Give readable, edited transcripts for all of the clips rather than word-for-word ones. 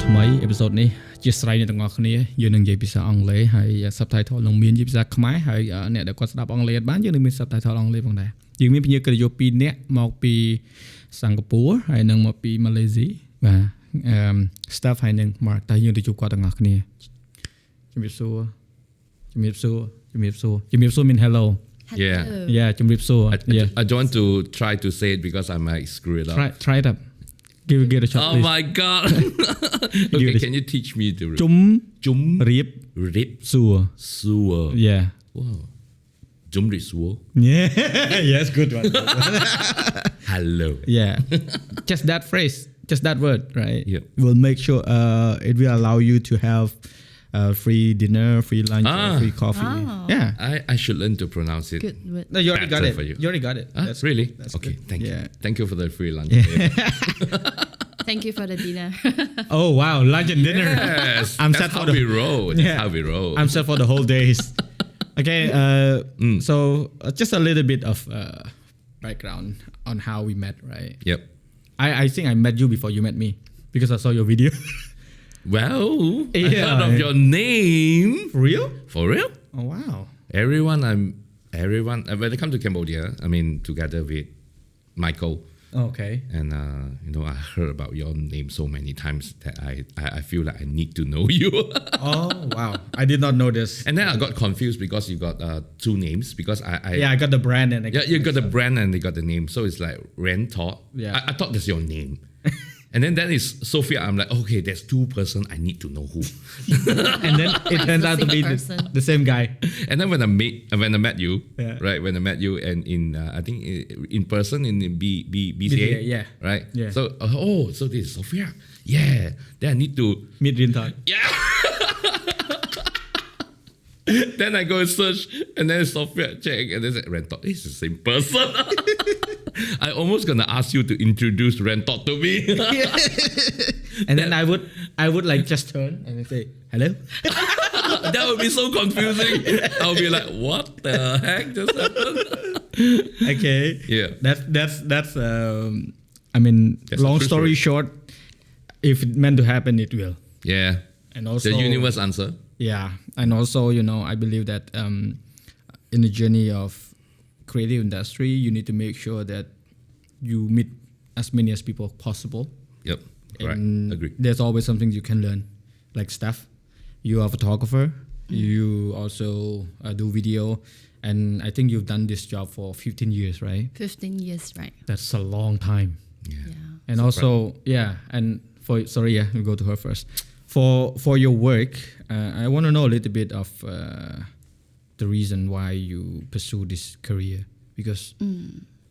ថ្មីអេពីសូតនេះជាស្រ័យអ្នកទាំងអស់គ្នាយើងនឹងនិយាយភាសាអង់គ្លេសហើយ subtitle នឹងមានជាភាសាខ្មែរហើយអ្នកដែលគាត់ស្ដាប់អង់គ្លេសបានយើងនឹងមាន subtitle អង់គ្លេសផងដែរយើងមានភ្ញៀវកិត្តិយស2នាក់មកពីសិង្ហបុរីហើយនឹងមកពីម៉ាឡេស៊ីបាទ staff ហើយនឹង Mark តែយើងទៅជួបគាត់ទាំងអស់គ្នាជំរាបសួរ mean hello yeah ជំរាបសួរ I don't want to try to say it because I might screw it up. try it up give it a shot Oh please. my god. Okay, can you teach me to ជំរាប rip សួរ sewer? yeah Wow. Jum rip sewer. yeah yes good one Hello. yeah just that phrase just that word right Yep. will make sure it will allow you to have free dinner free lunch or free coffee yeah I should learn to pronounce it. Good word. no you already got Better it for you. you already got it Ah, really? that's Okay, good. thank Yeah. you. Thank you for the free lunch. Thank you for the dinner. oh wow lunch and dinner Yes. I'm that's set for how we roll. That's Yeah. how we roll. I'm set for the whole days okay so just a little bit of background on how we met right Yep. I think I met you before you met me because I saw your video Well, I Yeah. heard of your name. for real For real? oh wow Everyone when I come to Cambodia, I mean together with Michael, okay and I heard about your name so many times that I feel like I need to know you. oh wow I did not know this And then I got confused because you got two names because yeah I got the brand and you got the brand and they got the name, so it's like Rentot. Yeah. I thought that's your name. And then is Sophia. I'm like, okay, there's two person. I need to know who. and then it turned out to be Same person. the same guy And then when I met you, Yeah. right? When I met you and I think in person in BCA, BCA, yeah. right? Yeah. So this is Sophia. Yeah. Then I need to meet Rintot yeah. Then I go and search, and then Sophia check, and then say Rentot. It's the same person. I almost gonna ask you to introduce Rentot to me. and then I would like just turn and then say hello That would be so confusing. I'll be like, what the heck just happened? okay Yeah. that's I mean That's a long true story story. short if it meant to happen it will Yeah. and also The universe answer. yeah and also I believe that in the journey of creative industry you need to make sure that you meet as many as people possible Yep. Right. and Agree. there's always something you can learn like Steph you are a photographer you also do video and I think you've done this job for 15 years right 15 years, right? that's a long time Yeah. Yeah. and also and we'll go to her first for your work I want to know a little bit of the reason why you pursue this career because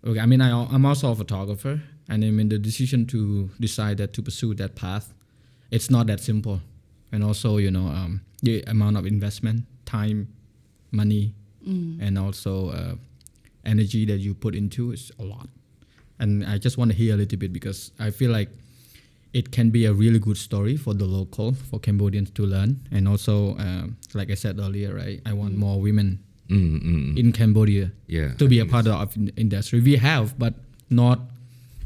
okay I mean I'm also a photographer and I mean the decision to decide that to pursue that path it's not that simple and also the amount of investment time money and also energy that you put into is a lot and I just want to hear a little bit because I feel like it can be a really good story for the local, for Cambodians to learn. And also, like I said earlier, right, I want more women in Cambodia Yeah. to I be a think part of industry. We have, but not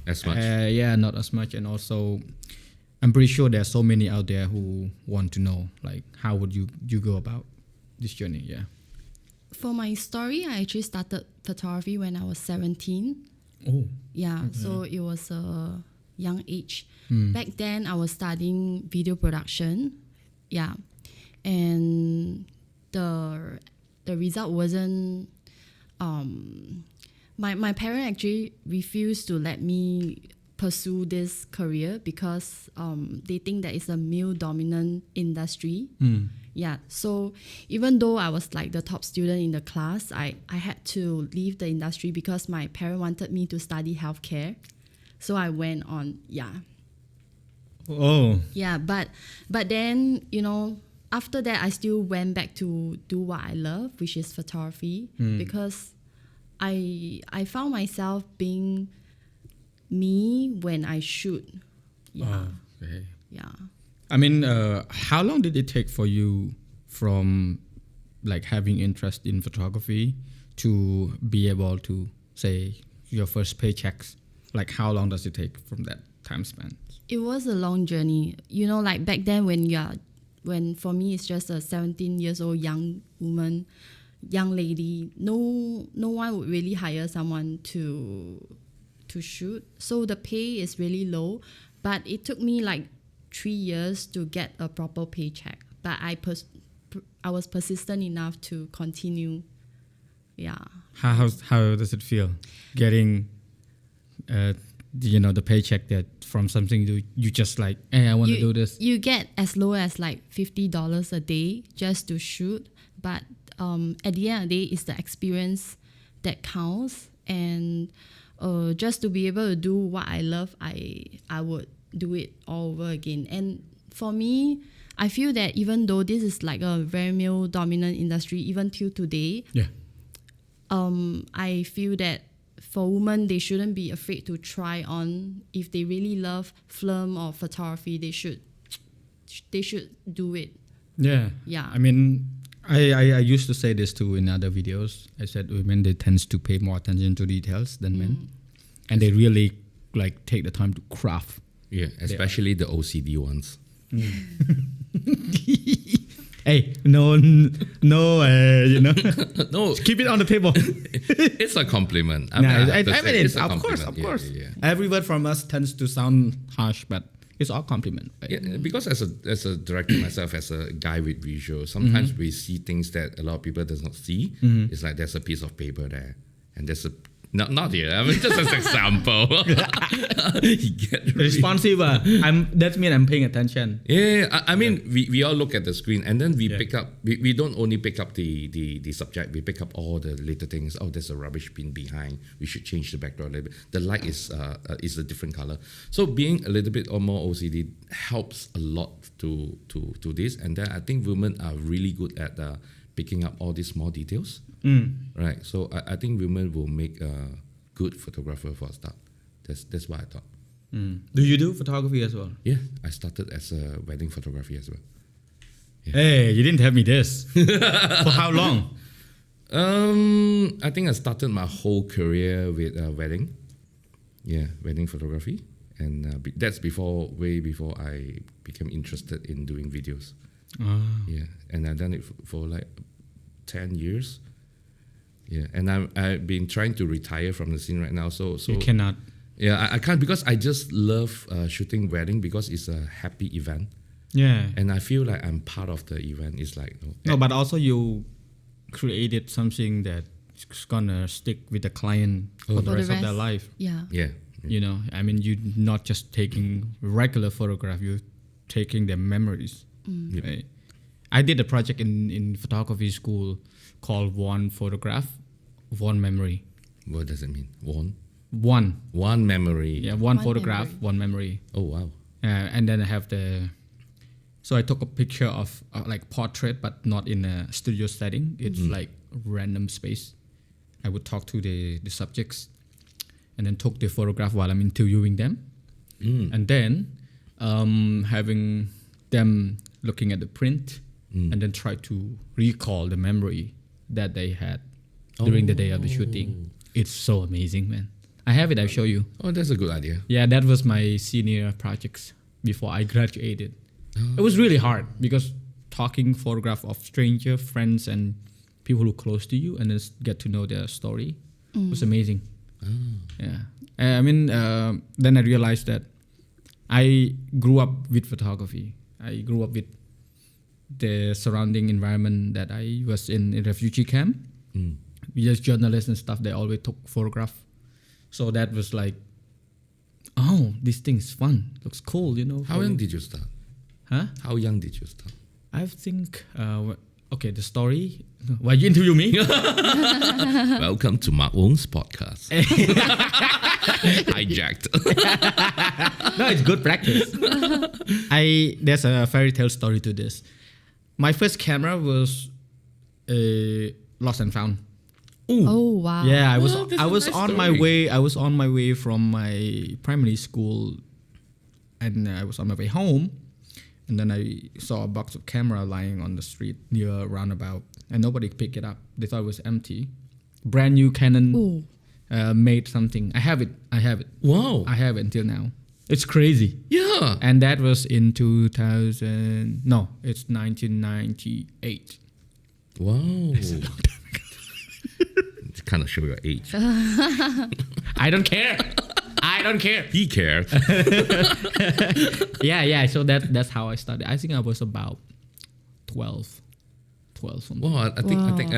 as much. not as much. And also, I'm pretty sure there's so many out there who want to know, like, how would you go about this journey? Yeah. For my story, I actually started photography when I was 17. Oh. Yeah, so it was a young age. Back then, I was studying video production. Yeah, and the result wasn't. My parents actually refused to let me pursue this career because they think that it's a male-dominant industry. Yeah, so even though I was like the top student in the class, I had to leave the industry because my parents wanted me to study healthcare. So I went on, Oh. yeah, but then, after that, I still went back to do what I love, which is photography, because I found myself being me when I shoot. Yeah, Oh, okay. yeah. I mean, how long did it take for you from like having interest in photography to be able to say your first paychecks? Like how long does it take from that time span? It was a long journey. You know, like back then when for me it's just a 17 years old young woman, young lady, no one would really hire someone to shoot. So the pay is really low, but it took me like 3 years to get a proper paycheck. But I was persistent enough to continue. Yeah. How does it feel getting the paycheck that from something you just like, hey, I want to do this? You get as low as like $50 a day just to shoot, but at the end of the day, it's the experience that counts. And just to be able to do what I love, I would do it all over again. And for me, I feel that even though this is like a very male dominant industry, even till today, I feel that for women, they shouldn't be afraid to try on. If they really love film or photography, they should do it. Yeah. I mean, I used to say this too in other videos. I said women, they tend to pay more attention to details than men, and they really like take the time to craft. Yeah, especially the OCD ones. Hey, no, no, No, keep it on the table. it's a compliment. I mean, it's a of course. compliment. Yeah. Every word from us tends to sound harsh, but it's all compliment. Right? Yeah, because as a director myself, as a guy with visual, sometimes we see things that a lot of people does not see. It's like there's a piece of paper there, and there's a not here. I mean, just as an example. You get Responsive. That means I'm paying attention. Yeah, I mean, we all look at the screen and then we pick up. We don't only pick up the subject. We pick up all the little things. Oh, there's a rubbish bin behind. We should change the background a little bit. The light is a different color. So being a little bit or more OCD helps a lot to this. And then I think women are really good at picking up all these small details. Right. So I think women will make a good photographer for a start. That's what I thought. Do you do photography as well? Yeah, I started as a wedding photography as well. Yeah. Hey, you didn't tell me this. For how long? I think I started my whole career with wedding. Yeah, wedding photography, and that's way before I became interested in doing videos. Yeah, and I've done it for like 10 years. Yeah, and I've been trying to retire from the scene right now. So you cannot. Yeah, I can't because I just love shooting wedding because it's a happy event. Yeah, and I feel like I'm part of the event. It's like no, but also you created something that's gonna stick with the client for the rest of their life. Yeah. You know, I mean, you're not just taking regular photograph. You're taking their memories. Right? I did a project in photography school called One Photograph, One Memory. What does it mean? One memory. Yeah, one photograph, memory. One memory. Oh wow. And then I have so I took a picture of like portrait, but not in a studio setting. It's like random space. I would talk to the subjects, and then took the photograph while I'm interviewing them, and then having them looking at the print, and then try to recall the memory that they had during the day of the shooting. It's so amazing, man. I have it. I'll show you. Oh, that's a good idea. Yeah, that was my senior projects before I graduated. It was really hard because talking photograph of stranger friends and people who are close to you and then get to know their story was amazing. Yeah, I mean, then I realized that I grew up with photography. I grew up with the surrounding environment that I was in a refugee camp. We just journalists and stuff, they always took photograph. So that was like, oh, this thing's fun. Looks cool, you know. How young did you start? Huh? How young did you start? I think, okay, the story. Why you interview me? Welcome to Mark Wong's podcast. Hijacked. No, it's good practice. There's a fairy tale story to this. My first camera was lost and found. Ooh. Oh wow! Yeah, I was on my way. I was on my way from my primary school, and I was on my way home, and then I saw a box of camera lying on the street near a roundabout, and nobody picked it up. They thought it was empty. Brand new Canon made something. I have it. Wow! I have it until now. It's crazy. Yeah. And that was in 2000. No, it's 1998. Wow. Kind of show your age. I don't care. I don't care. He cared. Yeah. So that's how I started. I think I was about 12 something. Wow, I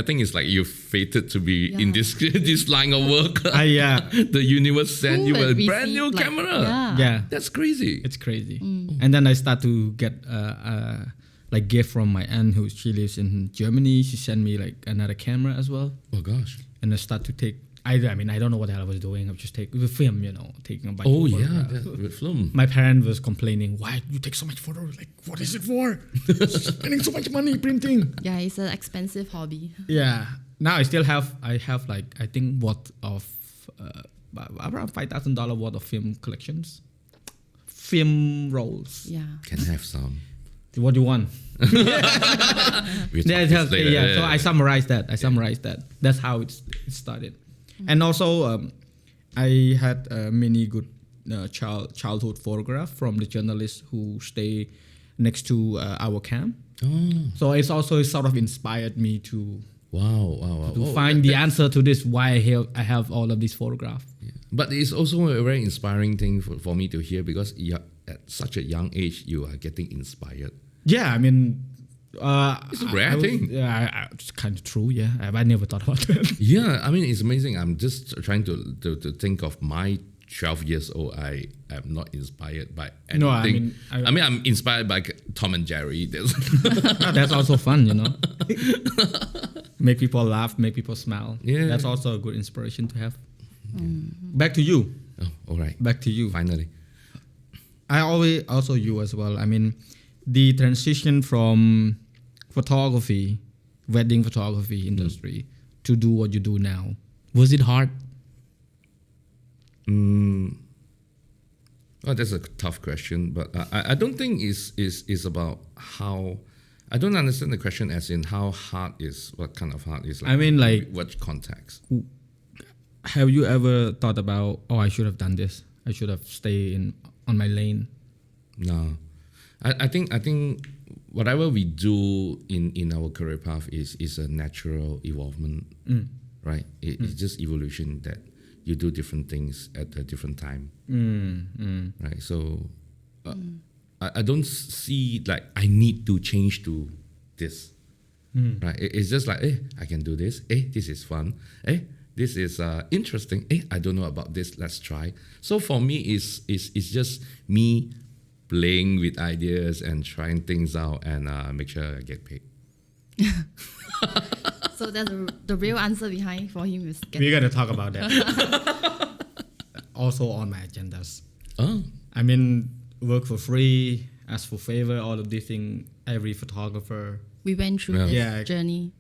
think it's like you're fated to be in this this line of work. Yeah. The universe sent you a would brand new receive, like, camera. Yeah. That's crazy. It's crazy. And then I start to get like gift from my aunt who she lives in Germany. She sent me like another camera as well. Oh gosh. And I start to take. I mean I don't know what the hell I was doing. I was just taking the film, taking a bunch. Oh of yeah, photographs. that with film. My parent was complaining, why you take so much photos? Like, what is it for? Spending so much money printing. Yeah, it's an expensive hobby. Yeah. Now I have like, I think worth of around $5,000 worth of film collections. Film rolls. Yeah. Can I have some? What do you want? We'll talk Yeah, this later. yeah. So I summarized that. That's how it started. And also, I had many good childhood photograph from the journalists who stay next to our camp. Oh, So it's also sort of inspired me to wow. find the answer to this. Why I have all of these photographs. But it's also a very inspiring thing for me to hear because at such a young age you are getting inspired. Yeah, I mean, It's a rare thing. Yeah, it's kind of true. Yeah, I never thought about that. Yeah, I mean it's amazing. I'm just trying to think of my 12 years old. I am not inspired by anything. No, I mean, I'm inspired by Tom and Jerry. That's also fun, Make people laugh, make people smile. Yeah. That's also a good inspiration to have. Back to you. Oh, all right. Back to you. Finally. I always also you as well. I mean, the transition from photography, wedding photography industry, to do what you do now, was it hard? Well, that's a tough question, but I don't think is about how. I don't understand the question as in how hard is what kind of hard is. Like, I mean, like, what context? have you ever thought about, oh, I should have done this. I should have stayed on my lane. No, I think whatever we do in our career path is a natural evolvement, right? It's just evolution that you do different things at a different time, right? So I don't see like I need to change to this, right? It's just like, I can do this. This is fun. This is interesting. I don't know about this. Let's try. So for me, it's just me playing with ideas and trying things out and make sure I get paid. So that's the real answer behind for him is We're going to talk about that. Also on my agendas. Oh, I mean, work for free, ask for favor, all of these things, every photographer, we went through Yeah. this Yeah. journey.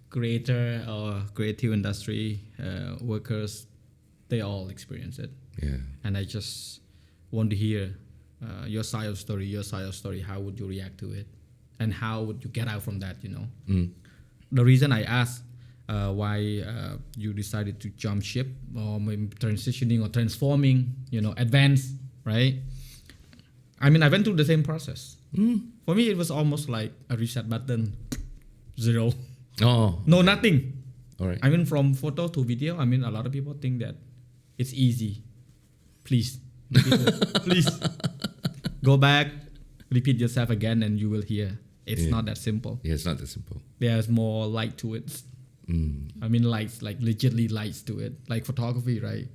creator or creative industry workers, they all experience it. yeah. And I just want to hear your side of story. How would you react to it? And how would you get out from that, The reason I asked why you decided to jump ship or maybe transitioning or transforming, advance, right? I mean, I went through the same process. For me, it was almost like a reset button, zero. Oh, No, nothing. all right. I mean, from photo to video, I mean, a lot of people think that it's easy. Please, please go back, repeat yourself again, and you will hear it's Yeah. not that simple. Yeah, it's not that simple. There's more light to it. I mean, lights, like legitly lights to it. Like photography, right?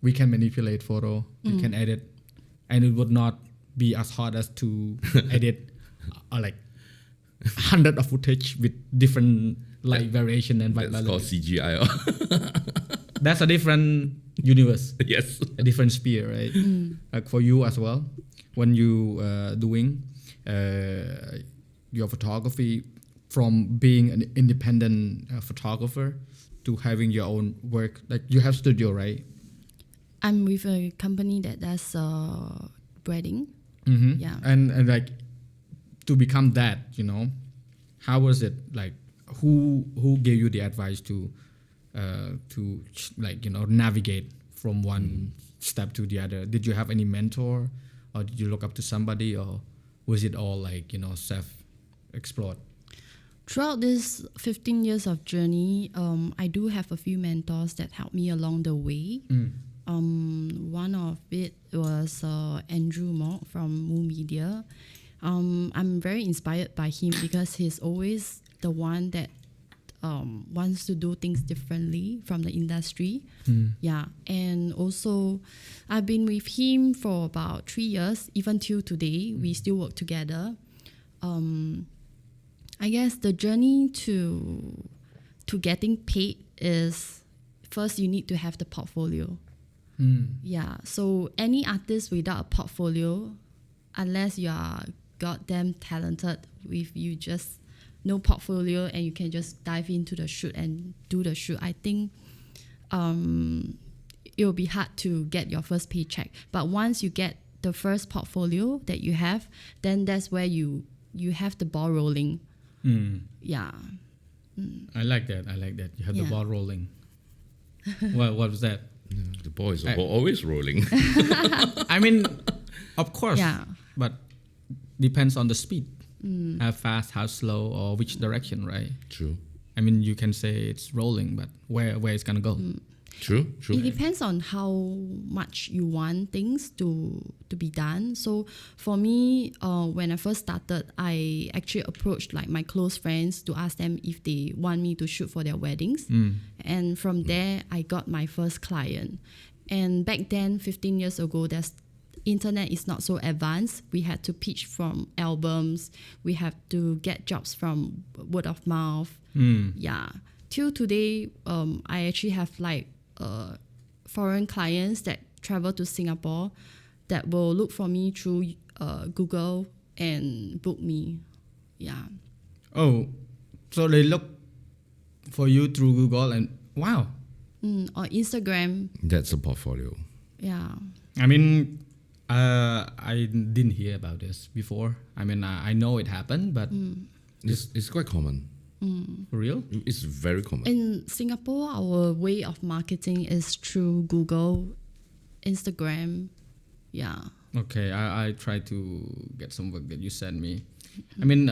We can manipulate photo, we can edit, and it would not be as hard as to edit like 100 of footage with different light variation and That's vitality. called CGI. That's a different universe, Yes. a different sphere, right? Like for you as well, when you doing your photography, from being an independent photographer to having your own work, like you have studio, right? I'm with a company that does wedding. Yeah. And like to become that, how was it like? Who gave you the advice to like navigate from one step to the other? Did you have any mentor, or did you look up to somebody, or was it all like, self-explored? Throughout this 15 years of journey, I do have a few mentors that helped me along the way. One of it was Andrew Mock from Moo Media. I'm very inspired by him because he's always the one that wants to do things differently from the industry. Yeah, and also I've been with him for about 3 years. Even till today, we still work together. I guess the journey to getting paid is, first you need to have the portfolio. Yeah, so any artist without a portfolio, unless you are goddamn talented, with you just no portfolio and you can just dive into the shoot and do the shoot, I think it will be hard to get your first paycheck. But once you get the first portfolio that you have, then that's where you have the ball rolling. Yeah. I like that. You have the Yeah. ball rolling. What was that? The ball is always rolling. I mean, of course. Yeah. But depends on the speed. How fast, how slow, or which direction, right? True. I mean, you can say it's rolling, but where it's gonna go? True. It depends on how much you want things to be done. So for me, when I first started, I actually approached like my close friends to ask them if they want me to shoot for their weddings. And from there, I got my first client. And back then, 15 years ago, internet is not so advanced. We had to pitch from albums. We have to get jobs from word of mouth. Yeah. Till today, I actually have like foreign clients that travel to Singapore that will look for me through Google and book me. Yeah. Oh, so they look for you through Google and wow. Or Instagram. That's a portfolio. Yeah. I mean, I didn't hear about this before. I mean, I know it happened, but It's quite common. for real? It's very common. In Singapore, our way of marketing is through Google, Instagram. Yeah. Okay, I try to get some work that you sent me. I mean,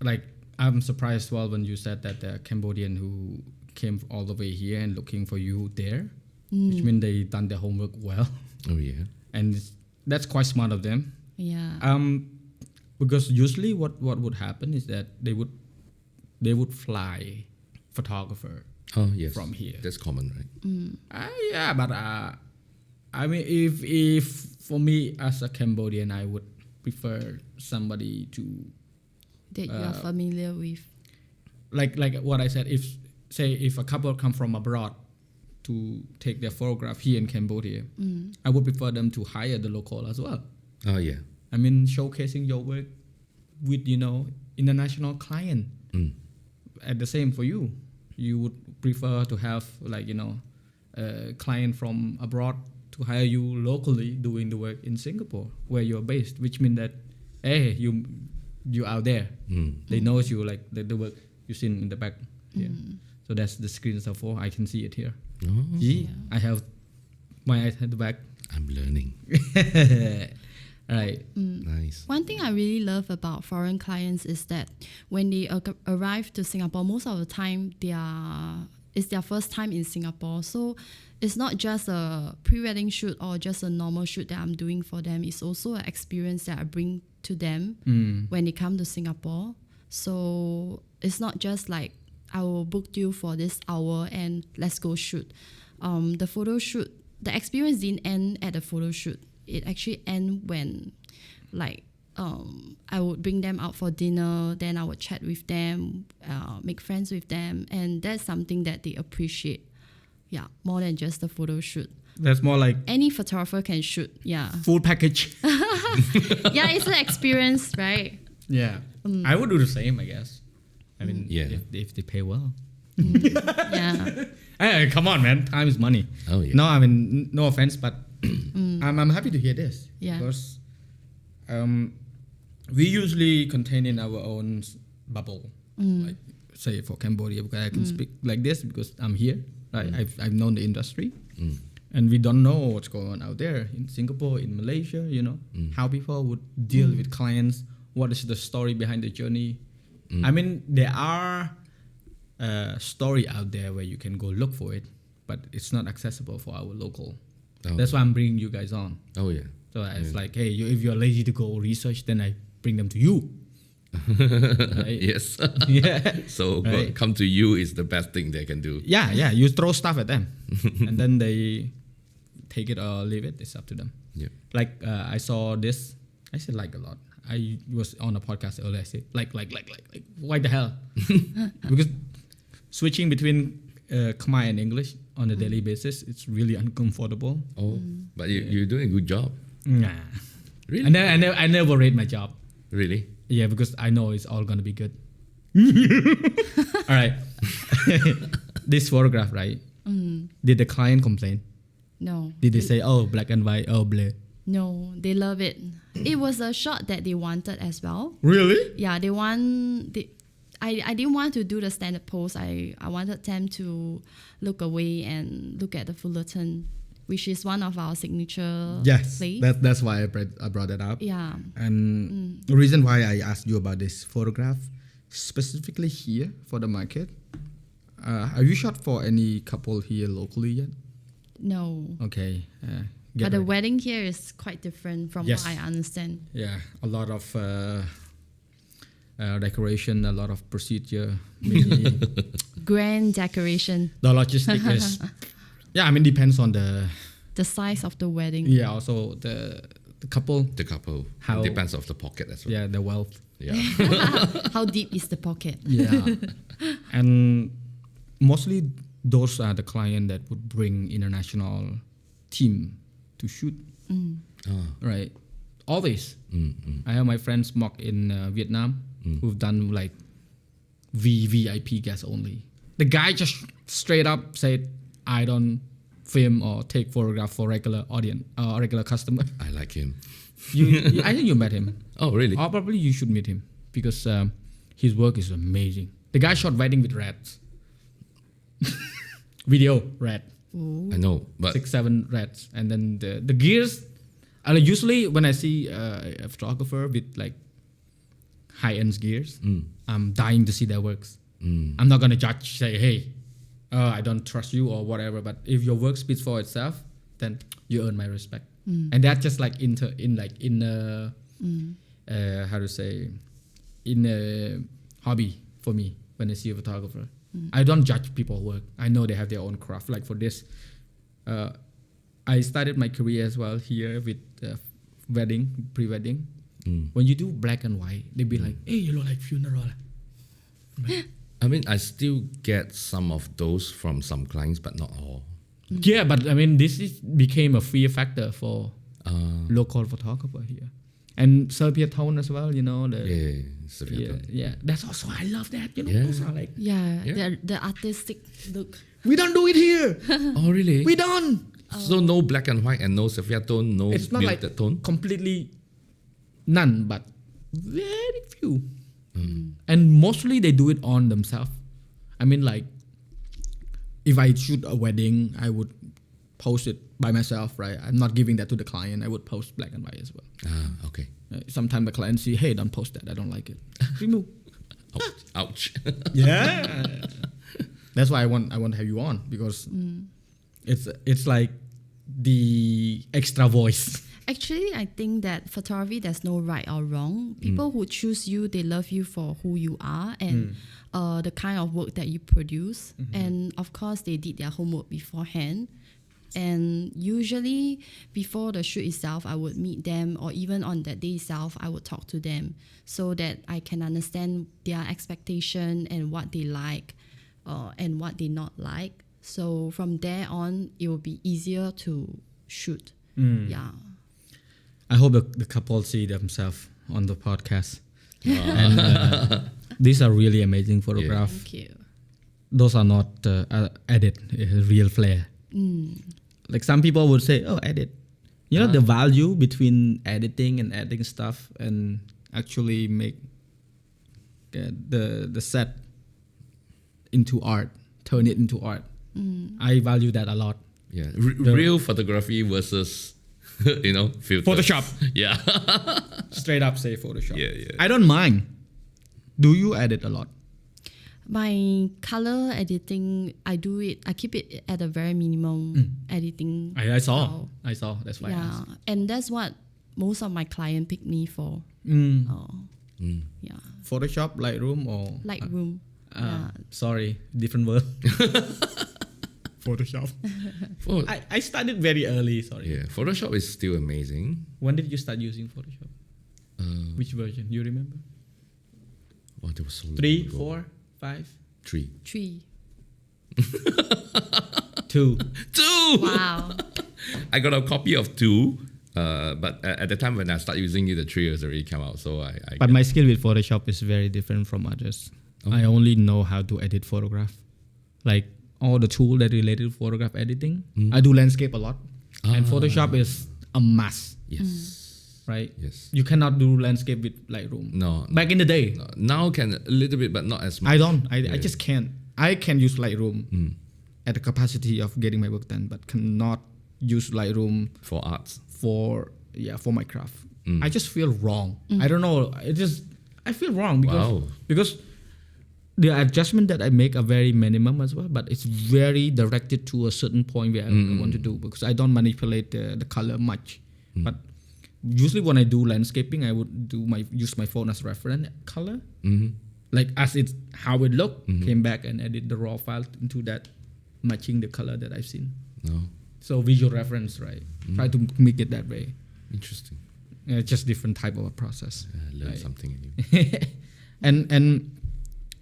like I'm surprised when you said that the Cambodian who came all the way here and looking for you there, which means they done their homework well, Oh yeah. and that's quite smart of them. Yeah. Because usually what would happen is that they would fly photographer Oh yes. from here. That's common, right? Yeah, but I mean, if for me as a Cambodian, I would prefer somebody to That you are familiar with. like what I said. If a couple come from abroad to take their photograph here in Cambodia, I would prefer them to hire the local as well. Oh yeah. I mean, showcasing your work with international client. At the same for you, you would prefer to have a client from abroad to hire you locally doing the work in Singapore where you're based, which means that hey, you out there. They know you like the work you seen in the back here. So that's the screen so far. I can see it here. Oh, See, I have my eyes at the back. I'm learning. Right. Nice. One thing I really love about foreign clients is that when they arrive to Singapore, most of the time it's their first time in Singapore. So it's not just a pre-wedding shoot or just a normal shoot that I'm doing for them. It's also an experience that I bring to them when they come to Singapore. So it's not just like I will book you for this hour and let's go shoot. The photo shoot, the experience didn't end at the photo shoot. It actually end when I would bring them out for dinner, then I would chat with them, make friends with them, and that's something that they appreciate. Yeah, more than just the photo shoot. That's more like Any photographer can shoot. Yeah. full package. Yeah, it's an experience, right? Yeah. I would do the same, I guess. I mean, Yeah. if they pay well. Yeah. Hey, come on, man. Time is money. Oh yeah. No, I mean, no offense, but I'm happy to hear this. Yeah. Because we usually contain in our own bubble. Like, say, for Cambodia, because I can speak like this because I'm here. right? I've known the industry, and we don't know what's going on out there in Singapore, in Malaysia. You know how people would deal with clients. What is the story behind the journey? I mean, there are story out there where you can go look for it, but it's not accessible for our local. That's why I'm bringing you guys on. Oh yeah. So it's like, hey, if you're lazy to go research, then I bring them to you. Right? Yes. Yeah. So Right. come to you is the best thing they can do. Yeah. You throw stuff at them, and then they take it or leave it. It's up to them. Yeah. Like I saw this. I said like a lot. I was on a podcast earlier. I said like. Why the hell? Because switching between Khmer and English on a daily basis, it's really uncomfortable. Oh, but you're doing a good job. Nah. Really? I never rate my job. Really? Yeah, because I know it's all gonna be good. All right. This photograph, right? Did the client complain? No. Did they say, oh, black and white, oh, blur? No, they love it. It was a shot that they wanted as well. Really? Yeah, I didn't want to do the standard pose. I wanted them to look away and look at the Fullerton, which is one of our signature plays. That's why I brought that up. Yeah. And the reason why I asked you about this photograph, specifically here for the market, have you shot for any couple here locally yet? No. Okay. But the wedding here is quite different from Yes. what I understand. Yeah, a lot of decoration, a lot of procedure. Maybe Grand decoration. the logistic is, yeah, I mean, depends on the, The size of the wedding. yeah, also the couple, The couple. How- It depends of the pocket as well. yeah, the wealth. Yeah. How deep is the pocket? Yeah. And mostly those are the client that would bring international team to shoot, right? Always. I have my friends Mock in Vietnam who've done like VVIP guests only. The guy just straight up said, I don't film or take photograph for regular audience or regular customer. I like him. I think you met him. Oh, really? Or probably you should meet him because his work is amazing. The guy shot wedding with rats. Video rat. I know, but 6-7 rats, and then the gears. Usually when I see a photographer with like high-end gears, I'm dying to see their works. I'm not gonna judge, say, hey, I don't trust you or whatever. But if your work speaks for itself, then you earn my respect. And that's just like in a hobby for me when I see a photographer. I don't judge people's work. I know they have their own craft. Like for this, I started my career as well here with wedding, pre-wedding. When you do black and white, they be like, hey, you look like funeral. I mean, I still get some of those from some clients, but not all. Yeah, but I mean, became a fear factor for local photographer here. And sepia tone as well, you know. Yeah. That's also, I love that. You know, Yeah. those are like, Yeah. The artistic look. we don't do it here. Oh, really? We don't. So no black and white and no sepia tone, no It's not like muted tone? completely none, but very few. And mostly they do it on themselves. I mean, like, if I shoot a wedding, I would post it by myself, right? I'm not giving that to the client. I would post black and white as well. Okay. Sometimes the client see, hey, don't post that. I don't like it. Remove. Ouch. Yeah. That's why I want to have you on, because it's like the extra voice. Actually, I think that photography, there's no right or wrong. People who choose you, they love you for who you are and the kind of work that you produce. And of course, they did their homework beforehand. And usually, before the shoot itself, I would meet them, or even on that day itself, I would talk to them so that I can understand their expectation and what they like and what they not like. So from there on, it will be easier to shoot. Yeah. I hope the couple see themselves on the podcast. And these are really amazing photographs. Thank you. Those are not edit, real flair. Like some people would say, oh, edit. You know, the value between editing and adding stuff and actually make the set into art, turn it into art. I value that a lot. Yeah, real photography versus filter. Photoshop. Yeah. Straight up say Photoshop. Yeah. I don't mind. Do you edit a lot? My color editing, I keep it at a very minimum editing. I saw. style. I saw. That's why I Yeah, asked. and that's what most of my client pick me for. Yeah, Photoshop, Lightroom, or Lightroom. Yeah. sorry, different word. Photoshop. Oh, I started very early. Sorry. yeah, Photoshop is still amazing. When did you start using Photoshop? Which version? You remember? Oh, there was so long 3, ago. 4, 5, 3. 3. 2. 2. Wow. I got a copy of 2, but at the time when I started using it, the 3 has already come out. So I But my skill with Photoshop is very different from others. Oh. I only know how to edit photograph. Like all the tools that related to photograph editing. I do landscape a lot. And Photoshop is a must, yes, right? yes. You cannot do landscape with Lightroom. No, Back in the day, no. Now can a little bit, but not as much. I don't. I just can't. I can use Lightroom at the capacity of getting my work done, but cannot use Lightroom for arts. for my craft. I just feel wrong. I don't know. I feel wrong because the adjustment that I make are very minimum as well, but it's very directed to a certain point where I want to do, because I don't manipulate the color much. But usually when I do landscaping, I would use my phone as reference color, like as it's how it looked, came back and edit the raw file into that, matching the color that I've seen. No, So visual reference, right? Try to make it that way. interesting. Just different type of a process. I learned Right. something new. and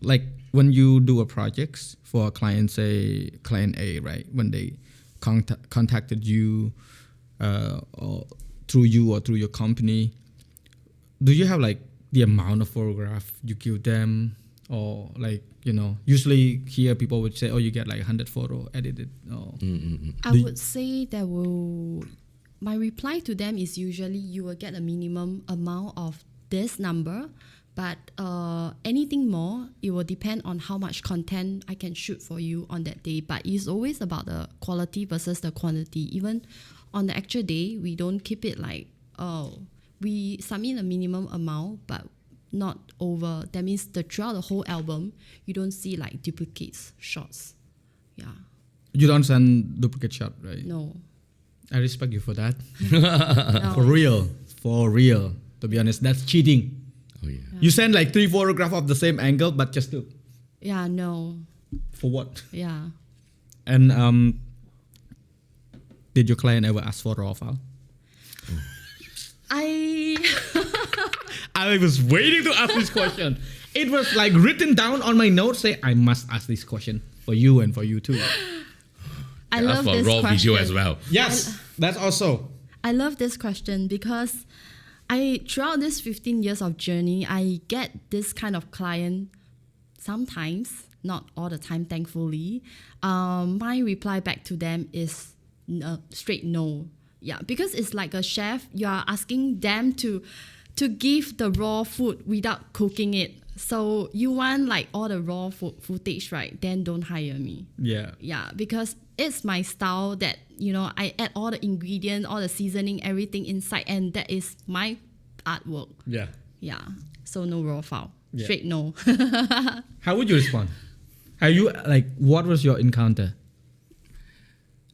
like when you do a projects for a client, say client A, right? When they contacted you, or through you or through your company, do you have like the amount of photograph you give them, or like usually here people would say, oh, you get like 100 photo edited. Or I would say my reply to them is usually you will get a minimum amount of this number, but anything more, it will depend on how much content I can shoot for you on that day. But it's always about the quality versus the quantity. Even on the actual day, we don't keep it like, we submit a minimum amount, but not over. That means throughout the whole album, you don't see like duplicates shots. Yeah, you don't send duplicate shot, right? no. I respect you for that. No. For real. To be honest, that's cheating. Oh yeah. You send like 3 photographs of the same angle, but just to, Yeah, no. for what? Yeah. And did your client ever ask for raw file? I was waiting to ask this question. It was like written down on my notes. Say I must ask this question for you and for you too. I Ask love for this raw question. video as well. Yes, that's also. I love this question because throughout this 15 years of journey, I get this kind of client sometimes, not all the time, thankfully. My reply back to them is straight no. Yeah, because it's like a chef, you are asking them to give the raw food without cooking it. So you want like all the raw footage, right? Then don't hire me. Yeah. Yeah, because it's my style that, I add all the ingredient, all the seasoning, everything inside, and that is my artwork. Yeah. Yeah. So no raw file. Yeah. Straight no. How would you respond? What was your encounter?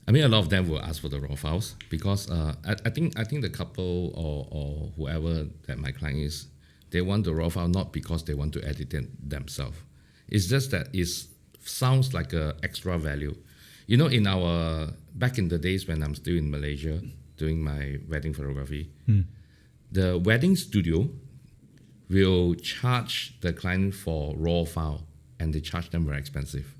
I mean, a lot of them will ask for the raw files because I think the couple or whoever that my client is, they want the raw file not because they want to edit it themselves. It's just that it sounds like a extra value. In our back in the days when I'm still in Malaysia doing my wedding photography, the wedding studio will charge the client for raw file, and they charge them very expensive.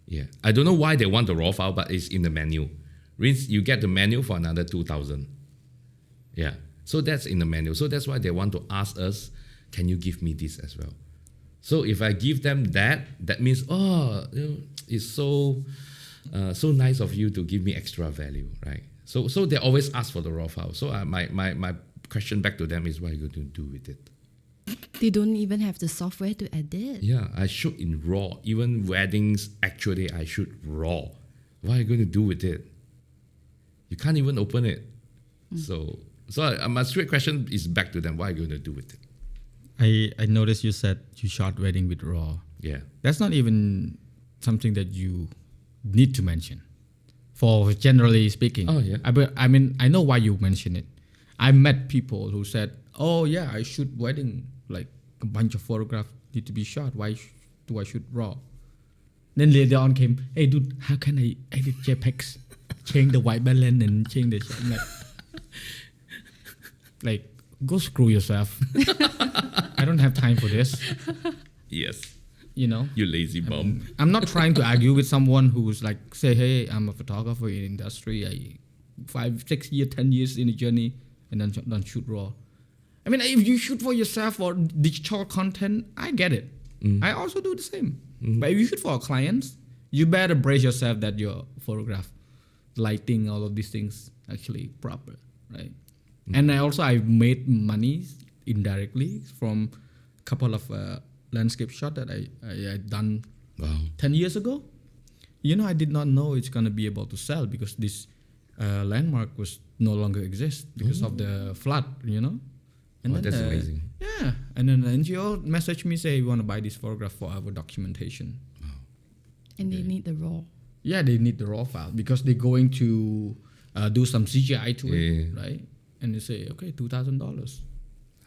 Yeah, I don't know why they want the raw file, but it's in the menu. Means you get the menu for another 2,000. Yeah, so that's in the menu. So that's why they want to ask us, can you give me this as well? So if I give them that means it's so nice of you to give me extra value, right? So they always ask for the raw file. So my question back to them is, what are you going to do with it? They don't even have the software to edit. Yeah, I shoot in RAW. Even weddings, actually, I shoot RAW. What are you going to do with it? You can't even open it. So my straight question is back to them. What are you going to do with it? I noticed you said you shot wedding with RAW. Yeah. That's not even something that you need to mention. For generally speaking. Oh, yeah. I mean, I know why you mention it. I met people who said, "Oh yeah, I shoot wedding. Like a bunch of photographs need to be shot. Why do I shoot RAW?" Then later on came, "Hey dude, how can I edit JPEGs? Change the white balance and change the shit." Like, go screw yourself. I don't have time for this. Yes. You know. You lazy bum. I'm not trying to argue with someone who's like, say, "Hey, I'm a photographer in industry. I 5, 6 years, 10 years in the journey, and then don't shoot RAW." I mean, if you shoot for yourself or digital content, I get it. I also do the same. But if you shoot for clients, you better brace yourself that your photograph, lighting, all of these things actually proper, right? And I've made money indirectly from a couple of landscape shot that I done 10 years ago. You know, I did not know it's gonna be able to sell because this landmark was no longer exist because of the flood. You know, and that's amazing. Yeah, and then the NGO messaged me say, "We want to buy this photograph for our documentation." And they need the RAW. Yeah, they need the RAW file because they're going to do some CGI to it, right? And they say, "Okay, $2,000."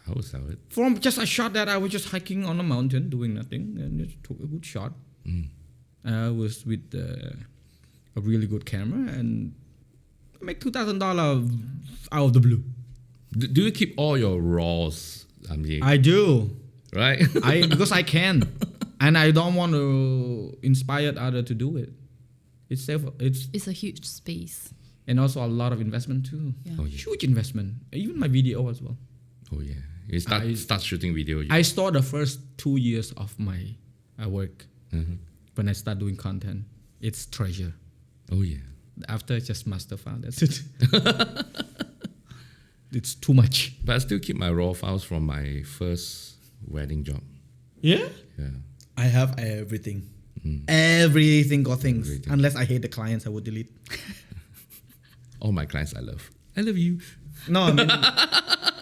I will sell it. From just a shot that I was just hiking on a mountain doing nothing and just took a good shot. I was with a really good camera and I make $2,000 out of the blue. Do you keep all your RAWs? I mean, I do. right? Because I can. And I don't want to inspire others to do it. It's a huge space. And also a lot of investment too. Yeah. Oh, yeah. Huge investment. Even my video as well. Oh yeah. You start shooting video. I store the first 2 years of my work. When I start doing content, it's treasure. Oh yeah. After just master file, that's it. It's too much. But I still keep my RAW files from my first wedding job. Yeah? Yeah. I have everything. Every single thing. Everything. Unless I hate the clients, I would delete. All my clients I love. I love you. No, I mean,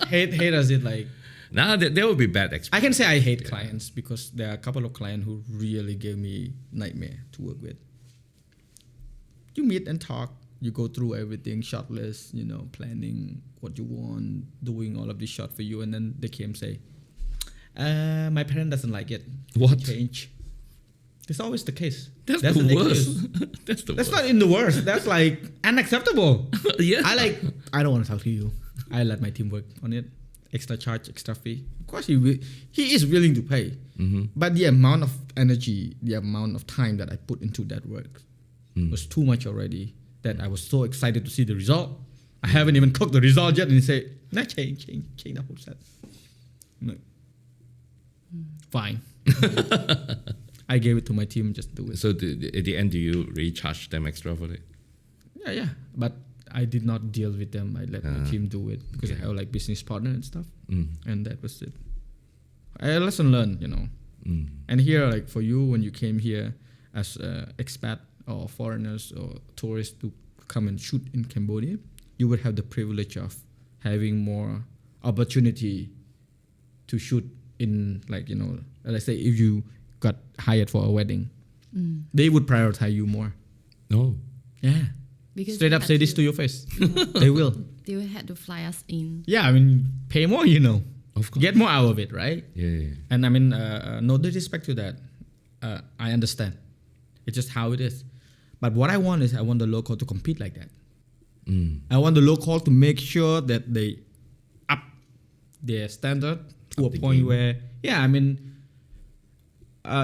hate as it like... Nah, there will be bad experience. I can say I hate clients because there are a couple of clients who really gave me nightmare to work with. You meet and talk. You go through everything, shot list, you know, planning what you want, doing all of this shot for you, and then they came and say, "My parent doesn't like it. What? Change." It's always the case. That's the worst. That's not in the worst. That's like unacceptable. Yeah. I don't want to talk to you. I let my team work on it. Extra charge, extra fee. Of course, he is willing to pay. But the amount of energy, the amount of time that I put into that work was too much already. That I was so excited to see the result. I haven't even cooked the result yet, and he say, "Nah, change the whole set." I'm like, fine. I gave it to my team, just do it. So at the end, do you really charge them extra for it? Yeah. But I did not deal with them. I let my team do it because I have like business partner and stuff. And that was it. I lesson learned, you know. And here, like for you, when you came here as expat or foreigners or tourists to come and shoot in Cambodia, you would have the privilege of having more opportunity to shoot in, like, you know, let's say if you got hired for a wedding, they would prioritize you more. No. Yeah. Because straight up say this to your face. They will. They will have to fly us in. Yeah, I mean, pay more, you know. Of course. Get more out of it, right? Yeah. And I mean, no disrespect to that. I understand. It's just how it is. But what I want is I want the local to compete like that. I want the local to make sure that they up their standard to a point where, I mean,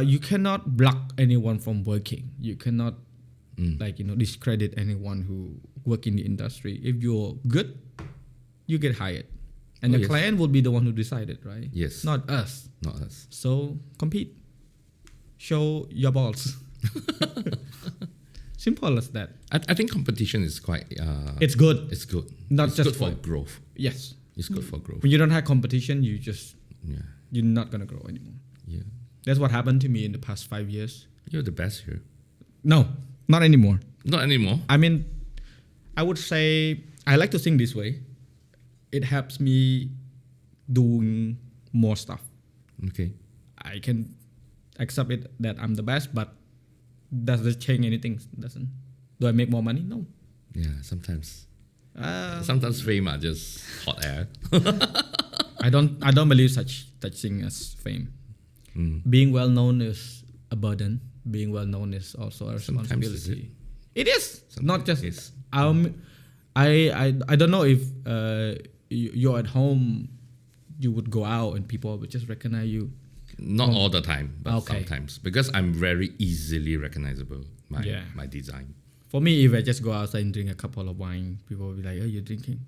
you cannot block anyone from working. You cannot, discredit anyone who work in the industry. If you're good, you get hired. And the client will be the one who decided, right? Yes. Not us. Not us. So compete. Show your balls. Simple as that. I think competition is quite... it's good. It's good. Not it's just good for for- growth. Yes. It's good for growth. When you don't have competition, you just you're not gonna grow anymore. Yeah. That's what happened to me in the past 5 years. You're the best here. No, not anymore. Not anymore. I mean, I would say I like to think this way. It helps me doing more stuff. Okay. I can accept it that I'm the best, but does it change anything? Doesn't. Do I make more money? No. Yeah, sometimes. Uh, Sometimes fame are just hot air. I don't believe such thing as fame. Being well known is a burden. Being well known is also a Sometimes is responsibility. It is not just. it is. I don't know if you're at home, you would go out and people would just recognize you. Not all the time, but Okay. sometimes. Because I'm very easily recognizable, Yeah. my design. For me, if I just go outside and drink a couple of wine, people will be like, "Oh, you're drinking."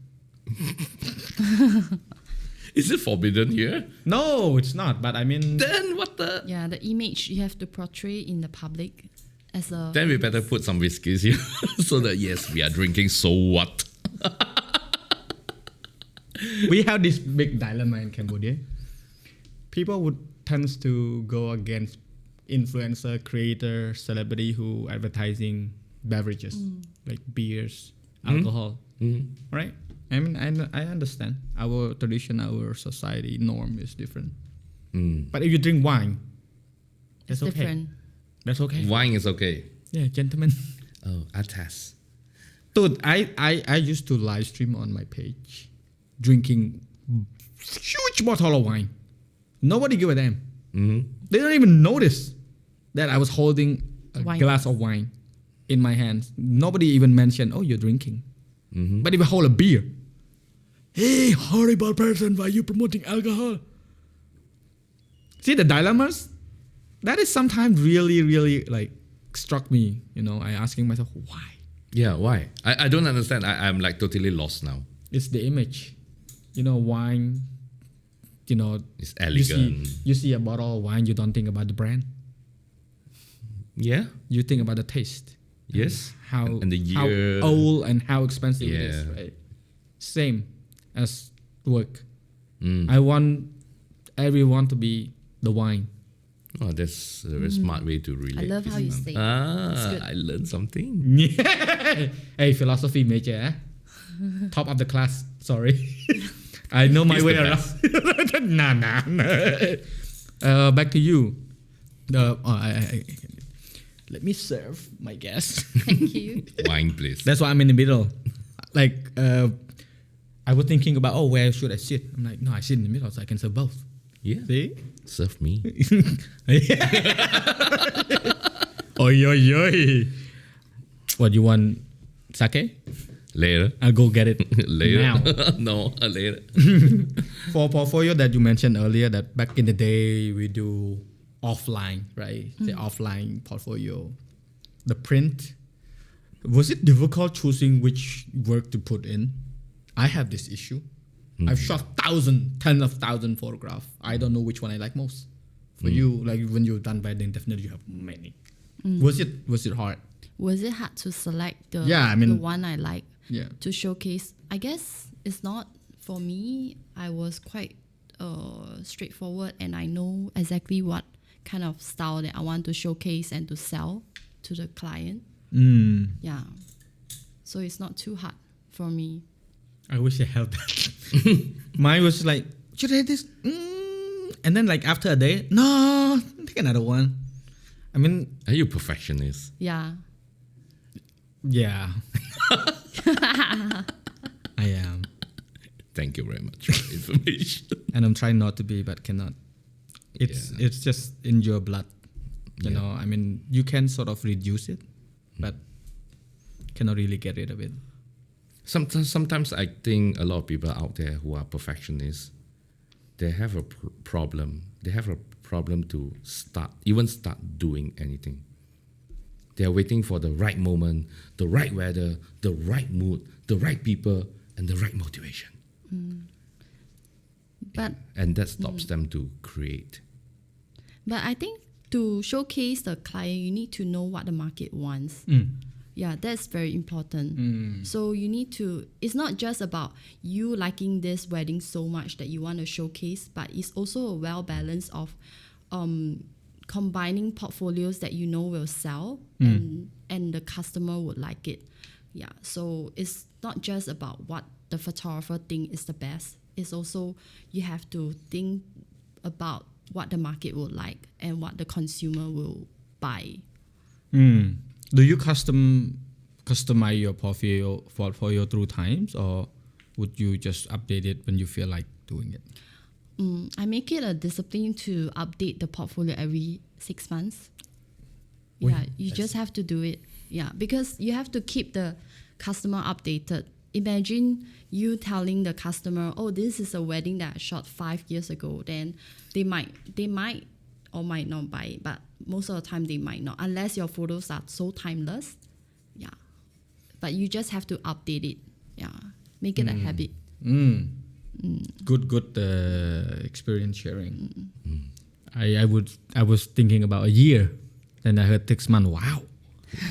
Is it forbidden here? No, it's not. But I mean, Then what the? Yeah, the image you have to portray in the public as a. Then we better put some whiskeys here so that yes, we are drinking. So what? we have this big dilemma in Cambodia. People would tend to go against influencer, creator, celebrity who advertising beverages like beers, alcohol, right? I mean, I understand our tradition, our society norm is different. But if you drink wine, that's It's okay. different. That's okay. Wine is okay. Yeah, gentlemen. Oh, Atas. Dude, I used to live stream on my page, drinking huge bottle of wine. Nobody give a damn. They don't even notice that I was holding a Wine. glass of wine in my hands. Nobody even mentioned, "Oh, you're drinking." But if I hold a beer, "Hey, horrible person, why are you promoting alcohol?" See the dilemmas? That is sometimes really, really like struck me. You know, I asking myself, why? Yeah, why? I don't understand. I'm like totally lost now. It's the image. You know, wine, you know, It's you elegant. see a bottle of wine, you don't think about the brand. Yeah. You think about the taste. Yes. How, and the year. how old and how expensive it is, Yeah. right? Same as work. Mm. I want everyone to be the wine. Oh, that's a very smart way to relate. I love how you this say one. it. It's Ah, good. I learned something. Hey, philosophy major, eh? Top of the class. Sorry. I know my He's way the around. nah. Back to you. Let me serve my guest. Thank you. Wine, please. That's why I'm in the middle. Like, I was thinking about, where should I sit? I'm like, no, I sit in the middle so I can serve both. Yeah. See? Serve me. Oi, oi, oi. What, you want sake? Later. I'll go get it Later. now. No, later. For portfolio that you mentioned earlier, that back in the day we do offline, right? The offline portfolio. The print. Was it difficult choosing which work to put in? I have this issue. I've shot tens of thousand photographs. I don't know which one I like most. For you, like when you've done wedding, definitely you have many. Was it hard? Was it hard to select the, Yeah, I mean- the one I like Yeah. to showcase? I guess it's not for me. I was quite straightforward and I know exactly what kind of style that I want to showcase and to sell to the client. Yeah. So it's not too hard for me. I wish I had that. Mine was like, should I have this? And then like after a day, no, take another one. I mean, Are you a perfectionist? Yeah. yeah. I am. Thank you very much for the information. And I'm trying not to be, but cannot. It's just in your blood. You Yeah. know, I mean, you can sort of reduce it, but cannot really get rid of it. Sometimes I think a lot of people out there who are perfectionists, they have a problem. They have a problem to start doing anything. They are waiting for the right moment, the right weather, the right mood, the right people, and the right motivation. But And that stops them to create. I think to showcase the client, you need to know what the market wants. Yeah, that's very important. So you need to, it's not just about you liking this wedding so much that you want to showcase, but it's also a well balance of combining portfolios that you know will sell and the customer would like it. Yeah, so it's not just about what the photographer think is the best. It's also you have to think about what the market will like and what the consumer will buy. Do you customize your portfolio through times, or would you just update it when you feel like doing it? I make it a discipline to update the portfolio every 6 months. Wait, Yeah, you just have to do it. Yeah, because you have to keep the customer updated. Imagine you telling the customer, "Oh, this is a wedding that I shot 5 years ago." Then they might or might not buy it, but most of the time they might not, unless your photos are so timeless. Yeah, but you just have to update it. Yeah, make it a habit. Good experience sharing. I was thinking about a year, then I heard 6 months. Wow,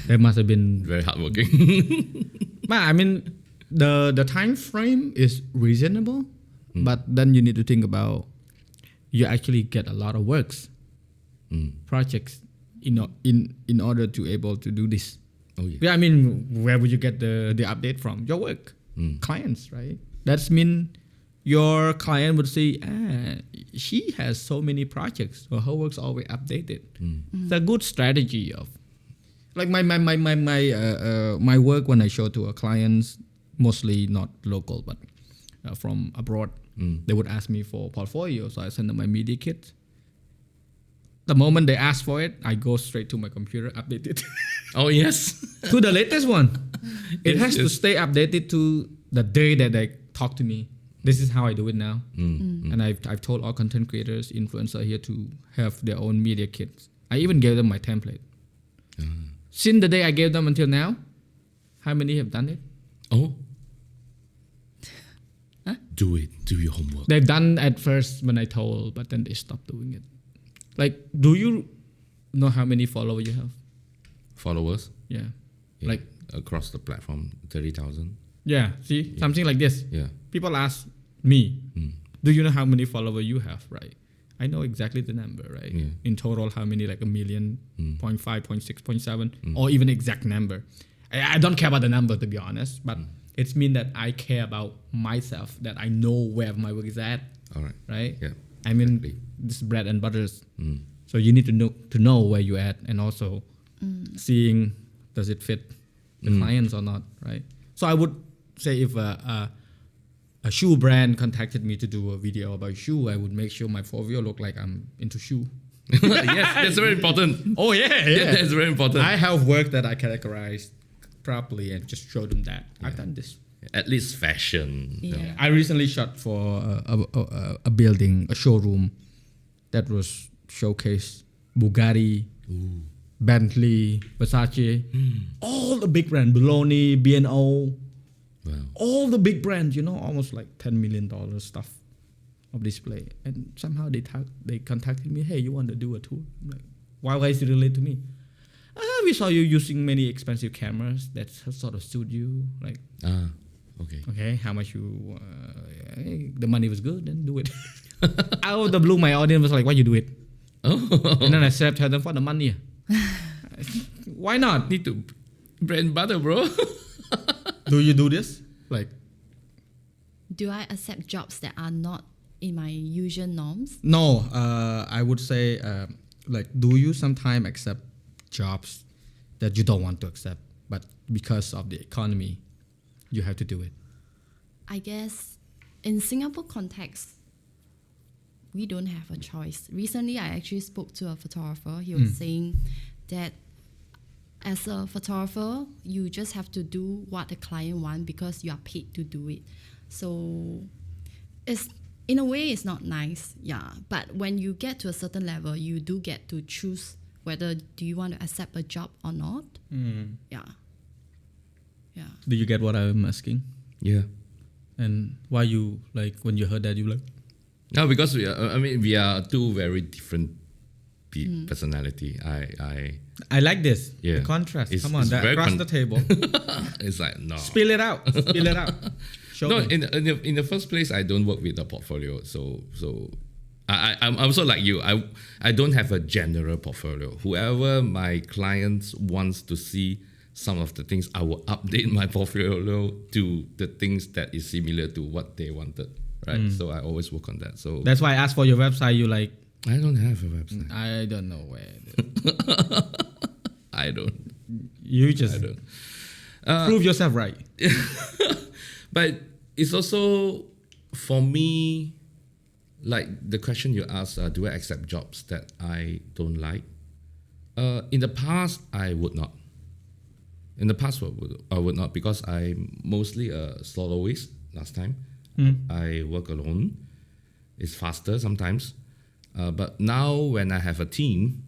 that must have been. Very hardworking. But I mean, the time frame is reasonable, but then you need to think about you actually get a lot of works, projects in order to able to do this. Oh yeah. Yeah, I mean, where would you get the update from? Your work, clients, right? That's mean your client would say, she has so many projects, so her work's always updated. It's a good strategy of, like my work when I show to our clients, mostly not local but from abroad. They would ask me for portfolio, so I send them my media kit. The moment they ask for it, I go straight to my computer, update it. Oh yes. To the latest one. It Yes, has to yes. stay updated to the day that they talk to me. This is how I do it now. And I've told all content creators, influencers here to have their own media kits. I even gave them my template. Since the day I gave them until now, how many have done it? Oh. Do it. Do your homework. They've done at first when I told, but then they stopped doing it. Like, do you know how many followers you have? Followers. Yeah. Yeah. Like, Across the platform, 30,000. yeah, see, something like this. Yeah. People ask me, do you know how many followers you have, right? I know exactly the number, right? Yeah. In total, how many, like 1 million, 0.5, 0.6, 0.7, or even exact number. I don't care about the number, to be honest, but it's mean that I care about myself, that I know where my work is at, All right. right? Yeah. I mean, Exactly. this is bread and butters. So you need to know where you're at, and also seeing does it fit the clients or not, right? So I would say if a shoe brand contacted me to do a video about shoe, I would make sure my portfolio look like I'm into shoe. Yes, that's very important. Oh yeah, Yeah, that's very important. I have work that I categorize properly and just show them that I've done this. At least fashion. Yeah. I recently shot for a building, a showroom that was showcased Bugatti, Bentley, Versace, all the big brands, Bologna, B&O, Wow. all the big brands, almost like $10 million stuff of display. And somehow they contacted me, hey, you want to do a tour? I'm like, why is it related to me? We saw you using many expensive cameras that sort of suit you. Like, Okay. okay, how much you, the money was good, then do it. Out of the blue, my audience was like, why you do it? Oh. And then I said, tell them for the money. Why not? Need to bread and butter, bro. Do you do this? Like, Do I accept jobs that are not in my usual norms? no, I would say, like, do you sometimes accept jobs that you don't want to accept, but because of the economy, you have to do it? I guess in Singapore context, we don't have a choice. Recently, I actually spoke to a photographer. He was saying that as a photographer, you just have to do what the client wants because you are paid to do it. So it's, in a way, it's not nice, yeah. But when you get to a certain level, you do get to choose whether do you want to accept a job or not. Yeah. Yeah. Do you get what I'm asking? Yeah. And why you, like, when you heard that, you like, No, because we are two very different personality. I like this. Yeah. The contrast. It's- Come on, it's that very across the table. It's like no. Spill it out. Spill it out. Show No, me. in the first place, I don't work with a portfolio, so I'm also like you. I don't have a general portfolio. Whoever my clients wants to see some of the things, I will update my portfolio to the things that is similar to what they wanted. Right. So I always work on that. So That's why I asked for your website. You like, I don't have a website. I don't know where. I don't. You just I don't. prove yourself right. But it's also for me, like the question you asked, do I accept jobs that I don't like? In the past, I would not. In the past, I would not, because I'm mostly a soloist last time. I work alone. It's faster sometimes. But now when I have a team,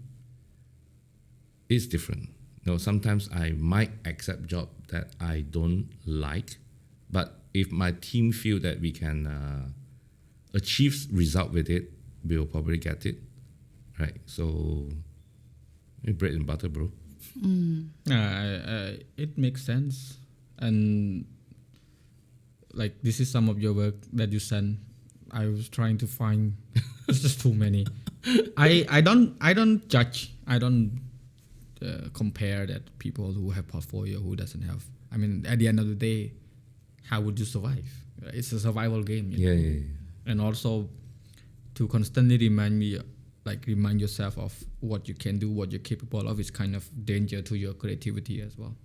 it's different. Sometimes I might accept job that I don't like, but if my team feel that we can achieve result with it, we'll probably get it, right? So, bread and butter, bro. It makes sense, and like this is some of your work that you sent. I was trying to find. It's just too many. I don't judge. I don't compare that people who have portfolio who doesn't have. I mean, at the end of the day, how would you survive? It's a survival game. You know? Yeah. And also to constantly remind yourself of what you can do, what you're capable of, is kind of danger to your creativity as well.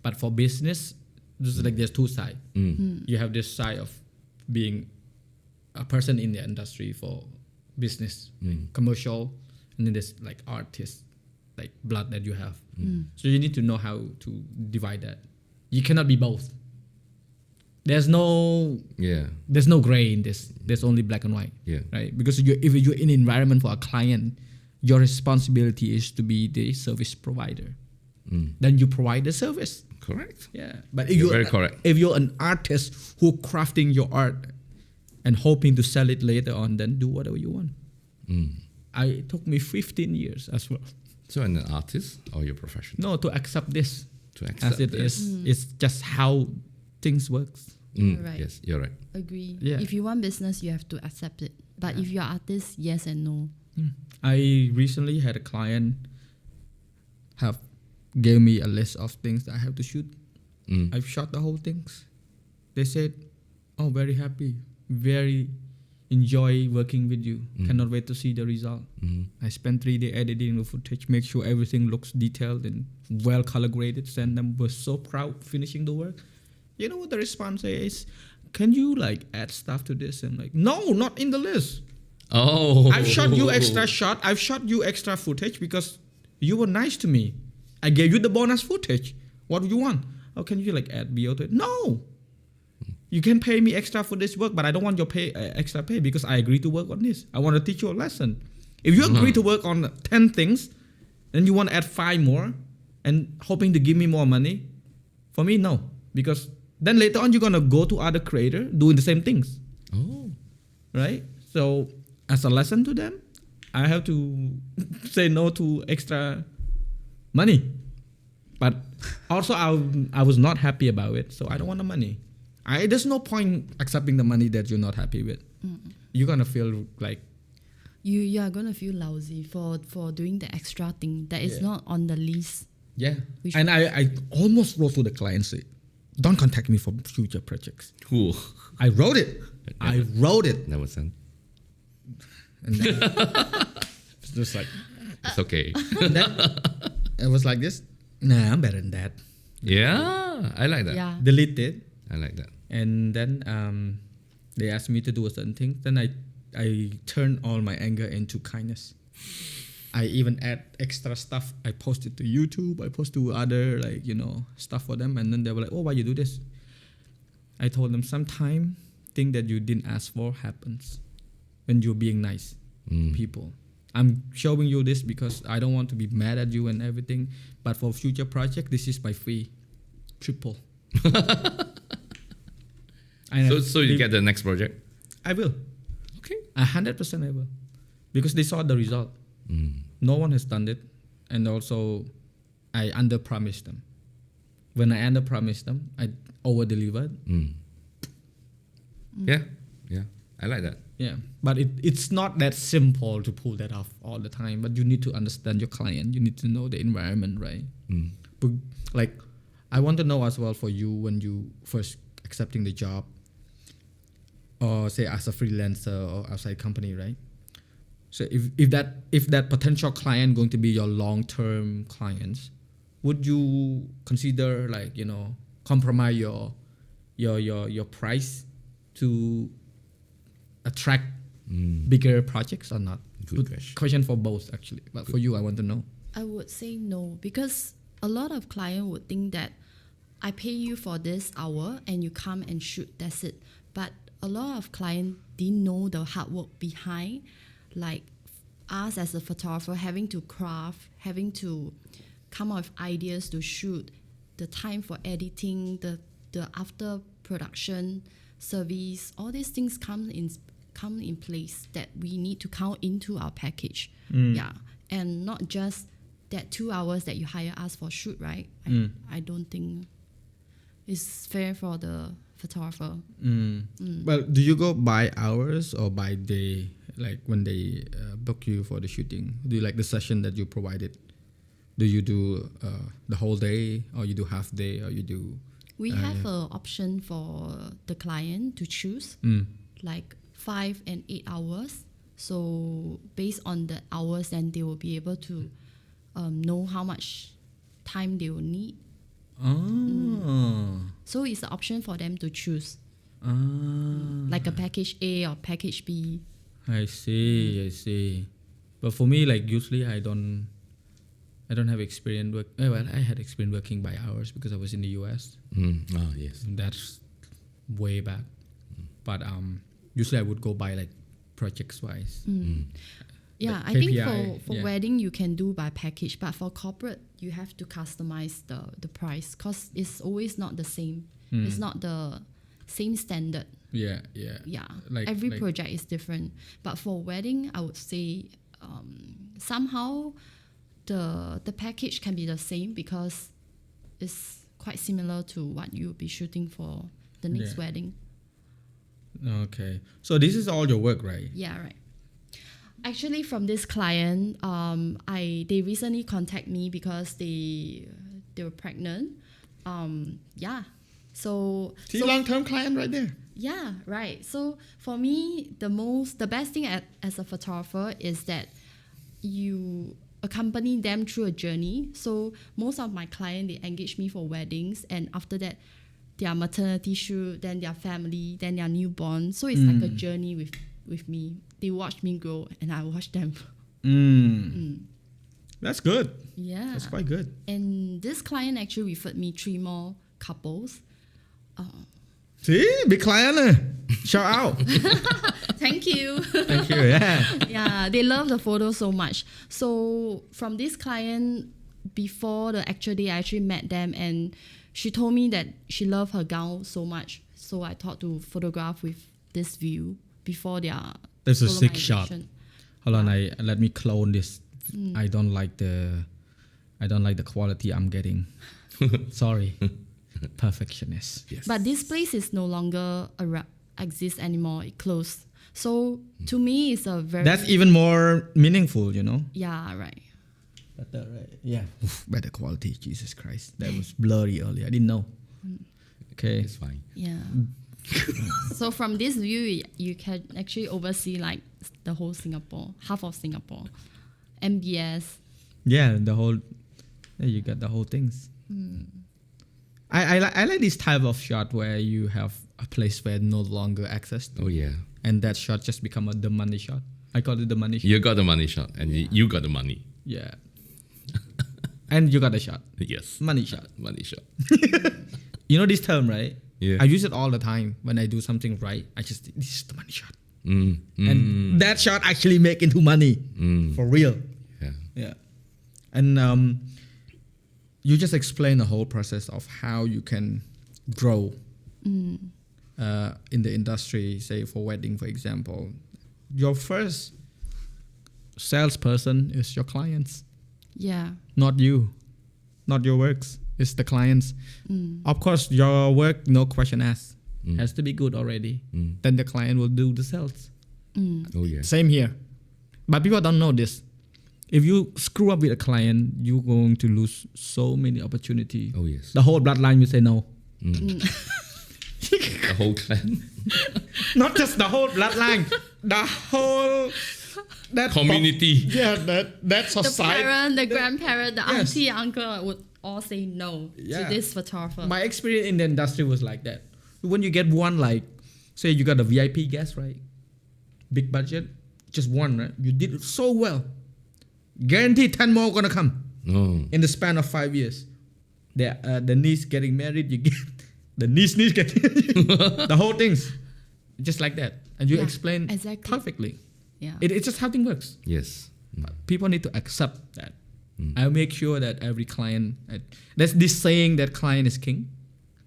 But for business, there's two sides. You have this side of being a person in the industry for business, like commercial, and then there's like artist, like blood that you have. So you need to know how to divide that. You cannot be both. There's no gray in this. There's only black and white. Yeah. Right? Because if you're in an environment for a client, your responsibility is to be the service provider. Then you provide the service. Correct. Yeah. But You're very correct. If you're an artist who crafting your art and hoping to sell it later on, then do whatever you want. It took me 15 years as well. So, an artist or your profession? No, to accept this To accept as it this. is. It's just how things works. Right. Yes, you're right. Agree. Yeah. If you want business, you have to accept it. But if you're artist, yes and no. I recently had a client gave me a list of things that I have to shoot. I've shot the whole things. They said, "Oh, very happy, very enjoy working with you. Cannot wait to see the result." I spent 3 days editing the footage, make sure everything looks detailed and well color graded. Send them. Was so proud finishing the work. You know what the response is? Can you like add stuff to this? And like, no, not in the list. Oh. I've shot you extra shot. I've shot you extra footage because you were nice to me. I gave you the bonus footage. What do you want? Oh, can you like add BO to it? No. You can pay me extra for this work, but I don't want your extra pay because I agree to work on this. I want to teach you a lesson. If you agree to work on 10 things, then you want to add 5 more and hoping to give me more money, for me, no. Because then later on, you're going to go to other creator doing the same things. Oh. Right? So as a lesson to them, I have to say no to extra money. But also I was not happy about it, so I don't want the money. There's no point accepting the money that you're not happy with. You're gonna feel like You are gonna feel lousy for doing the extra thing that is not on the list. And I almost wrote to the client, say, don't contact me for future projects. Cool. I wrote it. Never sent. And then it's just like, It's okay. it was like this. Nah, I'm better than that. Yeah, I like that. Yeah. Delete it. I like that. And then they asked me to do a certain thing. Then I turn all my anger into kindness. I even add extra stuff. I post it to YouTube. I post to other stuff for them. And then they were like, "Oh, why you do this?" I told them, sometime thing that you didn't ask for happens when you're being nice people. I'm showing you this because I don't want to be mad at you and everything. But for future project, this is my free triple. So you get the next project? I will. Okay. 100% I will. Because they saw the result. no one has done it, and also I under promised them. When I under promised them, I over delivered. Yeah, I like that. Yeah, but it's not that simple to pull that off all the time. But you need to understand your client. You need to know the environment, right? But like, I want to know as well for you when you first accepting the job, or say as a freelancer or outside company, right? So if that potential client going to be your long-term clients, would you consider like, you know, compromise your price to attract bigger projects or not? Good question for both actually, but for you I want to know. I would say no, because a lot of clients would think that I pay you for this hour and you come and shoot, that's it. But a lot of clients didn't know the hard work behind, like us as a photographer having to craft, having to come up with ideas to shoot, the time for editing, the after production service, all these things come in place that we need to count into our package. Yeah, and not just that 2 hours that you hire us for shoot, right? I don't think it's fair for the photographer. Well, do you go by hours or by day? Like when they book you for the shooting, do you like the session that you provided? Do you do the whole day, or you do half day, or you do? We have an option for the client to choose, like 5 and 8 hours. So based on the hours, then they will be able to know how much time they will need. So it's an option for them to choose, like a package A or package B. I see. But for me, like usually I don't have experience well, I had experience working by hours because I was in the US. Oh yes. That's way back. But usually I would go by like projects wise. Yeah, Like I think KPI, for wedding you can do by package, but for corporate you have to customize the price, because it's always not the same. It's not the same standard. Yeah. Like Every project is different. But for wedding, I would say somehow the package can be the same, because it's quite similar to what you'll be shooting for the next wedding. Okay. So this is all your work, right? Yeah, right. Actually, from this client, they recently contacted me because they were pregnant. So long-term client right there. yeah, right. So for me, the best thing as a photographer is that you accompany them through a journey. So most of my clients, they engage me for weddings, and after that, their maternity shoot, then their family, then their newborn. So it's like a journey with me. They watch me grow, and I watch them. That's good. Yeah, That's quite good. And this client actually referred me 3 more couples. See, big client. Shout out. Thank you. Thank you. Yeah. Yeah, they love the photo so much. So from this client, before the actual day, I actually met them, and she told me that she loved her gown so much. So I thought to photograph with this view before their There's a sick shot. solemnization. Hold on, let me clone this. I don't like the quality I'm getting. Sorry. Perfectionist. Yes. But this place is no longer exist anymore. It closed. So to me, it's a very That's even more meaningful, you know? yeah, right. Better, right? Yeah. Oof, better quality. Jesus Christ. That was blurry earlier. I didn't know. Okay. It's fine. Yeah. So from this view, you can actually oversee like the whole Singapore, half of Singapore, MBS. Yeah, you got the whole things. I like this type of shot where you have a place where no longer access to, Oh yeah. and that shot just become the money shot. I call it the money shot. You got the money shot, and you got the money. Yeah. And you got the shot. Yes. Money shot. Money shot. You know this term, right? Yeah. I use it all the time when I do something right. This is the money shot. And that shot actually make into money. For real. Yeah. Yeah. And you just explain the whole process of how you can grow in the industry, say for wedding, for example. Your first salesperson is your clients, Yeah. not you, not your works. It's the clients. Mm. Of course, your work, no question asked, Mm. has to be good already. Mm. Then the client will do the sales. Mm. Oh yeah. Same here. But people don't know this. If you screw up with a client, you're going to lose so many opportunities. Oh yes. The whole bloodline will say no. The whole clan. Not just the whole bloodline, the whole that Community. Yeah, that The society. parent, the grandparent, the Yes. auntie, uncle would all say no Yeah. to this photographer. My experience in the industry was like that. When you get one, like, say you got a VIP guest, right? Big budget, just one, right? You did it so well. Guaranteed 10 more gonna come No. in the span of 5 years. The niece getting married, you get the niece getting the whole thing's just like that. And you Yeah, explain exactly. perfectly. Yeah. It's just how things works. Yes. Mm. People need to accept that. I make sure that every client, there's this saying that client is king.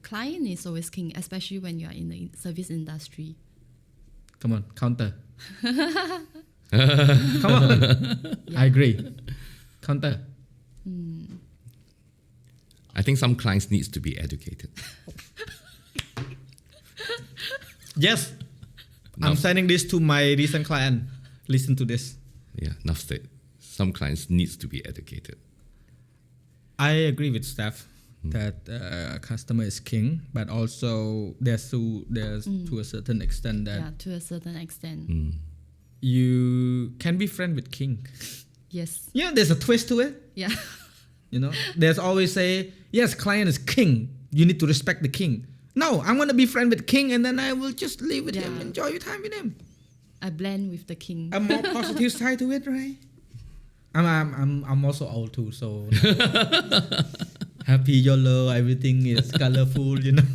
Client is always king, especially when you are in the service industry. Come on, counter. Come on. I agree. Counter. I think some clients needs to be educated. Yes. No. I'm sending this to my recent client. Listen to this. Yeah, enough said. Some clients needs to be educated. I agree with Steph that customer is king, but also there's to a certain extent that Yeah, to a certain extent. Mm. you can be friend with king. Yes. Yeah, there's a twist to it. Yeah. You know, there's always say, yes, client is king. You need to respect the king. No, I'm gonna be friend with king, and then I will just live with him, Yeah. enjoy your time with him. I blend with the king. A more positive side to it, right? I'm also old too, so happy, YOLO, everything is colorful, you know.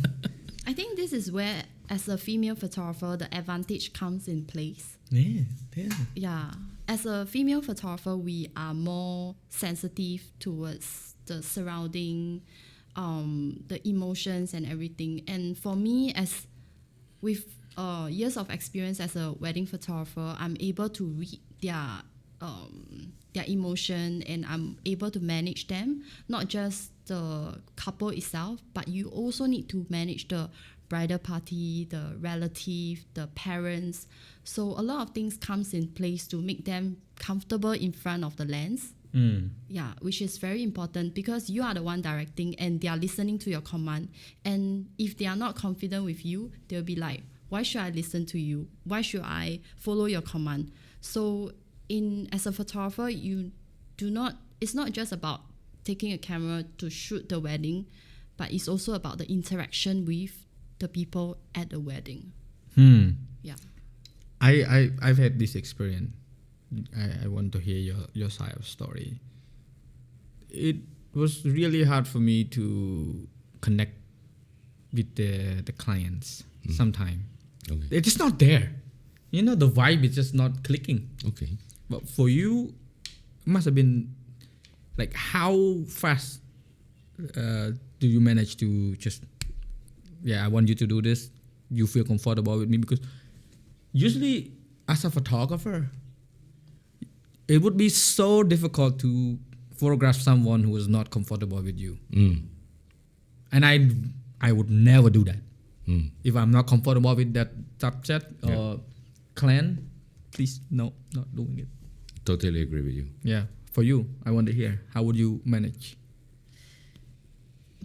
I think this is where, as a female photographer, the advantage comes in place. Yeah, yeah. Yeah. As a female photographer, we are more sensitive towards the surrounding, the emotions and everything. And for me, as with years of experience as a wedding photographer, I'm able to read their emotion, and I'm able to manage them. Not just the couple itself, but you also need to manage the bridal party, the relative, the parents. So a lot of things comes in place to make them comfortable in front of the lens. Yeah, which is very important because you are the one directing and they are listening to your command. And if they are not confident with you, they'll be like, why should I listen to you? Why should I follow your command? So as a photographer, it's not just about taking a camera to shoot the wedding, but it's also about the interaction with the people at the wedding. Yeah. I've had this experience. I want to hear your side of story. It was really hard for me to connect with the clients sometimes. Okay. They're just not there. You know, the vibe is just not clicking. Okay. But for you, it must have been like, how fast do you manage to just, I want you to do this. You feel comfortable with me? Because usually as a photographer, it would be so difficult to photograph someone who is not comfortable with you. And I would never do that. If I'm not comfortable with that subject or clan, please, no, not doing it. Totally agree with you. Yeah. For you, I want to hear, how would you manage?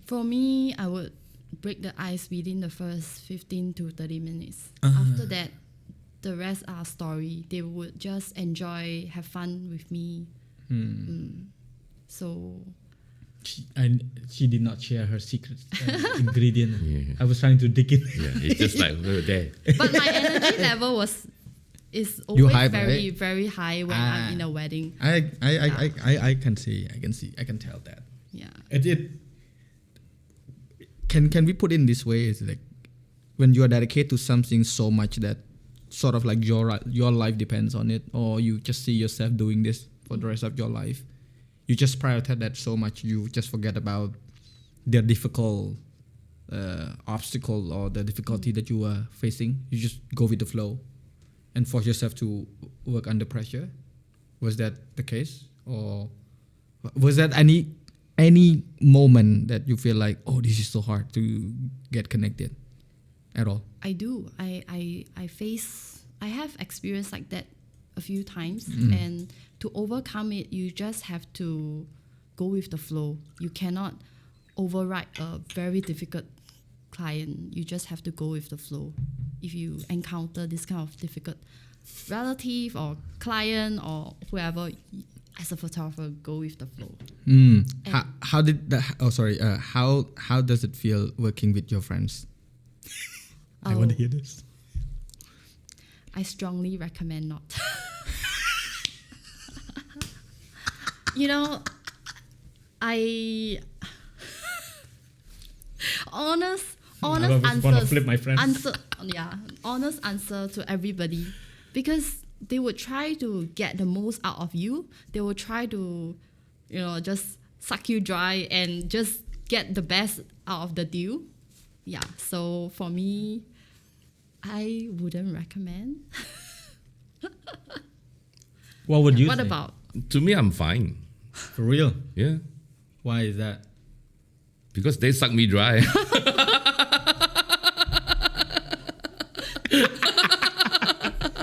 For me, I would break the ice within the first 15 to 30 minutes. After that, the rest are story. They would just enjoy, have fun with me. So She did not share her secret ingredient. Yeah. I was trying to dig in. Yeah, it's just like we were there. but my energy level is You always high, very, right? very high when I'm in a wedding. I can see. I can tell that. Yeah. It can we put in this way? Is like when you are dedicated to something so much that sort of like your life depends on it, or you just see yourself doing this for the rest of your life. You just prioritize that so much, you just forget about the difficult obstacle or the difficulty that you are facing. You just go with the flow and force yourself to work under pressure. Was that the case, or was that any moment that you feel like, oh, this is so hard to get connected at all? I do. I have experience like that a few times, and to overcome it, you just have to go with the flow. You cannot override a very difficult client. You just have to go with the flow. If you encounter this kind of difficult relative or client or whoever, as a photographer, go with the flow. How did that? Oh, sorry. How does it feel working with your friends? I want to hear this. I strongly recommend not. You know, honest answer. Flip my friends. Honest answer to everybody, because they would try to get the most out of you. They will try to, just suck you dry and just get the best out of the deal. Yeah. So for me, I wouldn't recommend. What would you? What say? about? To me, I'm fine. For real? Yeah. Why is that? Because they suck me dry.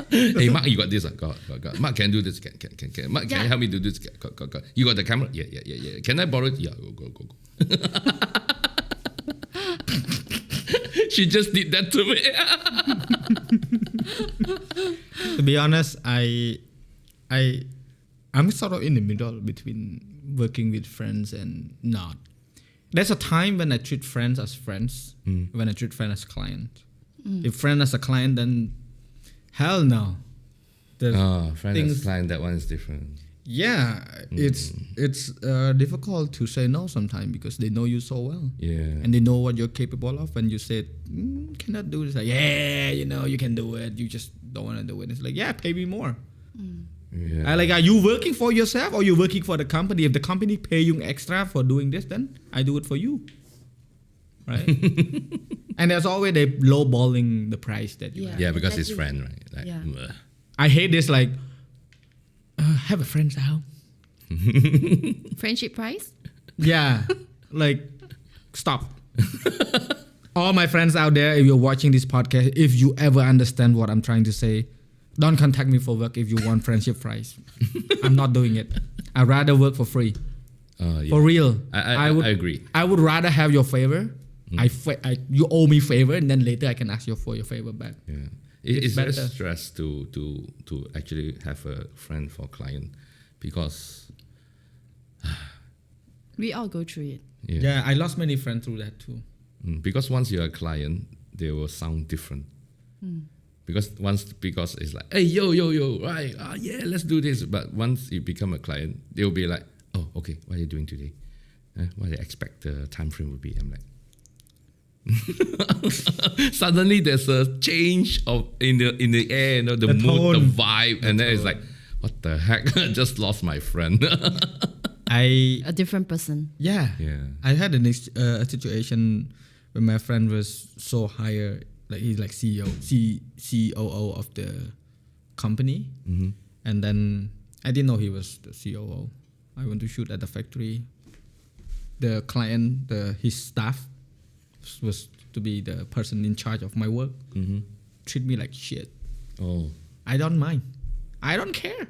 Hey, Mark, you got this. Got. Mark, can do this. Can. Mark, can you help me do this? Got. You got the camera? Yeah. Can I borrow it? Yeah, go. She just did that to me. To be honest, I'm sort of in the middle between working with friends and not. There's a time when I treat friends as friends, when I treat friends as clients. If friend as a client, then hell no. Friend as client, that one is different. Yeah, it's difficult to say no sometimes because they know you so well. Yeah. And they know what you're capable of. When you say, cannot do this, like, yeah, you can do it. You just don't want to do it. It's like, yeah, pay me more. Yeah. Are you working for yourself or you working for the company? If the company pay you extra for doing this, then I do it for you. Right? And there's always they lowballing the price that you have. Yeah, because it's friend, right? Like, Yeah. I hate this, like, have a friends out. Friendship price? Yeah. Like, stop. All my friends out there, if you're watching this podcast, if you ever understand what I'm trying to say, don't contact me for work if you want friendship price. I'm not doing it. I'd rather work for free. Yeah. For real. I agree. I would rather have your favor. You owe me favor, and then later I can ask you for your favor back. Yeah. It's very better. stress to actually have a friend for client because We all go through it. Yeah, I lost many friends through that too. Because once you're a client, they will sound different. Because it's like, hey, yo, right, yeah, let's do this. But once you become a client, they'll be like, oh, okay, what are you doing today? What do you expect the time frame would be? I'm like, suddenly there's a change in the air, the mood, tone. the vibe, and then it's like, what the heck? I just lost my friend. A different person. Yeah. I had a situation where my friend was so higher, like he's like COO of the company, and then I didn't know he was the COO. I went to shoot at the factory. The client, his staff, was to be the person in charge of my work. Treat me like shit. Oh. I don't mind. I don't care.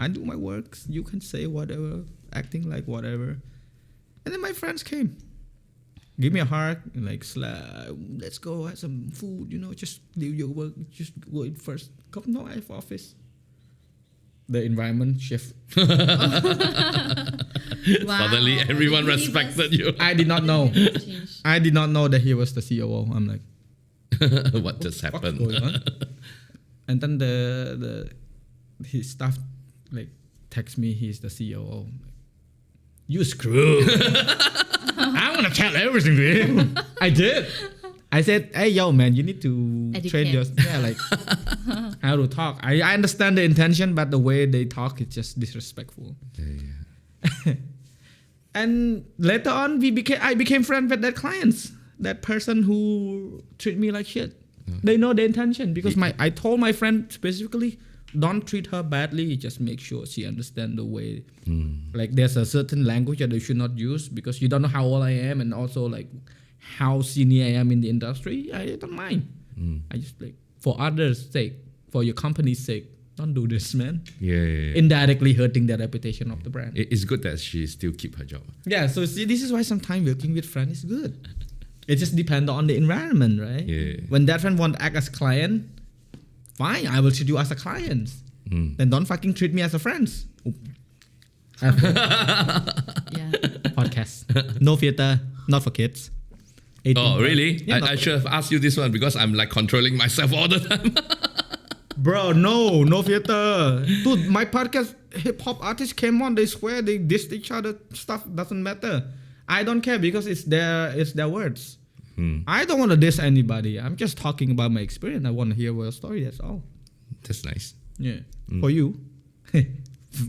I do my work. You can say whatever, acting like whatever. And then my friends came. Give me a hug, and like, let's go have some food, just do your work, just go in first. Come to my office. The environment shift. Suddenly everyone respected you. I did not know. I did not know that he was the COO. I'm like, what just happened? What's going on? And then his staff like text me he's the COO. You screwed. I want to tell everything to him. I did. I said, hey, yo, man, you need to train your... Yeah, like, how to talk. I understand the intention, but the way they talk is just disrespectful. Yeah. And later on, I became friends with that clients. That person who treat me like shit. They know the intention because I told my friend specifically, don't treat her badly. Just make sure she understands the way. Like there's a certain language that you should not use because you don't know how old I am and also like how senior I am in the industry. I don't mind. I just like for others' sake, for your company's sake, don't do this, man. Yeah. Indirectly hurting the reputation of the brand. It's good that she still keep her job. Yeah, so see, this is why sometimes working with friends is good. It just depends on the environment, right? Yeah. When that friend want to act as client, fine, I will treat you as a client. Then don't fucking treat me as a friend. Yeah. Podcast. No filter, not for kids. 18 Oh, really? Yeah, I should have asked you this one because I'm like controlling myself all the time. Bro, no filter. Dude, my podcast, hip hop artists came on, they swear, they diss each other, stuff doesn't matter. I don't care because it's their words. I don't want to diss anybody. I'm just talking about my experience. I want to hear your story, that's all. That's nice. Yeah. For you,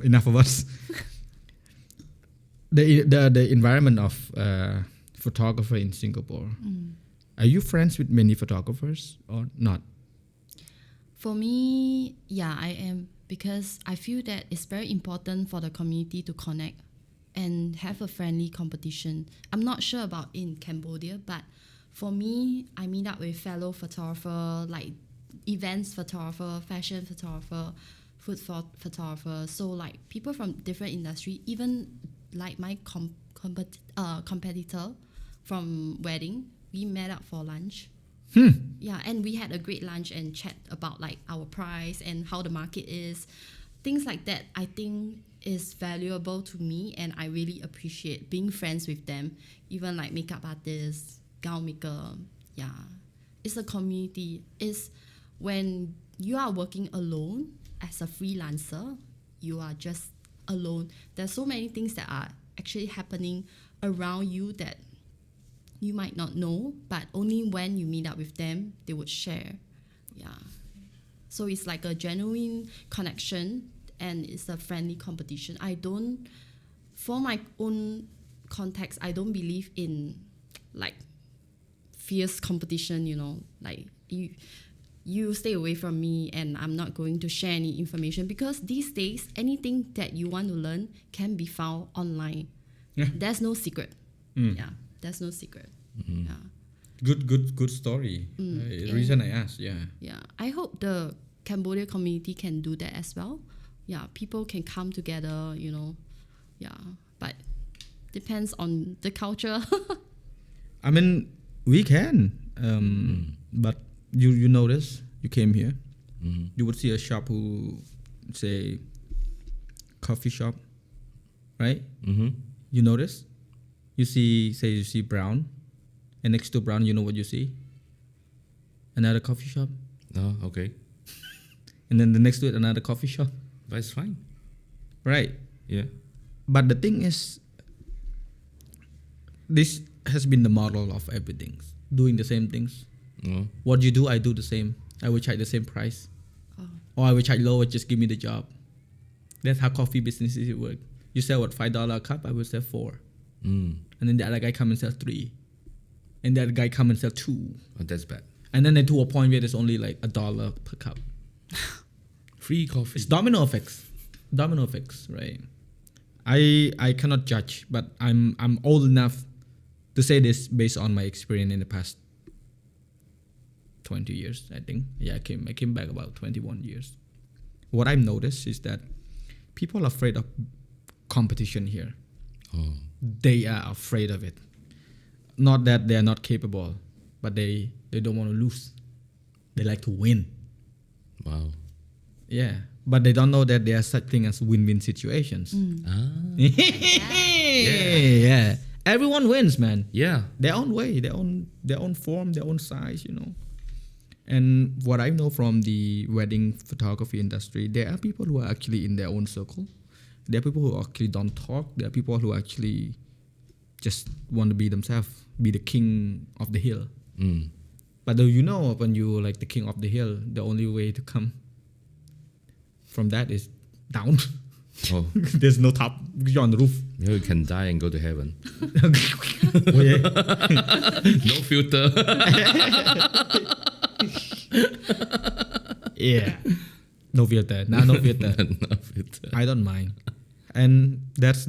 enough of us. The environment of photographer in Singapore. Are you friends with many photographers or not? For me, yeah, I am, because I feel that it's very important for the community to connect and have a friendly competition. I'm not sure about in Cambodia, but for me, I meet up with fellow photographer, like events photographer, fashion photographer, food photographer. So like people from different industry, even like my competitor from wedding, we met up for lunch. Yeah, and we had a great lunch and chat about like our price and how the market is. Things like that, I think is valuable to me, and I really appreciate being friends with them. Even like makeup artists, gown maker, yeah. It's a community. It's when you are working alone as a freelancer, you are just alone. There's so many things that are actually happening around you that you might not know, but only when you meet up with them, they would share. Yeah. So it's like a genuine connection and it's a friendly competition. For my own context, I don't believe in like fierce competition, like you stay away from me and I'm not going to share any information, because these days, anything that you want to learn can be found online. Yeah. There's no secret. Yeah. There's no secret. Yeah. Good story. Reason I asked, yeah. Yeah. I hope the Cambodia community can do that as well. Yeah. People can come together, Yeah. But depends on the culture. I mean, we can. But you notice, you came here, you would see a shop who say coffee shop, right? You notice? You see brown, and next to brown, you know what you see? Another coffee shop. Oh, okay. And then the next to it, another coffee shop. But it's fine. Right. Yeah. But the thing is, this has been the model of everything. Doing the same things. Oh. What you do, I do the same. I will charge the same price. Or I will charge lower, just give me the job. That's how coffee businesses work. You sell what, $5 a cup, I will sell 4. And then the other guy come and sell 3. And the other guy come and sell 2. Oh, that's bad. And then to a point where there's only like $1 per cup. Free coffee. It's domino effects. Domino effects, right? I cannot judge, but I'm old enough to say this based on my experience in the past 20 years, I think. Yeah, I came back about 21 years. What I've noticed is that people are afraid of competition here. Oh. They are afraid of it. Not that they are not capable, but they don't want to lose. They like to win. Wow. Yeah, but they don't know that there are such thing as win-win situations. Yeah. Everyone wins, man. Yeah. Their own way, their own form, their own size, And what I know from the wedding photography industry, there are people who are actually in their own circle. There are people who actually don't talk. There are people who actually just want to be themselves, be the king of the hill. But when you like the king of the hill, the only way to come from that is down. Oh. There's no top. You're on the roof. Maybe you can die and go to heaven. Oh, yeah. No filter. Yeah. No filter. No filter. No filter. I don't mind, and that's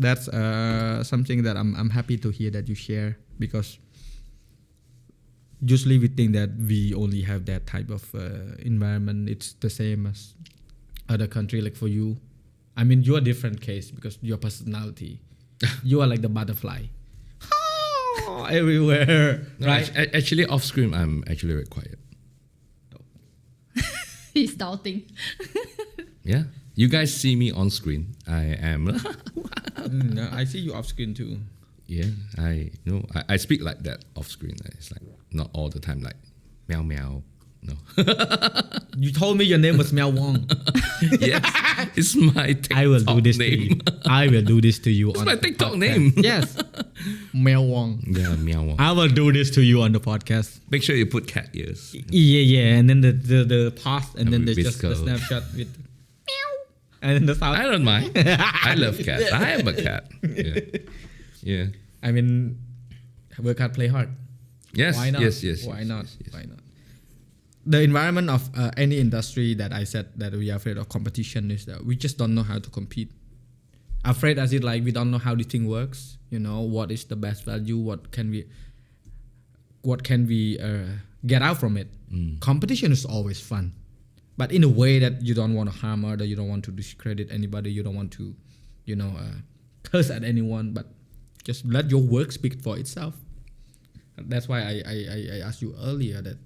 something that I'm happy to hear that you share, because usually we think that we only have that type of environment. It's the same as other country. Like for you, I mean, you're a different case because your personality, you are like the butterfly, everywhere, No, right? Actually, off screen, I'm actually very quiet. He's doubting. Yeah. You guys see me on screen. I am. No, I see you off screen too. Yeah. I speak like that off screen. It's like not all the time like meow meow. No. You told me your name was Meow Wong. Yes. It's my TikTok I will do this to you. name. I will do this to you. It's on my the TikTok podcast. name. Yes, Meow Wong. Yeah, meow. Meow. I will do this to you on the podcast. Make sure you put cat ears. Yeah, and then the pause, and then with there's just the Visco. snapshot with meow, and then the sound. I don't mind. I love cats. I am a cat. Yeah. Yeah. I mean, work hard, play hard. Yes. Why not? Yes. Yes. Why yes, not? yes, yes. Why not? The environment of any industry that I said that we are afraid of competition is that we just don't know how to compete. Afraid as it like we don't know how the thing works. You know, what is the best value? What can we get out from it? Competition is always fun, but in a way that you don't want to harm others, you don't want to discredit anybody, you don't want to, curse at anyone, but just let your work speak for itself. That's why I asked you earlier that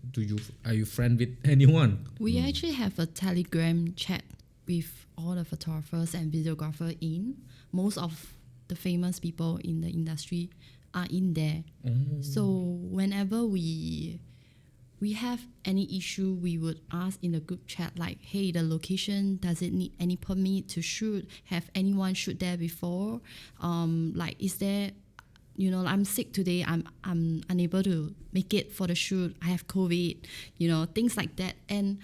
are you friend with anyone? We actually have a Telegram chat with all the photographers and videographers in. Most of the famous people in the industry are in there. So whenever we have any issue, we would ask in the group chat like, hey, the location, does it need any permit to shoot? Have anyone shoot there before? Like, is there, I'm sick today, I'm unable to make it for the shoot, I have COVID, things like that. And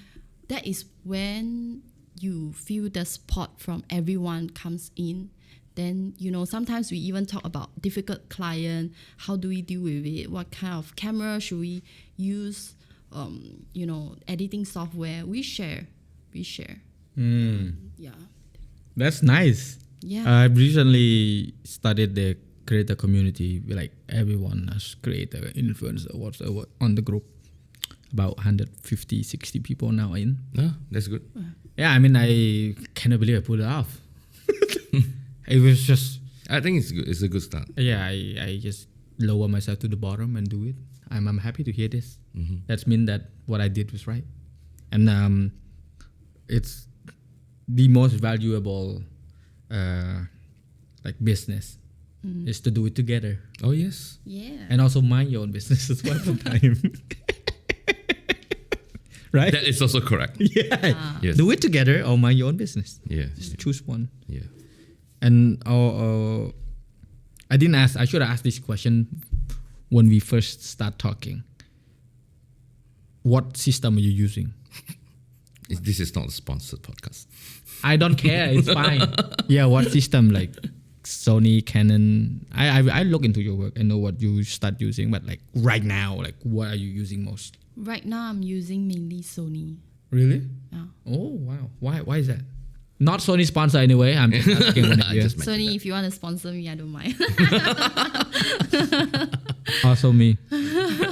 that is when you feel the support from everyone comes in. Then, sometimes we even talk about difficult client, how do we deal with it, what kind of camera should we use, editing software. We share. Yeah. That's nice. Yeah. I recently studied the creator community. Like everyone has creator, influencer, whatsoever on the group. About 150, 60 people now in. No, that's good. Yeah, I mean, I cannot believe I pulled it off. It was just, I think it's good. It's a good start. yeah, I just lower myself to the bottom and do it. I'm happy to hear this. Mm-hmm. That means that what I did was right. And it's the most valuable business is to do it together. Oh yes. Yeah. And also mind your own business as well sometimes. Right? That is also correct. Yeah. Yes. Do it together or mind your own business. Yeah. Just choose one. Yeah. And I didn't ask. I should have asked this question when we first start talking. What system are you using? This is not a sponsored podcast. I don't care. It's fine. Yeah, what system? Like Sony, Canon. I look into your work. I know what you start using, but like right now, like what are you using most? Right now, I'm using mainly Sony. Really? Yeah. Oh wow. Why is that? Not Sony sponsor anyway. I'm just asking when I just mentioned Sony, that. if you want to sponsor me, I don't mind. Also me,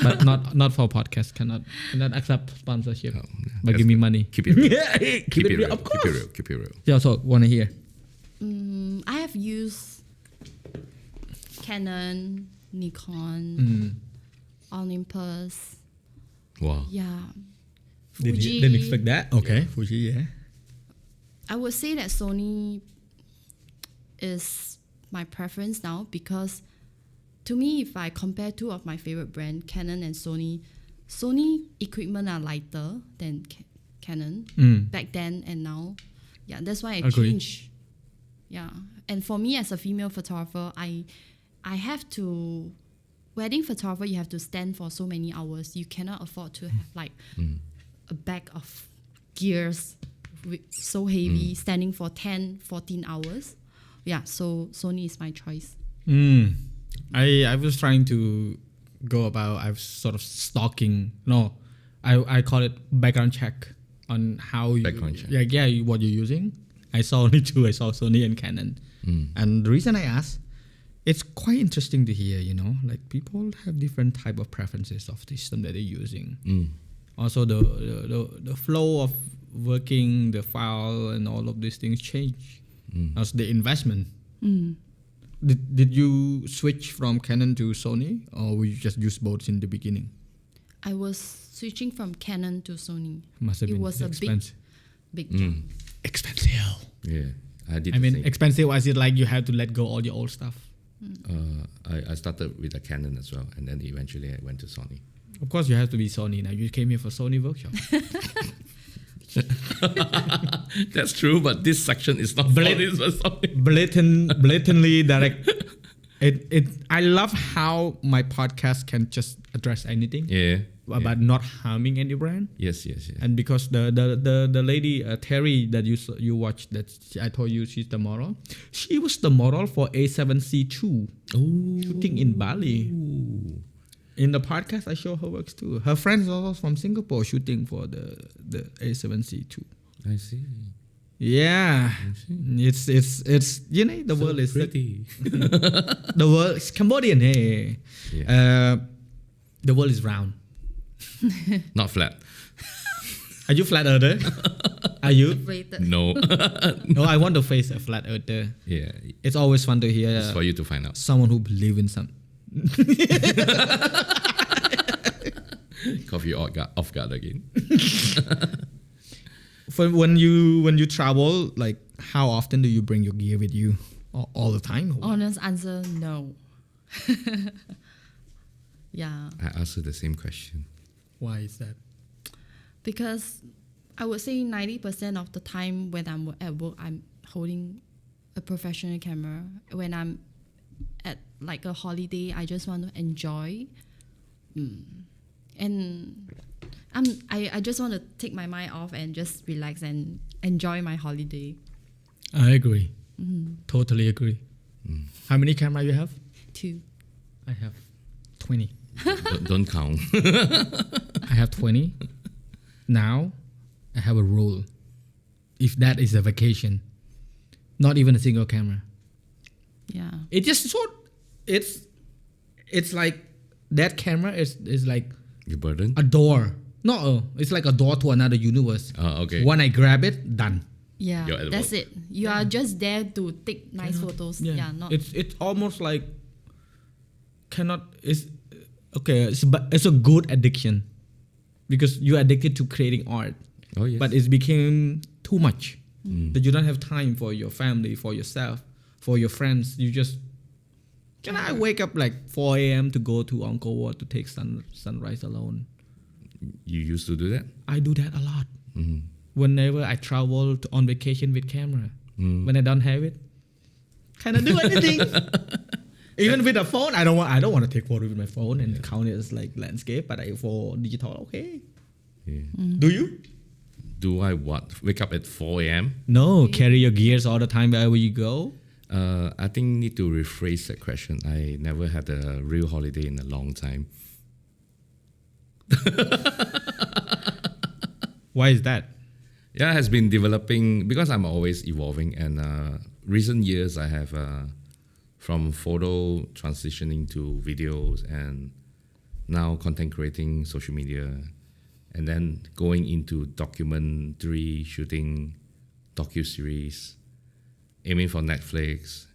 but not for podcast. Cannot accept sponsorship. Oh, yeah. But give me money. Keep it real. Keep it real. real. Of course. Keep it real. Keep it real. Yeah, so wanna hear. I have used Canon, Nikon, Olympus. Wow. Yeah. Didn't expect that. Okay, Fuji, yeah. I would say that Sony is my preference now because to me, if I compare two of my favorite brands, Canon and Sony equipment are lighter than Canon back then and now. Yeah, that's why I Agree. changed. Yeah, and for me as a female photographer, I have to, wedding photographer, you have to stand for so many hours. You cannot afford to have like a bag of gears so heavy, standing for 10, 14 hours. Yeah, so Sony is my choice. I was trying to go about, I was sort of stalking. No, I call it background check. on how you Background check. what you're using. I saw only two. I saw Sony and Canon. And the reason I asked, it's quite interesting to hear. Like people have different type of preferences of the system that they're using. Also, the flow of working, the file, and all of these things change. Also, the investment. Did you switch from Canon to Sony, or you just use both in the beginning? I was switching from Canon to Sony. Must have It been was a expensive. big jump. Expensive. Yeah, I did. I mean, the same. expensive. Was it like you had to let go all your old stuff? I started with a Canon as well, and then eventually I went to Sony. Of course, you have to be Sony now. You came here for Sony workshop. That's true, but this section is not for this. But Sony. Blatantly direct. I love how my podcast can just address anything, Yeah. but not harming any brand. Yes. And because the lady Terry that you watched, that I told you she's the model. She was the model for A7C2 shooting in Bali. In the podcast, I show her works too. Her friends also from Singapore shooting for the A7C2. I see. Yeah, it's the So world is pretty. the world is Cambodian. Hey, the world is round. Not flat. Are you flat earther? Are you? Rated. No. No, I want to face a flat earther. Yeah. It's always fun to hear It's for you to find out. someone who believes in some. Caught you off guard again. For when you travel, like how often do you bring your gear with you? All the time? Honest answer, no. Yeah, I asked her the same question. Why is that? because I would say 90% of the time when I'm at work, I'm holding a professional camera. When I'm at like a holiday, I just want to enjoy. And I just want to take my mind off and just relax and enjoy my holiday. I agree. Totally agree. How many cameras you have? 2. I have 20. Don't count. I have 20. Now, I have a rule. If that is a vacation, not even a single camera. Yeah. It just it's like that camera is like You burden? a door. No, it's like a door to another universe. Okay. When I grab it, done. Yeah, You're at that's work. it. You are just there to take nice photos. Yeah, not It's almost like it's okay. It's a good addiction because you're addicted to creating art. Oh, yes. But it's became too much that you don't have time for your family, for yourself, for your friends. You just can I wake up like 4 a.m. to go to Angkor Wat to take sunrise alone? You used to do that? I do that a lot. Whenever I travel on vacation with camera, when I don't have it, cannot do anything. Even with a phone, I don't want to take photo with my phone and count it as like landscape. But for digital, okay. Yeah. Do you? Do I what? Wake up at 4 a.m.? No, carry your gears all the time wherever you go. I think need to rephrase that question. I never had a real holiday in a long time. Why is that? Yeah, it has been developing because I'm always evolving. And recent years, I have from photo transitioning to videos and now content creating, social media, and then going into documentary shooting, docu-series, aiming for Netflix.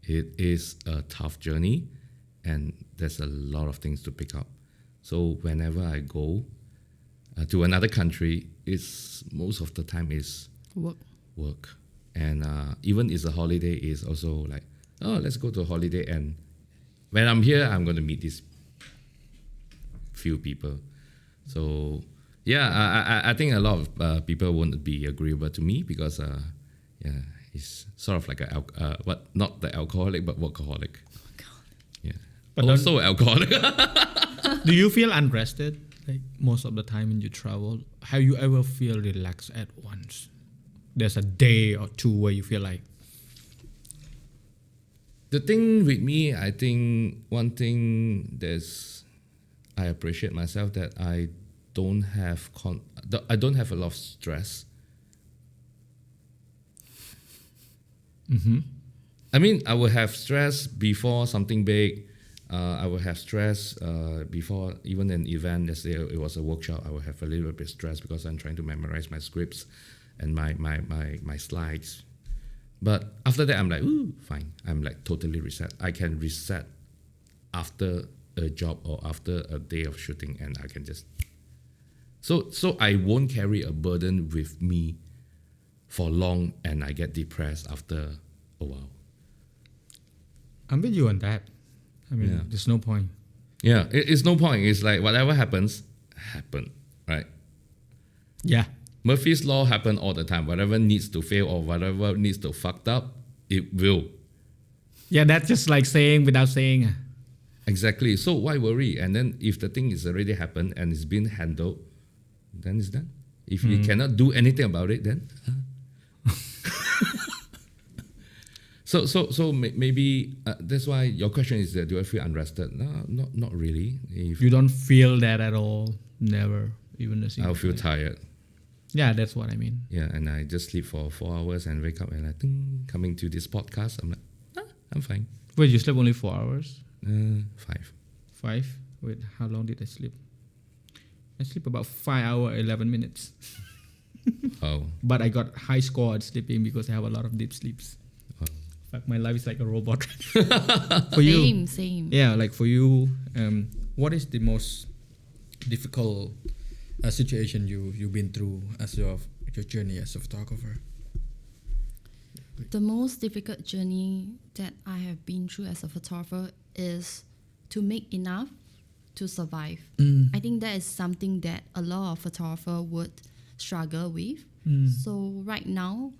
It is a tough journey and there's a lot of things to pick up. So whenever I go to another country, it's most of the time is work. And even it's a holiday, is also like, oh, let's go to a holiday. And when I'm here, I'm going to meet these few people. So yeah, I think a lot of people won't be agreeable to me because it's sort of like not the alcoholic, but workaholic. Yeah, But also alcoholic. Do you feel unrested like most of the time when you travel? Have you ever feel relaxed at once? There's a day or two where you feel like The thing with me, I think one thing I appreciate myself that I don't have I don't have a lot of stress. I mean, I will have stress before something big. I will have stress before even an event. Let's say it was a workshop. I will have a little bit of stress because I'm trying to memorize my scripts and my slides. But after that, I'm like, ooh, fine. I'm like totally reset. I can reset after a job or after a day of shooting, and I can just. So I won't carry a burden with me for long, and I get depressed after a while. I'm with you on that. I mean, Yeah. there's no point. Yeah, it's no point. It's like whatever happens, happen, right? Yeah. Murphy's Law happen all the time. Whatever needs to fail or whatever needs to fucked up, it will. Yeah, that's just like saying without saying. Exactly. So why worry? And then if the thing is already happened and it's been handled, then it's done. If you cannot do anything about it, then. So maybe that's why your question is that do I feel unrested? No, not really. If You don't feel that at all. Never. Even a single I'll feel time. tired. Yeah, that's what I mean. Yeah, and I just sleep for 4 hours and wake up and like coming to this podcast. I'm like, I'm fine. Wait, you slept only 4 hours? 5. 5? Wait, how long did I sleep? I sleep about 5 hours, 11 minutes. Oh. But I got high score at sleeping because I have a lot of deep sleeps. Oh. Fuck, my life is like a robot. For you, Same. yeah, like for you, what is the most difficult situation you've been through as your journey as a photographer? The most difficult journey that I have been through as a photographer is to make enough to survive. I think that is something that a lot of photographers would struggle with. So right now,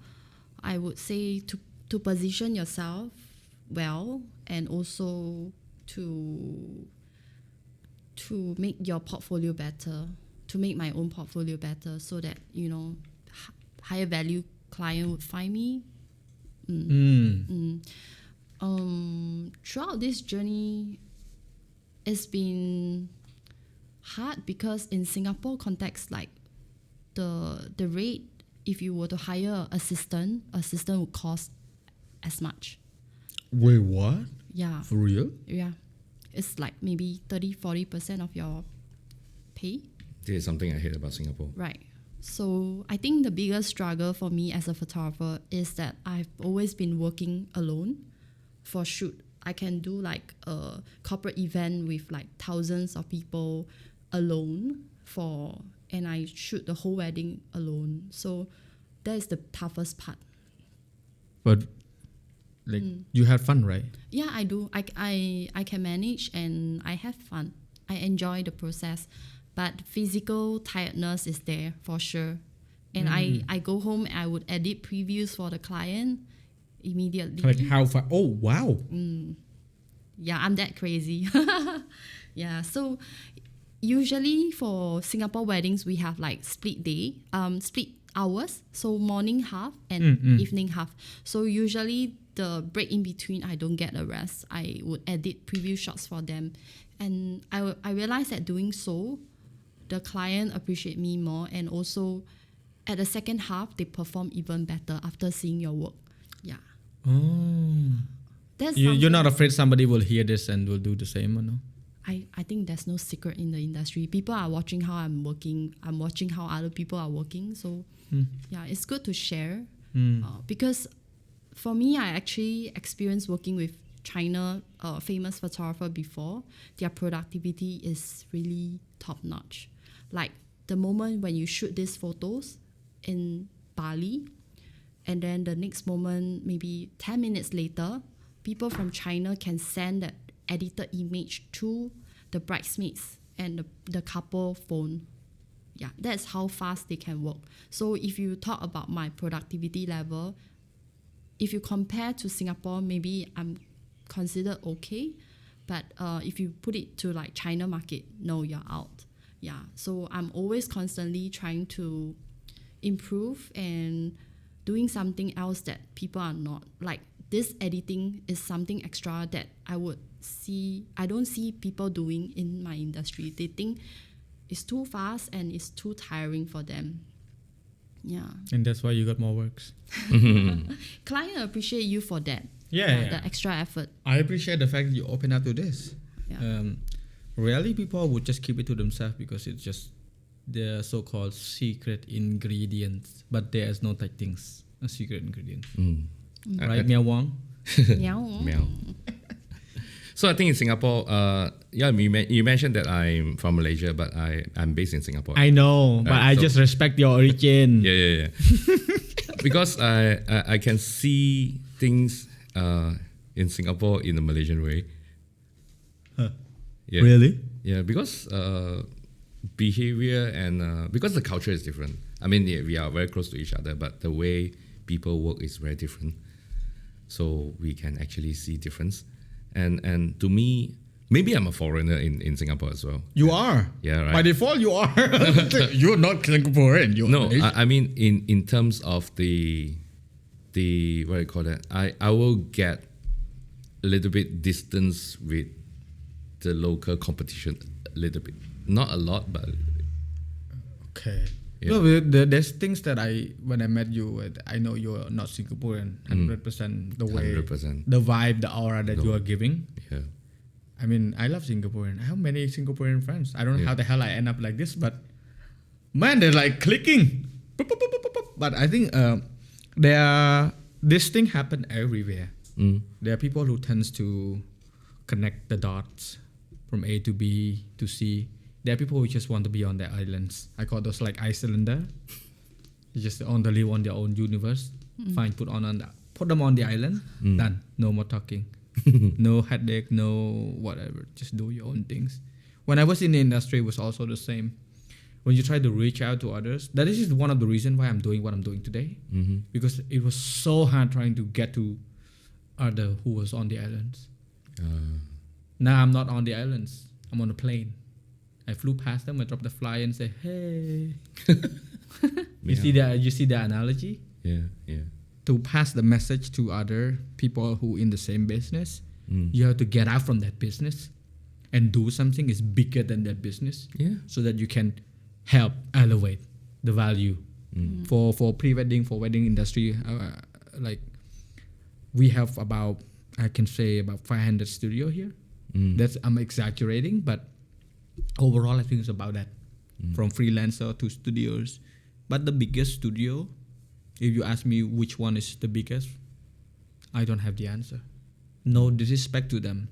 I would say to position yourself well and also to make your portfolio better, to make my own portfolio better so that, higher value client would find me. Throughout this journey, it's been hard because in Singapore context, like the rate, if you were to hire assistant would cost as much. Wait, what? Yeah. For real? Yeah. It's like maybe 30-40% of your pay. This is something I hate about Singapore. Right. So I think the biggest struggle for me as a photographer is that I've always been working alone for shoot. I can do like a corporate event with like thousands of people alone and I shoot the whole wedding alone. So that is the toughest part. But like you had fun, right? Yeah, I do. I can manage and I have fun. I enjoy the process. But physical tiredness is there for sure. And I go home and I would edit previews for the client immediately. Like how far? Oh, wow. Yeah, I'm that crazy. Yeah, so usually for Singapore weddings, we have like split hours. So morning half and evening half. So usually the break in between, I don't get a rest. I would edit preview shots for them. And I realized that doing so, the client appreciate me more, and also at the second half they perform even better after seeing your work. Yeah. Oh. That's You're not afraid somebody will hear this and will do the same, or no? I think there's no secret in the industry. People are watching how I'm working. I'm watching how other people are working. So yeah, it's good to share because for me, I actually experienced working with China famous photographer before. Their productivity is really top notch. Like the moment when you shoot these photos in Bali, and then the next moment, maybe 10 minutes later, people from China can send that edited image to the bridesmaids and the couple phone. Yeah, that's how fast they can work. So if you talk about my productivity level, if you compare to Singapore, maybe I'm considered okay. But if you put it to like China market, no, you're out. Yeah, so I'm always constantly trying to improve and doing something else that people are not. Like this editing is something extra that I don't see people doing in my industry. They think it's too fast and it's too tiring for them. Yeah. And that's why you got more works. Client appreciate you for that. Yeah. The extra effort. I appreciate the fact you open up to this. Yeah. Rarely people would just keep it to themselves because it's just the so-called secret ingredients. But there's no such things, a secret ingredient. Right, Meow Wong? Meow. Meow. So I think in Singapore, you mentioned that I'm from Malaysia, but I'm based in Singapore. I know, but I so- just respect your origin. Yeah. Because I can see things in Singapore in the Malaysian way. Huh. Yeah. Really? Yeah, because behavior and because the culture is different. I mean, yeah, we are very close to each other, but the way people work is very different. So we can actually see difference. And to me, maybe I'm a foreigner in Singapore as well. You are. Yeah, right. By default, you are. You're not Singaporean. You're No, Malaysian. I mean in terms of the what do you call that? I will get a little bit distance with the local competition a little bit. Not a lot, but a little bit. Okay. Yeah. No, there's things that when I met you, I know you're not Singaporean 100%. The way, 100%. the vibe, the aura that you are giving. Yeah. I mean, I love Singaporean. I have many Singaporean friends. I don't know how the hell I end up like this, but man, they're like clicking. Boop, boop, boop, boop, boop, boop. But I think this thing happen everywhere. There are people who tends to connect the dots from A to B to C. There are people who just want to be on their islands. I call those like Icelander. They just want to live on their own universe. Fine, put them on the island. Done. No more talking. No headache. No whatever. Just do your own things. When I was in the industry, it was also the same. When you try to reach out to others, that is one of the reasons why I'm doing what I'm doing today. Because it was so hard trying to get to other who was on the islands. Now I'm not on the islands. I'm on a plane. I flew past them. I dropped the fly and say, "Hey." You see that? You see the analogy? Yeah. To pass the message to other people who in the same business, you have to get out from that business and do something is bigger than that business. Yeah. So that you can help elevate the value for pre-wedding, for wedding industry. Like we have about, I can say about 500 studio here. That's, I'm exaggerating, but overall I think it's about that. From freelancer to studios. But the biggest studio, if you ask me which one is the biggest, I don't have the answer. No disrespect to them.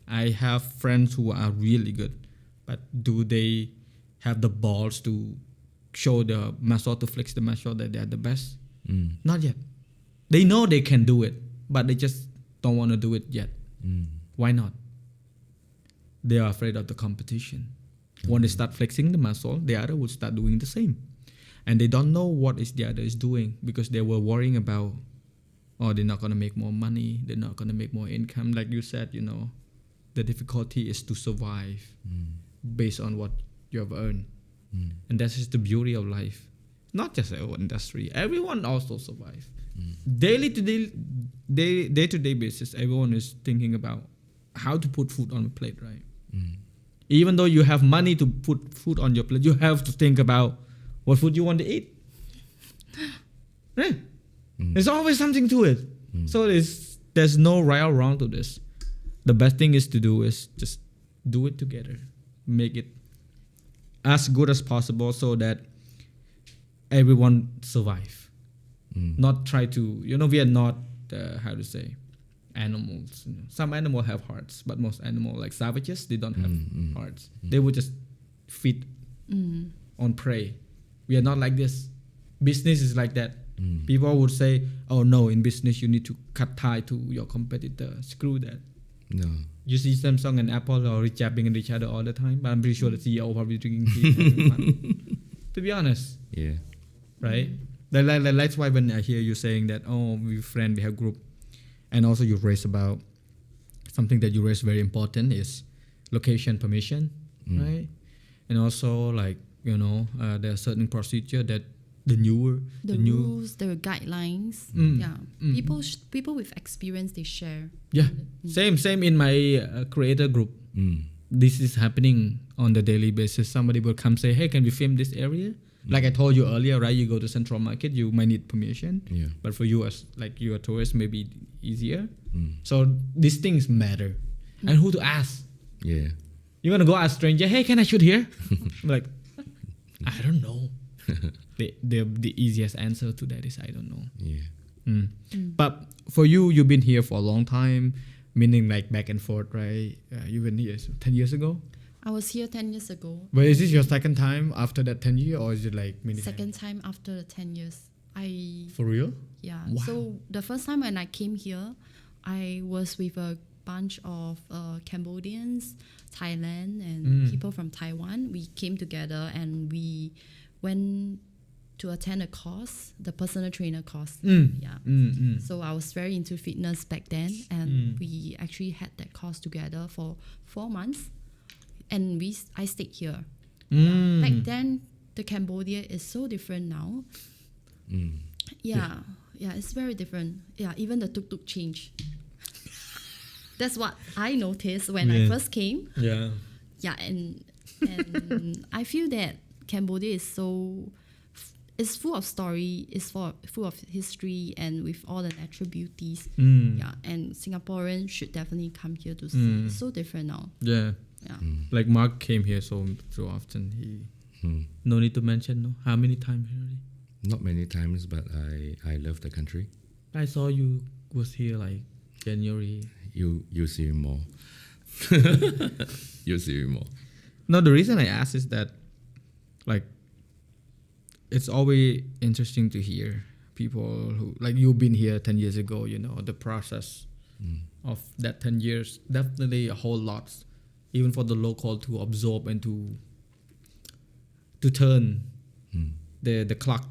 I have friends who are really good, but do they have the balls to show the muscle, to flex the muscle that they are the best? Not yet. They know they can do it, but they just don't want to do it yet. Why not? They are afraid of the competition. When they start flexing the muscle, the other will start doing the same. And they don't know what is the other is doing because they were worrying about, oh, they're not going to make more money. They're not going to make more income. Like you said, the difficulty is to survive based on what you have earned. And that is the beauty of life. Not just our industry. Everyone also survives. Day-to-day basis, everyone is thinking about how to put food on a plate, right? Even though you have money to put food on your plate, you have to think about what food you want to eat. Right? There's always something to it. So there's no right or wrong to this. The best thing is to do is just do it together. Make it as good as possible so that everyone survive. Not try to, we are not, how to say, animals. Some animals have hearts, but most animals, like savages, they don't have hearts. They would just feed on prey. We are not like this. Business is like that. People would say, oh no, in business you need to cut tie to your competitor. Screw that. No. You see Samsung and Apple are jabbing at each other all the time, but I'm pretty sure the CEO probably drinking tea and having fun. To be honest. Yeah. Right? That's why when I hear you saying that, oh, we friend, we have group, and also you raised about something that you raised very important is location permission, right? And also like, there are certain procedure that the rules, the guidelines. People with experience, they share. Yeah, same in my creator group. this is happening on the daily basis. Somebody will come say, hey, can we film this area? Like I told you earlier, right? You go to Central Market, you might need permission. Yeah. But for you as like you're a tourist, maybe easier. So these things matter. And who to ask? Yeah. You're gonna go ask stranger, hey, can I shoot here? I'm like, I don't know. The easiest answer to that is I don't know. Yeah. But for you, you've been here for a long time, meaning like back and forth, right? You've been here 10 years ago. I was here 10 years ago. But is this your second time after that 10 years, or is it like many Second time after the 10 years. For real? Yeah. Wow. So the first time when I came here, I was with a bunch of Cambodians, Thailand, and people from Taiwan. We came together and we went to attend a course, the personal trainer course. Yeah. So I was very into fitness back then, and we actually had that course together for 4 months, and I stayed here. Back then, the Cambodia is so different now. Yeah, it's very different. Yeah, even the tuk-tuk changed. That's what I noticed when I first came. Yeah. Yeah, and I feel that Cambodia is it's full of story, it's full of history, and with all the natural beauties. Yeah, and Singaporeans should definitely come here to see. It's so different now. Yeah. Yeah. Like Mark came here so often. No need to mention, no? How many times already? Not many times, but I love the country. I saw you was here like January. You see me more. You see me more. No, the reason I ask is that, like, it's always interesting to hear people who, like, you've been here 10 years ago, you know, the process of that 10 years, definitely a whole lot, even for the local to absorb and to turn the clock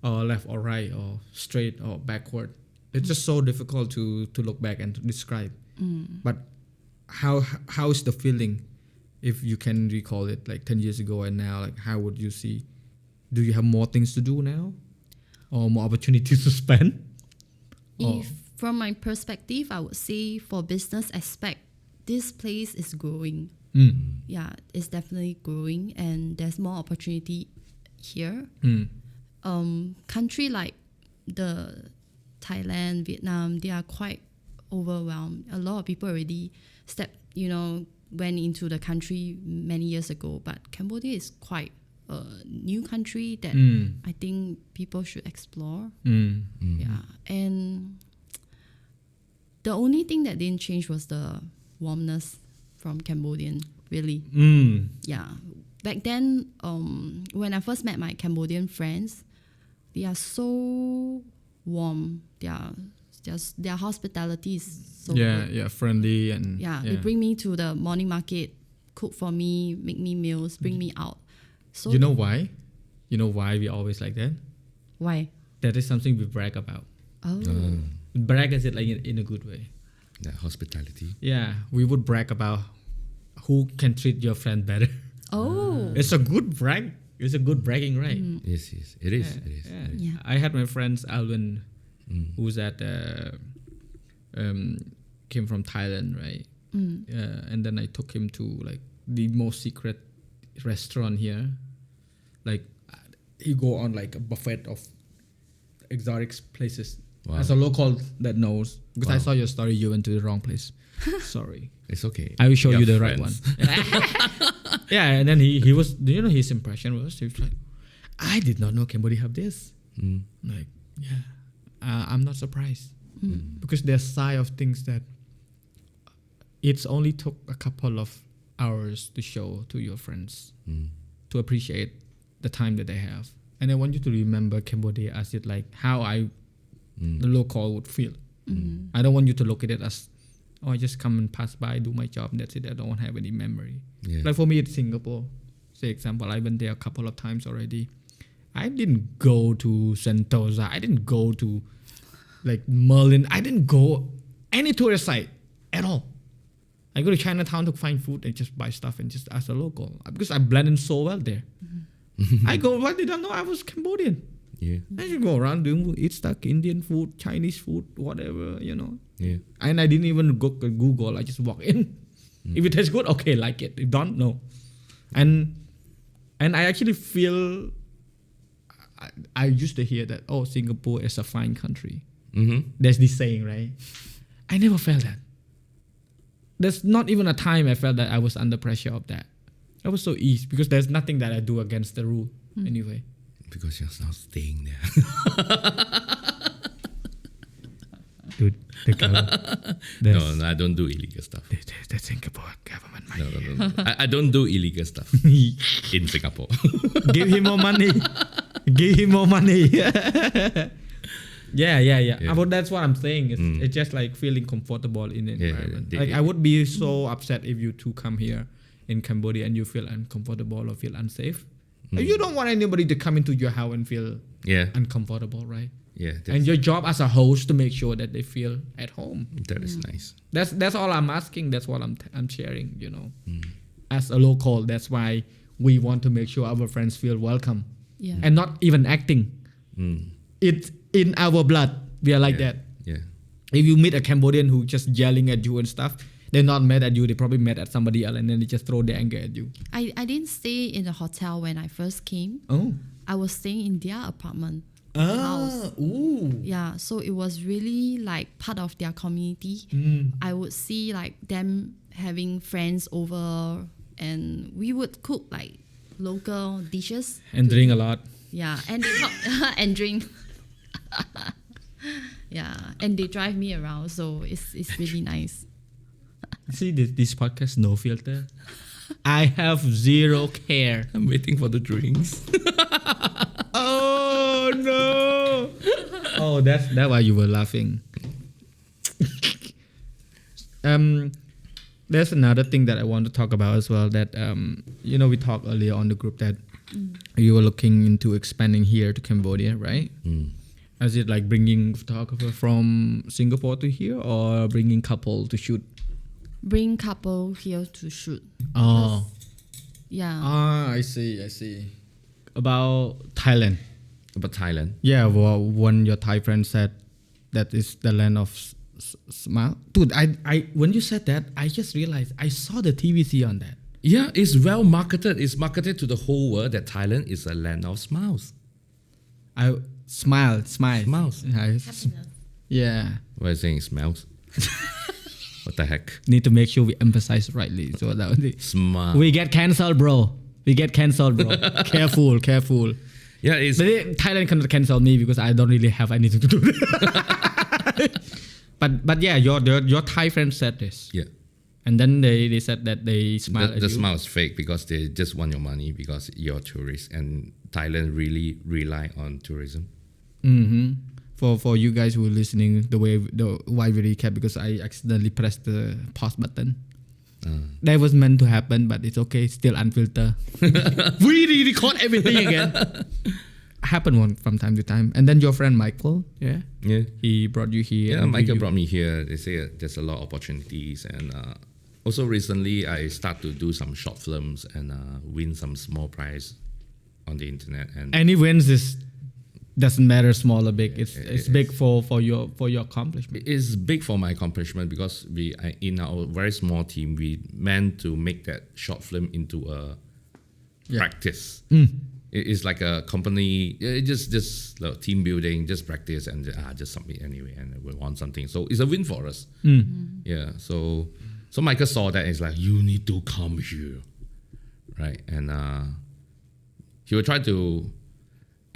or left or right or straight or backward. It's just so difficult to look back and to describe. But how is the feeling, if you can recall it, like 10 years ago and now? Like, how would you see? Do you have more things to do now, or more opportunities to spend? If from my perspective, I would say for business aspect, this place is growing. Yeah, it's definitely growing, and there's more opportunity here. Country like the Thailand, Vietnam, they are quite overwhelmed. A lot of people already went into the country many years ago, but Cambodia is quite a new country that I think people should explore. Yeah, and the only thing that didn't change was the warmness from Cambodian, really. Yeah, back then, when I first met my Cambodian friends, they are so warm. Their hospitality is so good. Yeah, friendly and They bring me to the morning market, cook for me, make me meals, bring me out. So you know why? You know why we always like that? Why? That is something we brag about. Oh. Brag as it like in a good way. Yeah, hospitality. Yeah, we would brag about who can treat your friend better. Oh. It's a good brag. It's a good bragging, right? Yes, it is. It is. Yeah. It is. Yeah. I had my friends Alvin, who's at came from Thailand, right? And then I took him to like the most secret restaurant here. Like he go on like a buffet of exotic places. Wow. As a local that knows, because I Wow. saw your story, you went to the wrong place. Sorry. It's okay. I will show We you are the right one. friends. Yeah, and then he was, you know, his impression was, he was like, I did not know Cambodia have this. Like, yeah, I'm not surprised. Because there's side of things that it's only took a couple of hours to show to your friends to appreciate the time that they have. And I want you to remember Cambodia as it like how the local would feel. I don't want you to look at it as, oh, I just come and pass by, do my job, and that's it. I don't have any memory. Yeah. Like for me, it's Singapore. Say example, I've been there a couple of times already. I didn't go to Sentosa. I didn't go to like Merlin. I didn't go any tourist site at all. I go to Chinatown to find food and just buy stuff and just as a local because I blend in so well there. I go, why did I know I was Cambodian? Yeah. I just go around doing eat stuff, Indian food, Chinese food, whatever, you know. Yeah. And I didn't even go Google. I just walk in. If it tastes good, okay, like it. If don't, no. And I actually feel I used to hear that, oh, Singapore is a fine country. There's this saying, right? I never felt that. There's not even a time I felt that I was under pressure of that. I was so easy because there's nothing that I do against the rule anyway. Because you're not staying there. Dude, No, I don't do illegal stuff. The Singapore government might. No. I don't do illegal stuff in Singapore. Give him more money. Give him more money. Yeah. But that's what I'm saying. It's just like feeling comfortable in the environment. Like I would be so upset if you two come here in Cambodia and you feel uncomfortable or feel unsafe. You don't want anybody to come into your house and feel uncomfortable, right? Yeah. And your job as a host to make sure that they feel at home. That is nice. That's all I'm asking. That's what I'm sharing. As a local, that's why we want to make sure our friends feel welcome. Yeah. And not even acting. It's in our blood. We are like that. Yeah. If you meet a Cambodian who just yelling at you and stuff, they're not mad at you. They probably mad at somebody else, and then they just throw their anger at you. I didn't stay in the hotel when I first came. Oh. I was staying in their apartment. Ah. Ooh. Yeah, so it was really like part of their community. I would see like them having friends over, and we would cook like local dishes And drink a lot. Yeah, and they talk and drink. Yeah, and they drive me around, so it's really nice. See this podcast, no filter. I have zero care. I'm waiting for the drinks. Oh no! Oh, that's why you were laughing. There's another thing that I want to talk about as well. That we talked earlier on the group that you were looking into expanding here to Cambodia, right? Is it like bringing photographer from Singapore to here, or bringing couple to shoot? Bring couple here to shoot. Oh. Yeah. I see. About Thailand. About Thailand. Yeah, well, when your Thai friend said that is the land of smile. Dude, I when you said that, I just realized I saw the TVC on that. Yeah, it's well marketed. It's marketed to the whole world that Thailand is a land of smiles. Smiles. Happiness. Yeah. Why are you saying smells? What the heck? Need to make sure we emphasize rightly. So that Smile. we get cancelled, bro. Careful. Yeah, it's But Thailand cannot cancel me because I don't really have anything to do. But yeah, your Thai friend said this. yeah. And then they said that they smile at The you. smile is fake because they just want your money because you're a tourist, and Thailand really rely on tourism. For you guys who are listening, why we recap, because I accidentally pressed the pause button. That was meant to happen, but it's okay. Still unfiltered. We record everything again. Happen from time to time. And then your friend Michael, Yeah. he brought you here. Yeah, Michael brought me here. They say there's a lot of opportunities, and also recently I start to do some short films and win some small prize on the internet. And Any wins doesn't matter small or big. It's big for your accomplishment. it's big for my accomplishment because in our very small team we meant to make that short film into a practice. It's like a company, just like team building, just practice and just submit anyway, and we want something. So it's a win for us. Yeah. So Michael saw that and it's like, you need to come here, right? And he will try to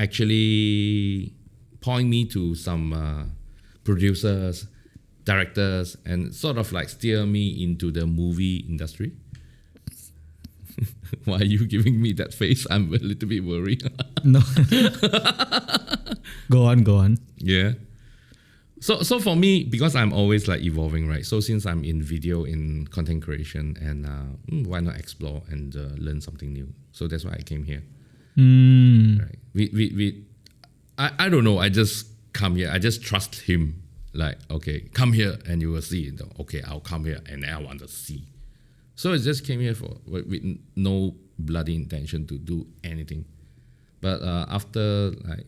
actually point me to some producers, directors, and sort of like steer me into the movie industry. Why are you giving me that face? I'm a little bit worried. No. Go on. Yeah. So for me, because I'm always like evolving, right? So since I'm in video, in content creation, and why not explore and learn something new? So that's why I came here. Right. I don't know. I just come here. I just trust him. Like, okay, come here and you will see. Okay, I'll come here and I want to see. So I just came here with no bloody intention to do anything. But after like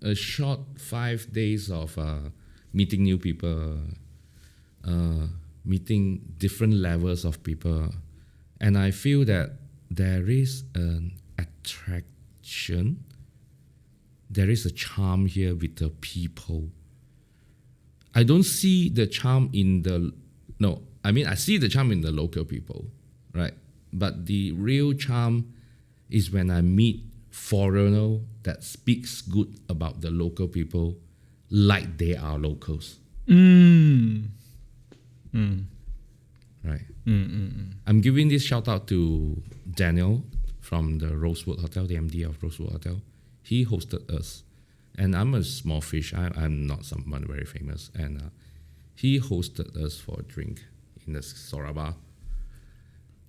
a short 5 days of meeting new people, meeting different levels of people, and I feel that there is an attraction, there is a charm here with the people. I don't see the charm in I see the charm in the local people, right? But the real charm is when I meet foreigner that speaks good about the local people like they are locals. Right. I'm giving this shout out to Daniel from the Rosewood Hotel, the MD of Rosewood Hotel. He hosted us, and I'm a small fish. I'm not someone very famous, and he hosted us for a drink in the Soraba.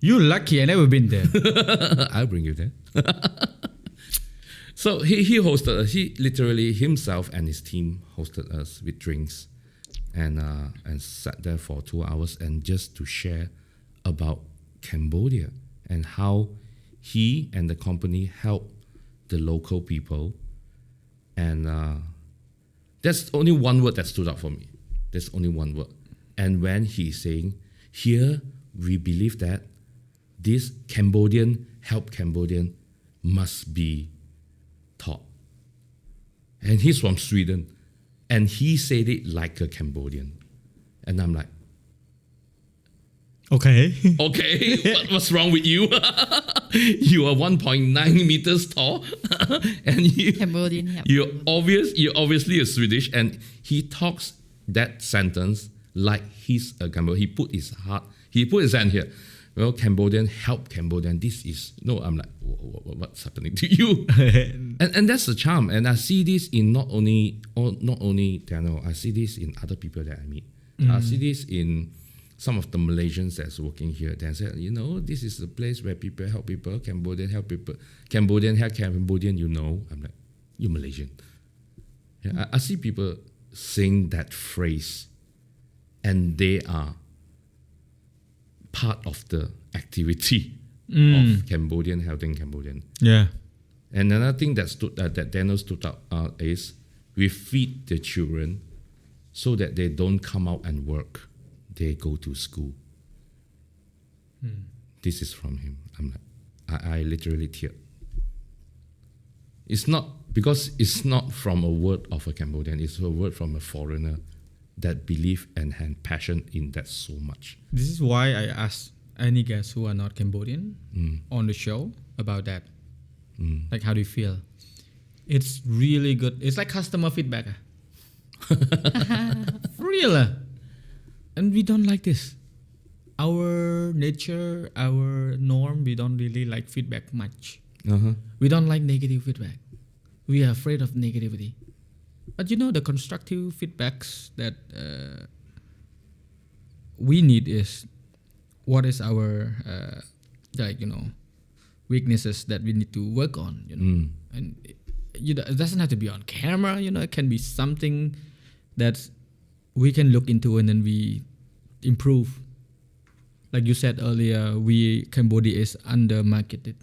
You lucky, I never been there. I'll bring you there. So he hosted us. He literally himself and his team hosted us with drinks, and sat there for 2 hours and just to share about Cambodia and how he and the company help the local people. And there's only one word that stood out for me. There's only one word. And when he's saying, here we believe that this Cambodian help Cambodian must be taught. And he's from Sweden. And he said it like a Cambodian. And I'm like, okay. What's wrong with you? You are 1.9 meters tall. And Cambodian help. You're obviously a Swedish. And he talks that sentence like he's a Cambodian. He put his hand here. Well, Cambodian help Cambodian. This is I'm like, what's happening to you? and that's the charm. And I see this in not only Daniel. I see this in other people that I meet. I see this in some of the Malaysians that's working here. They said, this is a place where people help people. Cambodian help people. Cambodian help Cambodian. I'm like, you Malaysian. Yeah, I see people saying that phrase, and they are part of the activity of Cambodian helping Cambodian. Yeah. And another thing that Daniel stood out is we feed the children so that they don't come out and work. They go to school. This is from him. I'm like, I literally teared. It's not from a word of a Cambodian. It's a word from a foreigner that believe and had passion in that so much. This is why I asked any guests who are not Cambodian on the show about that. Like, how do you feel? It's really good. It's like customer feedback. Real. And we don't like this. Our nature, our norm, we don't really like feedback much. We don't like negative feedback. We are afraid of negativity. But the constructive feedbacks that we need is what is our weaknesses that we need to work on. And it doesn't have to be on camera. It can be something that we can look into and then we improve. Like you said earlier, Cambodia is undermarketed.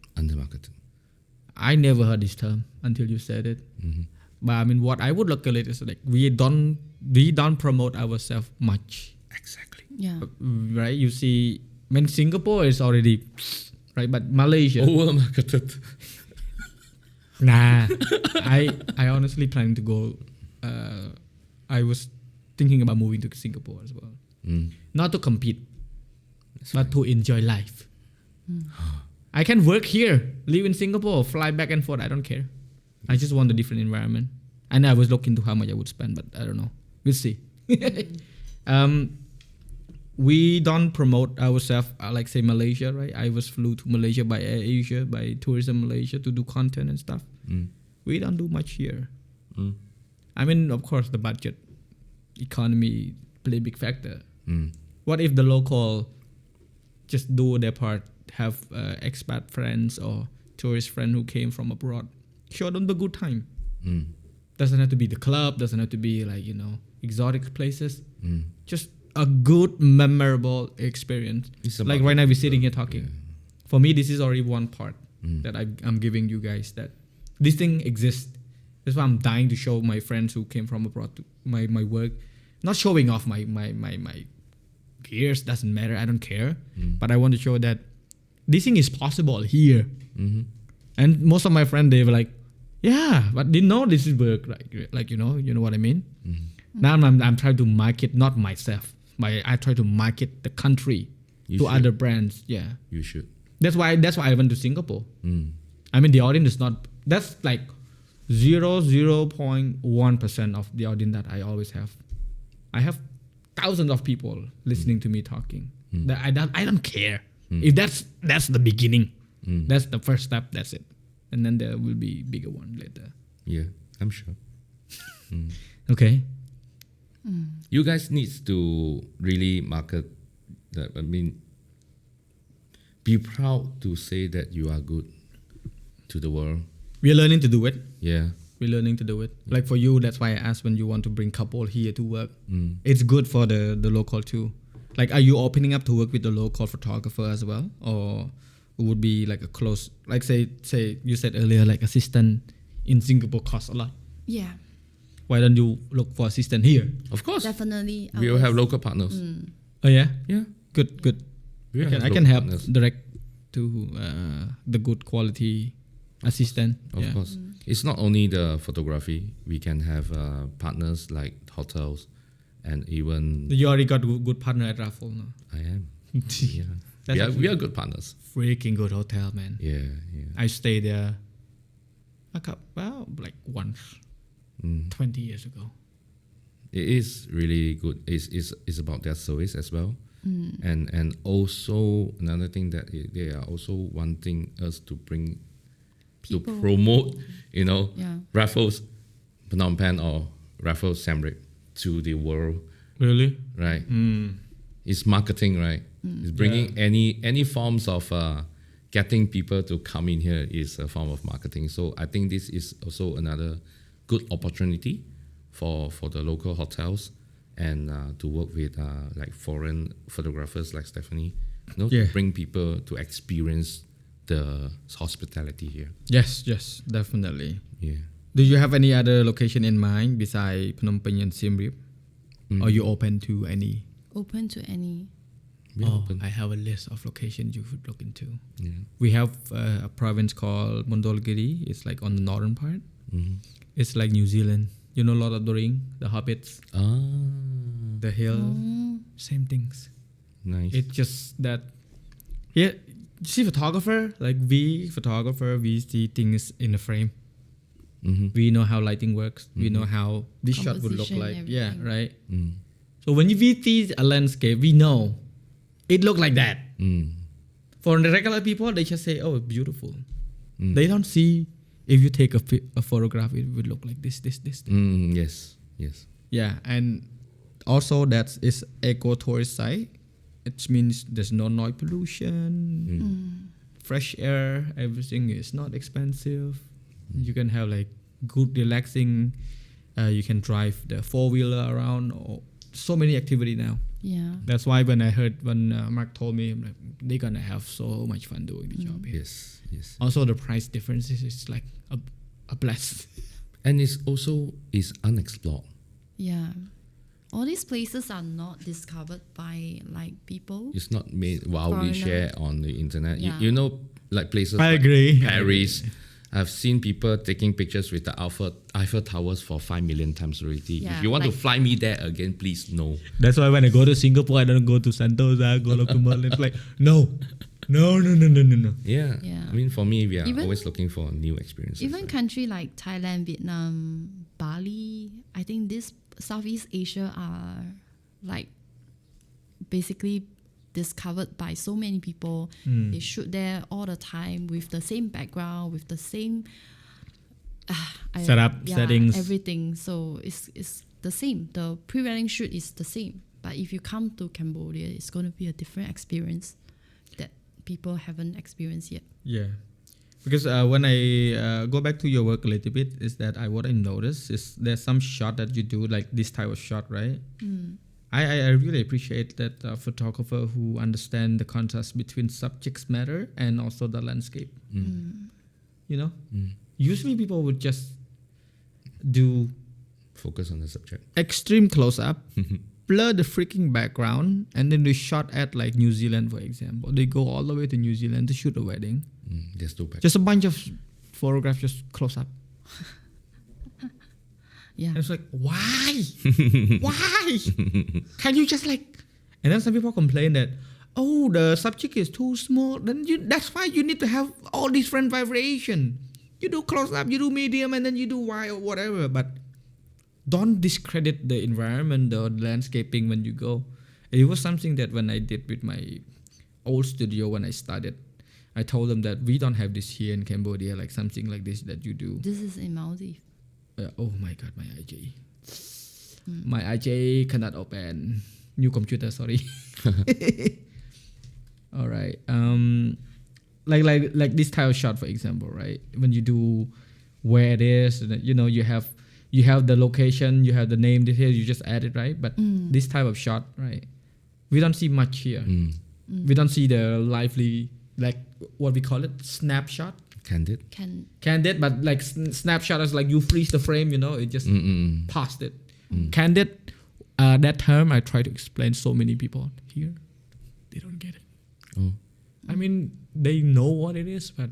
I never heard this term until you said it. But I mean, what I would look at it is like we don't promote ourselves much. Exactly. Yeah. Right. You see, Singapore is already right, but Malaysia overmarketed. Nah, I honestly planning to go. I was thinking about moving to Singapore as well, not to compete, but to enjoy life. I can work here, live in Singapore, fly back and forth. I don't care. I just want a different environment. And I was looking to how much I would spend, but I don't know. We'll see. We don't promote ourselves like say Malaysia, right? I was flew to Malaysia by Air Asia, by Tourism Malaysia to do content and stuff. We don't do much here. I mean, of course, the budget, economy play a big factor. What if the local just do their part, have expat friends or tourist friend who came from abroad, show them the good time. Doesn't have to be the club, doesn't have to be like, exotic places. Just a good, memorable experience. Like right now we're sitting here talking. Yeah. For me, this is already one part that I'm giving you guys, that this thing exists. That's why I'm dying to show my friends who came from abroad to my work. Not showing off my cares? Doesn't matter. I don't care. But I want to show that this thing is possible here. And most of my friends, they were like, yeah, but didn't know this is work. Like you know what I mean? Now I'm trying to market, not myself. I try to market the country You to should. other brands. Yeah. You should. That's why I went to Singapore. I mean, the audience is not, that's like 0.1% of the audience that I always have. I have thousands of people listening to me talking. That I don't care. If that's the beginning, that's the first step, that's it. And then there will be bigger one later. Yeah, I'm sure. Okay. You guys needs to really market that. I mean, be proud to say that you are good to the world. We're learning to do it. Yeah. We're learning to do it. Like for you, that's why I asked when you want to bring couple here to work. It's good for the local too. Like, are you opening up to work with the local photographer as well, or would be like a close? Like say you said earlier, like assistant in Singapore costs a lot. Yeah, Why don't you look for assistant here? Of course. definitely. We will have local partners. Oh yeah, Yeah. good. We will have I can local help partners. direct to the good quality assistant. Of yeah. course. It's not only the photography. We can have partners like hotels and even You already got good partner at Raffles. No? I am. Yeah. That's We are good partners. freaking good hotel, man. Yeah. I stayed there like once 20 years ago. It is really good. It's about their service as well. And also another thing that they are also wanting us to bring to People. promote, Yeah. Raffles Phnom Penh or Raffles Siem Reap to the world, Really? right? It's marketing, right? It's bringing any forms of getting people to come in here is a form of marketing. So I think this is also another good opportunity for the local hotels and to work with like foreign photographers like Stephanie, Yeah. to bring people to experience the hospitality here. Yes, definitely. Yeah. Do you have any other location in mind besides Phnom Penh and Siem Reap? Or you open to any? Open to any. We're open. I have a list of locations you could look into. Yeah. We have a province called Mondulkiri. It's like on the northern part. It's like New Zealand. You know Lord of the Ring, the Hobbits, the hill, same things. Nice. It's just that, yeah, you see photographer, like we see things in the frame. We know how lighting works. We know how this shot would look Composition, like. Yeah, everything. right? So when we see a landscape, we know it look like that. For the regular people, they just say, oh, beautiful. They don't see, if you take a photograph, it would look like this. Yes. Yeah, and also that is eco-tourist site. It means there's no noise pollution, fresh air, everything is not expensive. You can have like good relaxing. You can drive the 4-wheeler around. So many activity now. Yeah. That's why when Mark told me, I'm like, they're gonna have so much fun doing the job here. Yes. Also, the price difference is like a blast. And it's also is unexplored. Yeah. All these places are not discovered by like people. It's not made wildly Foreigner. shared on the internet. Yeah. You know, like places I like agree. Paris. I've seen people taking pictures with the Eiffel Towers for 5 million times already. Yeah, If you want to like- fly me there again, please no. That's why when I go to Singapore, I don't go to Sentosa, go to Maldives. It's like, no. Yeah. Yeah. I mean, for me, we are Even- always looking for new experiences. Even right? country like Thailand, Vietnam, Bali, I think this Southeast Asia are like basically discovered by so many people. They shoot there all the time with the same background, with the same Setup, settings. everything. So it's the same. The pre-wedding shoot is the same. But if you come to Cambodia, it's going to be a different experience that people haven't experienced yet. Yeah. Because when I go back to your work a little bit, is that what I noticed is there's some shot that you do, like this type of shot, right? I really appreciate that photographer who understand the contrast between subjects matter and also the landscape. You know? Usually people would just do Focus on the subject. extreme close-up blur the freaking background, and then they shot at like New Zealand, for example. They go all the way to New Zealand to shoot a wedding. There's no back. Just a bunch of photographs, just close up. Yeah. And it's like, why? Why? Can you just like... And then some people complain that, oh, the subject is too small. Then that's why you need to have all different variation. You do close up, you do medium, and then you do wide or whatever. But don't discredit the environment or the landscaping when you go. It was something that when I did with my old studio when I started, I told them that we don't have this here in Cambodia, like something like this that you do. This is in Maldives. Oh my god, my IJ. My IJ cannot open. New computer, sorry. All right. Like this tile shot, for example, right? When you do where it is, you know, you have the location, you have the name detail, you just add it, right? But this type of shot, right? We don't see much here. We don't see the lively, like what we call it, snapshot. Candid, but like snapshot is like you freeze the frame, you know, it just passed it. Candid, that term I try to explain so many people here, they don't get it. Oh. I mean, they know what it is, but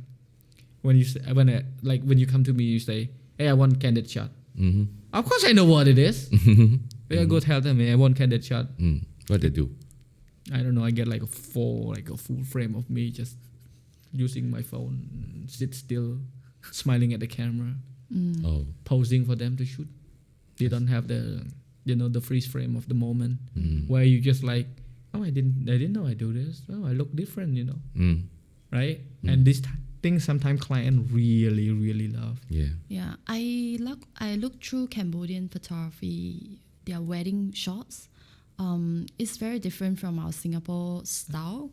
when you come to me, you say, "Hey, I want candid shot." Of course, I know what it is. But I go tell them, "Hey, I want candid shot." What they do? I don't know. I get like a full frame of me just using my phone, sit still, smiling at the camera, posing for them to shoot. They don't have the freeze frame of the moment where you just like, oh, I didn't know I do this. Oh, I look different, you know, right? And this thing sometimes client really, really love. Yeah, I look through Cambodian photography, their wedding shots. It's very different from our Singapore style.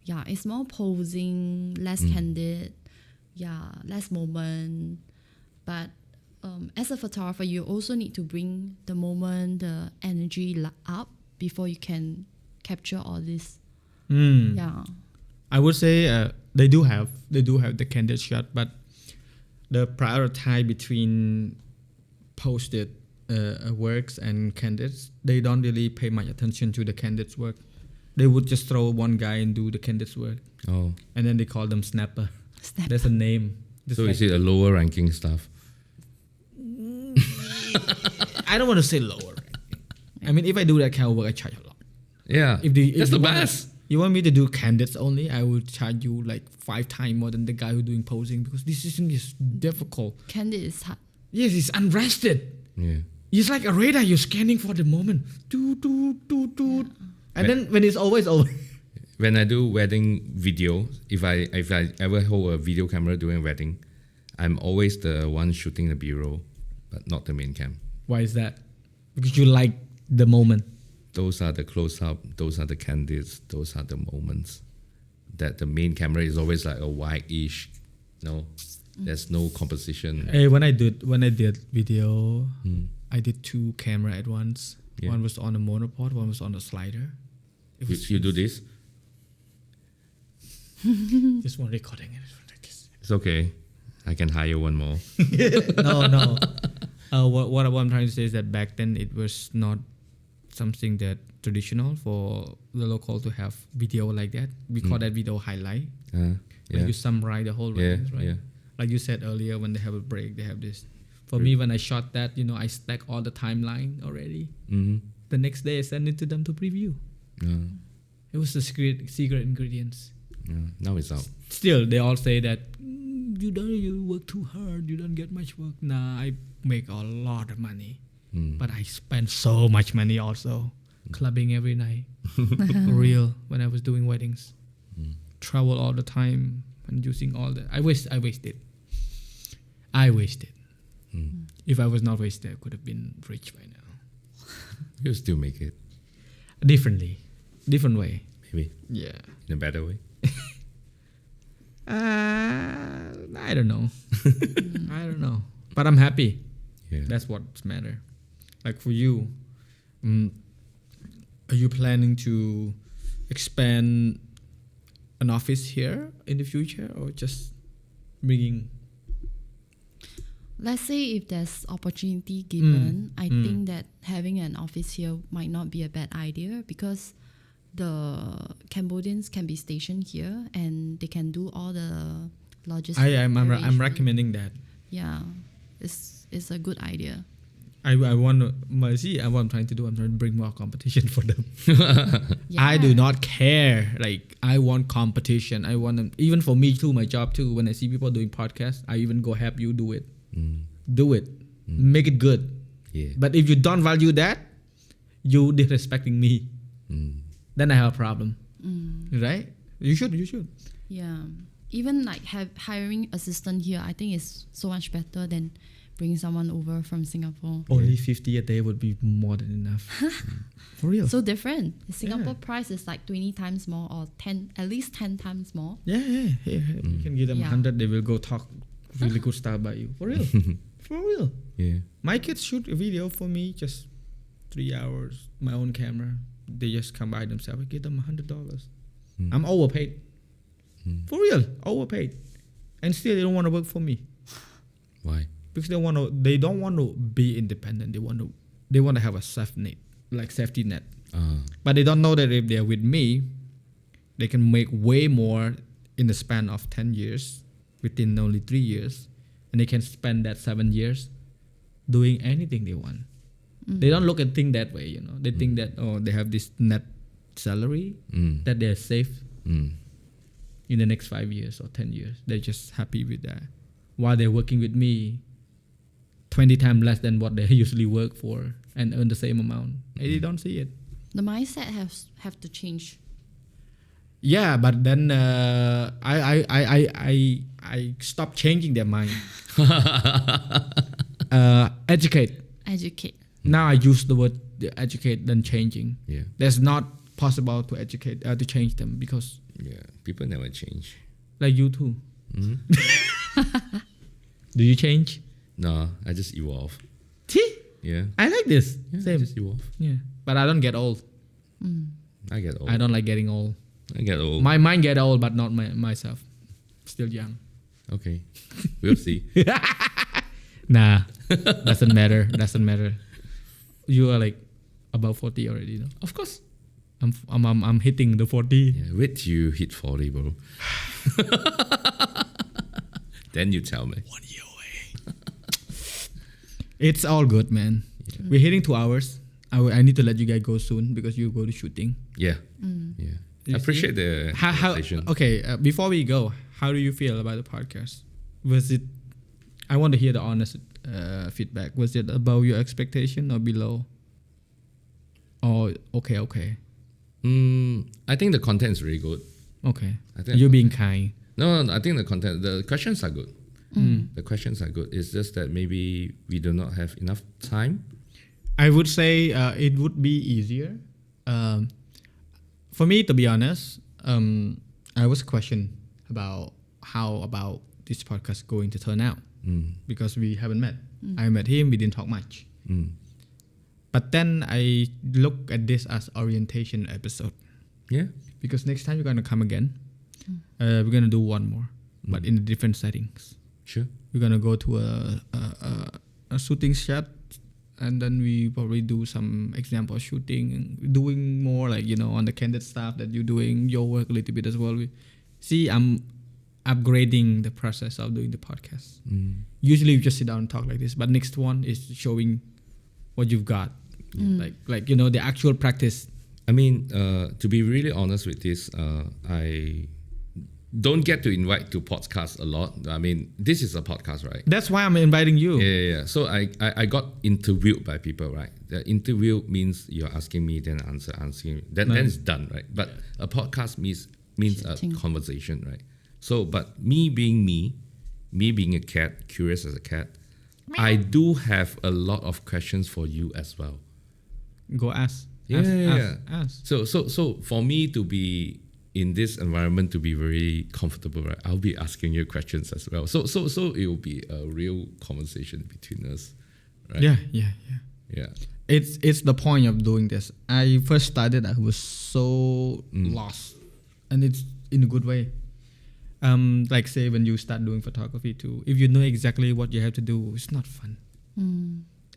Yeah, it's more posing, less candid, less moment. But as a photographer, you also need to bring the moment, the energy up before you can capture all this. Yeah, I would say they do have the candid shot, but the priority between posted works and candids, they don't really pay much attention to the candids work. They would just throw one guy and do the candids work. Oh. And then they call them snapper. There's a name. So is it a lower ranking stuff? I don't want to say lower ranking. I mean, if I do that kind of work, I charge a lot. Yeah. That's the best. You want me to do candids only, I will charge you like 5 times more than the guy who's doing posing, because this thing is difficult. Candid is hard. Yes, it's unrested. Yeah. It's like a radar, you're scanning for the moment. Yeah. And then when it's over, it's over. When I do wedding video, if I ever hold a video camera during a wedding, I'm always the one shooting the B-roll, but not the main cam. Why is that? Because you like the moment. Those are the close-up, those are the candids, those are the moments. That the main camera is always like a wide-ish, there's no composition. Hey, when I did video, I did 2 camera at once. Yeah. One was on the monopod, one was on the slider. You do this? Just one recording. It's okay. I can hire one more. No. What I'm trying to say is that back then it was not something that traditional for the local to have video like that. We call that video highlight. When you summarize the whole weddings, right? Yeah. Like you said earlier, when they have a break, they have this. For me, when I shot that, I stack all the timeline already. The next day, I send it to them to preview. It was the secret ingredients. Now it's out. Still, they all say that you work too hard, you don't get much work. Nah, I make a lot of money, but I spend so much money also. Clubbing every night, for real. When I was doing weddings, travel all the time and using all the. I wasted. If I was not wasted, I could have been rich by now. You'll still make it. Different way. Maybe. Yeah. In a better way. I don't know. I don't know. But I'm happy. Yeah. That's what's matter. Like for you, are you planning to expand an office here in the future, or just bringing? Let's say if there's opportunity given, I think that having an office here might not be a bad idea because the Cambodians can be stationed here and they can do all the logistics. I'm recommending that. Yeah, it's a good idea. I want to see what I'm trying to do. I'm trying to bring more competition for them. Yeah. I do not care. Like I want competition. I want them, even for me too. My job too. When I see people doing podcasts, I even go help you do it. Do it. Make it good. Yeah. But if you don't value that, you disrespecting me. Then I have a problem. Right? You should. Yeah. Even like hiring assistant here, I think is so much better than bringing someone over from Singapore. Only 50 a day would be more than enough. For real. So different. The Singapore price is like 20 times more or at least 10 times more. Yeah. You can give them 100, they will go talk really good stuff about you. For real. For real. Yeah. My kids shoot a video for me, just 3 hours, my own camera. They just come by themselves. I give them $100. I'm overpaid. For real, overpaid. And still they don't want to work for me. Why? Because they don't want to be independent. They want to have a safety net. But they don't know that if they're with me, they can make way more in the span of 10 years, within only 3 years, and they can spend that 7 years doing anything they want. They don't look at things that way, you know. They think that they have this net salary that they're safe in the next 5 years or 10 years. They're just happy with that. While they're working with me 20 times less than what they usually work for and earn the same amount. They don't see it. The mindset have to change. Yeah, but then I stopped changing their mind. Educate. Now I use the word educate than changing. Yeah. That's not possible to educate to change them because People never change. like you too. Do you change? No, I just evolve. See? Yeah. I like this. I Same. just evolve. Yeah. But I don't get old. I get old. I don't like getting old. I get old. My mind get old, but not myself. Still young. Okay. We'll see. Nah. Doesn't matter. You are like above 40 already, no? Of course. I'm hitting the 40. Yeah, wait till you hit 40, bro. Then you tell me. 1 year away. It's all good, man. Yeah. We're hitting 2 hours. I need to let you guys go soon because you go to shooting. Yeah. Yeah. I appreciate the conversation. Okay, before we go, how do you feel about the podcast? I want to hear the honest feedback. Was it above your expectation or below? Or okay. I think the content is really good. Okay. I think You're being kind. No, I think the questions are good. The questions are good. It's just that maybe we do not have enough time. I would say it would be easier. For me, to be honest, I was questioned about how about this podcast going to turn out because we haven't met. I met him, we didn't talk much. But then I look at this as orientation episode. Yeah. Because next time you're gonna come again, we're gonna do one more, but in different settings. Sure. We're gonna go to a shooting shot, and then we probably do some example shooting, doing more like on the candid stuff that you're doing your work a little bit as well. I'm upgrading the process of doing the podcast. Usually we just sit down and talk like this, but next one is showing what you've got, like the actual practice. I mean, to be really honest with this, I don't get to invite to podcasts a lot. I mean, this is a podcast, right? That's why I'm inviting you. Yeah. So I got interviewed by people, right? The interview means you're asking me, then answering. Then it's done, right? But a podcast means a conversation, right? So, but me being a cat, curious as a cat, I do have a lot of questions for you as well. Go ask. Ask. So for me to be in this environment, to be very comfortable, right? I'll be asking you questions as well. So it will be a real conversation between us, right? Yeah. It's the point of doing this. I first started, I was so lost, and it's in a good way. Like say when you start doing photography too, if you know exactly what you have to do, it's not fun.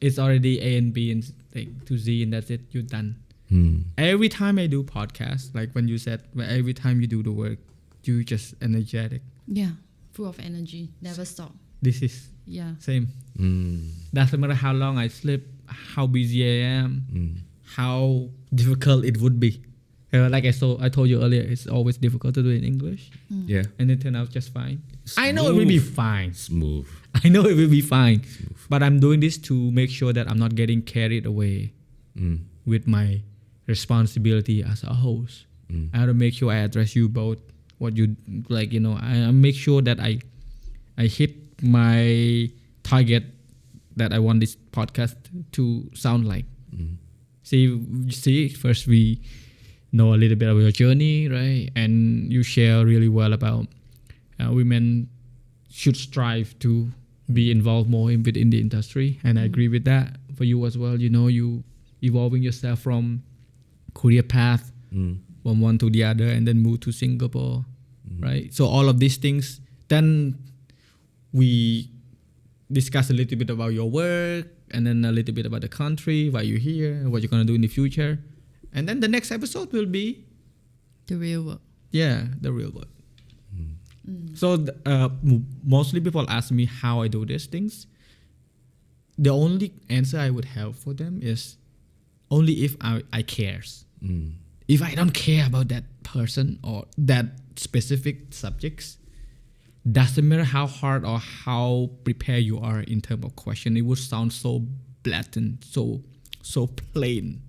It's already A and B and like to Z, and that's it. You're done. Every time I do podcasts, like when you said, every time you do the work, you just energetic. Yeah, full of energy, never stop. This is same. Doesn't matter how long I sleep, how busy I am, how difficult it would be. Like I told you earlier, it's always difficult to do in English. Yeah. And it turned out just fine. Smooth. I know it will be fine. Smooth. I know it will be fine. But I'm doing this to make sure that I'm not getting carried away with my responsibility as a host. I have to make sure I address you both. What you like, I make sure that I hit my target that I want this podcast to sound like. See, first we know a little bit about your journey, right? And you share really well about women should strive to be involved more within the industry, and I agree with that. For you as well, you evolving yourself from career path from one to the other, and then move to Singapore, right? So all of these things. Then we discuss a little bit about your work, and then a little bit about the country, why you're here, what you're gonna do in the future. And then the next episode will be The real work. Yeah, the real work. So mostly people ask me how I do these things. The only answer I would have for them is only if I cares. If I don't care about that person or that specific subjects, doesn't matter how hard or how prepared you are in terms of question, it would sound so blatant, so plain.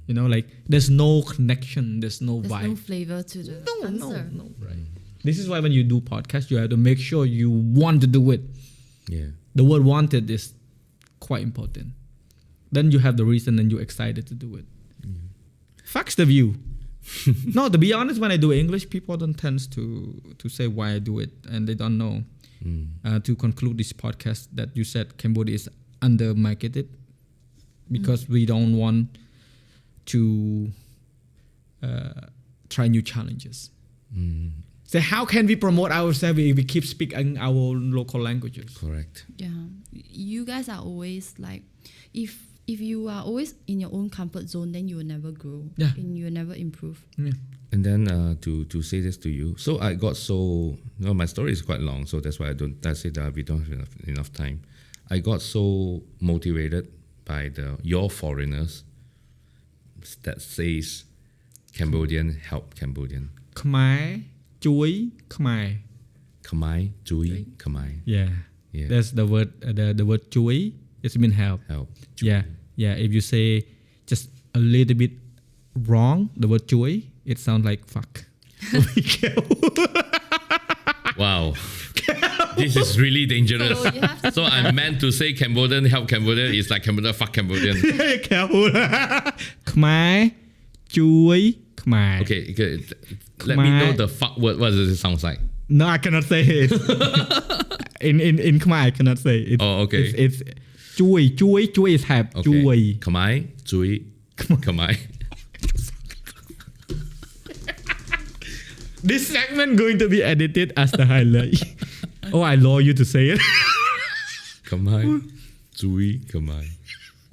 Like there's no connection, there's no There's vibe. no flavor to the answer. No, right. This is why when you do podcast, you have to make sure you want to do it. Yeah. The word wanted is quite important. Then you have the reason and you're excited to do it. Fucks the view. No, to be honest, when I do English, people don't tend to say why I do it, and they don't know. To conclude this podcast, that you said Cambodia is under-marketed because we don't want to try new challenges. So how can we promote ourselves if we keep speaking our local languages? Correct. Yeah, you guys are always like, if you are always in your own comfort zone, then you will never grow. Yeah. And you will never improve. Yeah. And then to say this to you, so I got my story is quite long, so that's why I say that we don't have enough time. I got so motivated by your foreigners that says Cambodian help Cambodian. Khmer Chui Khmer. Khmer Chui Khmer. Yeah. That's the word. The word Chui. It's mean help. Help. Yeah. If you say just a little bit wrong, the word Chui, it sounds like fuck. Be careful. Wow. This is really dangerous. So you have to So I meant to say Cambodian help Cambodian. It's like Cambodian fuck Cambodian. Careful. Khmer Chui Khmer. Okay. Let me know the fuck word. What does it sound like? No, I cannot say it. in Khmer, I cannot say it. Oh, okay. It's Chui. Chui is help. Okay. Chui. Khmer Chui Khmer. This segment going to be edited as the highlight. I lure you to say it. Khmer Chui Khmer.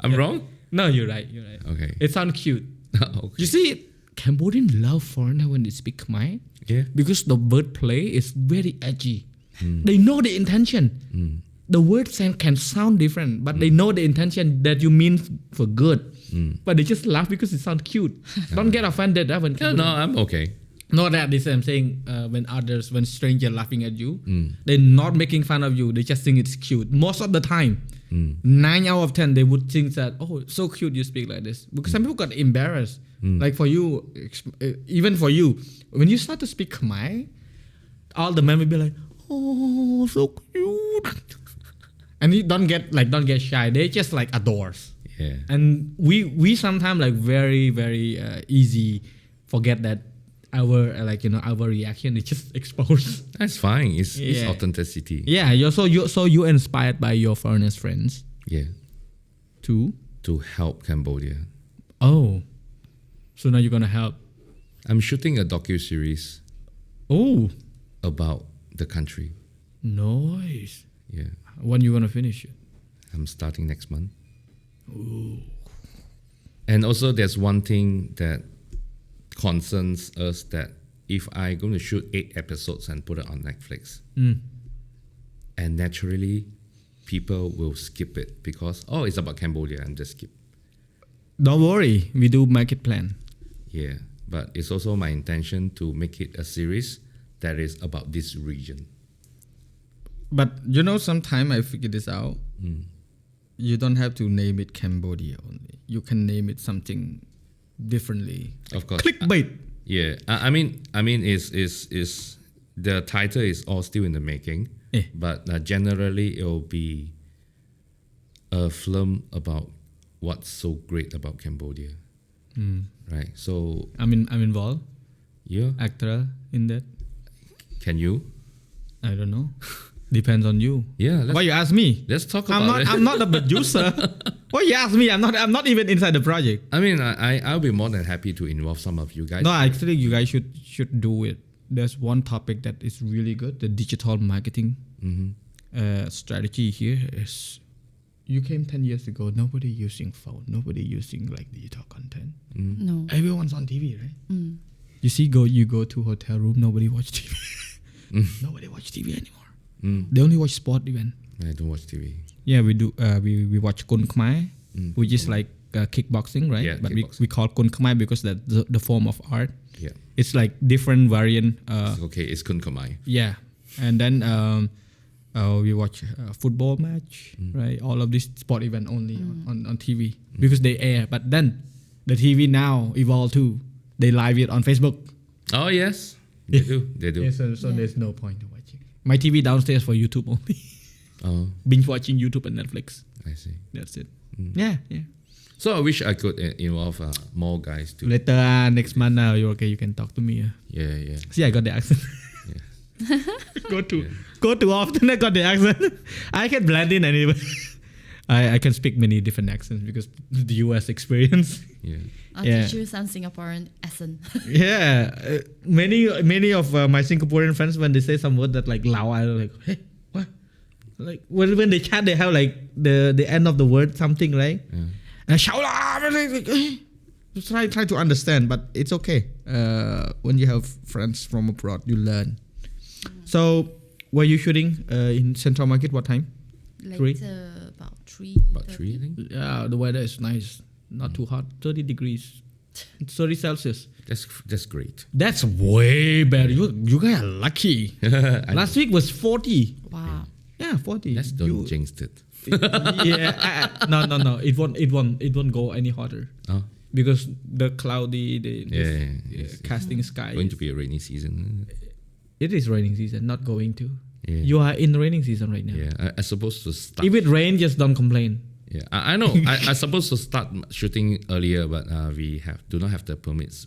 I'm wrong? No, you're right. Okay. It sounds cute. Okay. You see, Cambodian love foreigner when they speak Khmer Yeah. because the wordplay is very edgy. They know the intention. The words can sound different, but they know the intention that you mean for good. But they just laugh because it sounds cute. Don't get offended when No, I'm okay. Not that this I'm saying when stranger laughing at you, they're not making fun of you. They just think it's cute. Most of the time, 9 out of 10 they would think that so cute you speak like this. Because some people got embarrassed. Like for you, even for you, when you start to speak Khmer, all the men will be like, oh, so cute. And you don't get shy. They just like adores. Yeah. And we sometimes like very very easy forget that our our reaction is just exposed. That's fine. It's authenticity. Yeah, you're inspired by your foreigners friends Yeah. too. To help Cambodia. Oh, so now you're gonna help. I'm shooting a docu-series. Oh, about the country. Nice. Yeah, When you gonna finish it? I'm starting next month. And also, there's one thing that concerns us, that if I'm going to shoot 8 episodes and put it on Netflix, and naturally, people will skip it because, oh, it's about Cambodia, and just skip. Don't worry, we do market plan. Yeah, but it's also my intention to make it a series that is about this region. But you know, sometime I figured this out. You don't have to name it Cambodia only. You can name it something differently. Of course. Clickbait. Yeah, I mean, is the title is all still in the making, but generally it will be a film about what's so great about Cambodia, right? So I'm involved. yeah, Actor in that. can you? I don't know. Depends on you. Yeah, Why you ask me? let's talk about it. I'm not a producer. Why you ask me? I'm not even inside the project. I mean, I'll be more than happy to involve some of you guys. No, actually, you guys should do it. There's one topic that is really good. The digital marketing strategy here is. You came 10 years ago. Nobody using phone. Nobody using like digital content. No. Everyone's on TV, right? You see, you go to hotel room. Nobody watch TV. Nobody watch TV anymore. They only watch sport event. I don't watch TV. Yeah, we do. We watch Kun Khmer, which is like kickboxing, right? Yeah, but kickboxing. we call Kun Khmer because that's the form of art. Yeah, It's like different variant. it's okay. It's Kun Khmer. Yeah, and then we watch football match, right? All of this sport event only on TV because they air. But then the TV now evolved too. They live it on Facebook. Oh yes, they do. They do. Yeah, so there's no point in watching. My TV downstairs for YouTube only. Oh, Binge watching YouTube and Netflix. I see. That's it. Yeah. So I wish I could involve more guys too. Later next month now you're okay. You can talk to me. Yeah. See, I got the accent. Go too often. I got the accent. I can blend in anyway. I can speak many different accents because the US experience. Yeah. I'll teach you some Singaporean accent. Yeah, many of my Singaporean friends, when they say some word that like Lao, I'm like, hey, what? Like when they chat, they have like the end of the word something, right? Yeah. And shout try to understand, but it's okay. When you have friends from abroad, you learn. So, were you shooting in Central Market? What time? Later, about 3. About 3, I think. Yeah, the weather is nice. Not too hot. 30 degrees. 30 Celsius. That's great. That's way better. You guys are lucky. Last week was 40. Wow. Yeah, 40. Let's don't jinx it. Yeah. No. It won't go any hotter. Oh. Because the cloudy, Yes. casting sky. Going to be a rainy season. It is raining season. Not going to. Yeah. You are in raining season right now. Yeah. I supposed to start. If it rain, just don't complain. Yeah, I know. I supposed to start shooting earlier, but we do not have the permits.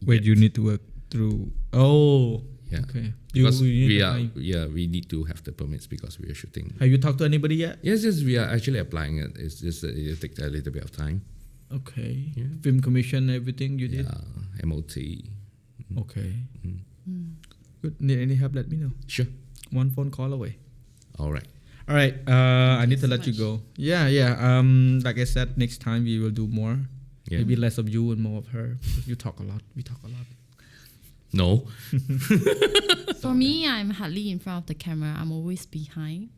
Wait, you need to work through. Oh. Yeah. Okay. Because You need we to are. apply. Yeah, we need to have the permits because we are shooting. Have you talked to anybody yet? Yes, we are actually applying it. It's just that it takes a little bit of time. Okay. Yeah. Film commission, everything you did. Yeah, MOT. Okay. Good. Need any help? Let me know. Sure. One phone call away. All right. All right. I need to so let you much. go. Yeah. Like I said, next time we will do more. Yeah. Maybe less of you and more of her. Because you talk a lot. We talk a lot. No. For me, I'm hardly in front of the camera. I'm always behind.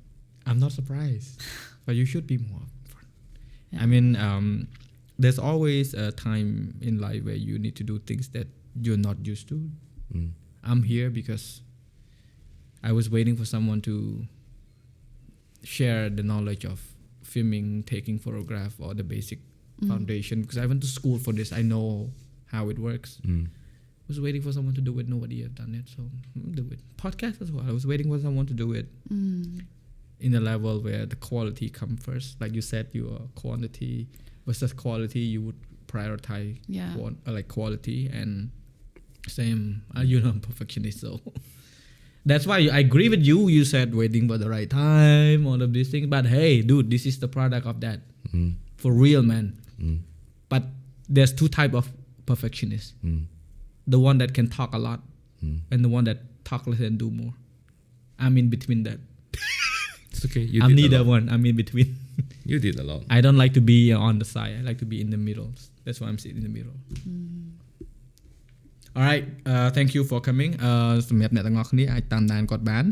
I'm not surprised, but you should be more upfront. Yeah. I mean, there's always a time in life where you need to do things that you're not used to. I'm here because I was waiting for someone to share the knowledge of filming, taking photograph, or the basic foundation. Because I went to school for this. I know how it works. Was waiting for someone to do it. Nobody have done it, so do it. Podcast as well. I was waiting for someone to do it in a level where the quality come first. Like you said, your quantity versus quality, you would prioritize Yeah. quality, and same. You're not perfectionist, so that's why I agree with you. You said waiting for the right time, all of these things. But hey, dude, this is the product of that. For real, man. But there's two type of perfectionists. The one that can talk a lot and the one that talk less and do more. I'm in between that. It's okay. I'm neither one. I'm in between. You did a lot. I don't like to be on the side. I like to be in the middle. That's why I'm sitting in the middle. Alright, thank you for coming. សម្រាប់អ្នកទាំងអស់គ្នាអាចតាមដានគាត់បាន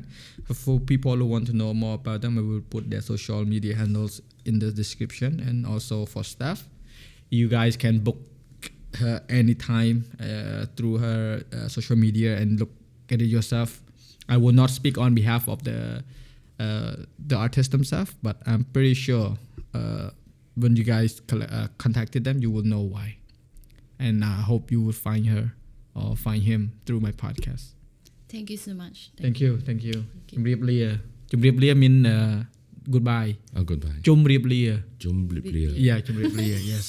For people who want to know more about them, I will put their social media handles in the description, and also for staff, you guys can book her anytime through her social media and look at it yourself. I will not speak on behalf of the artist themselves, but I'm pretty sure when you guys contacted them, you will know why. And I hope you will find her or find him through my podcast. Thank you so much. Thank you. ជម្រាបលា mean goodbye. Oh, goodbye. ជម្រាបលា Jum blip. Yeah, ជម្រាបលា yes.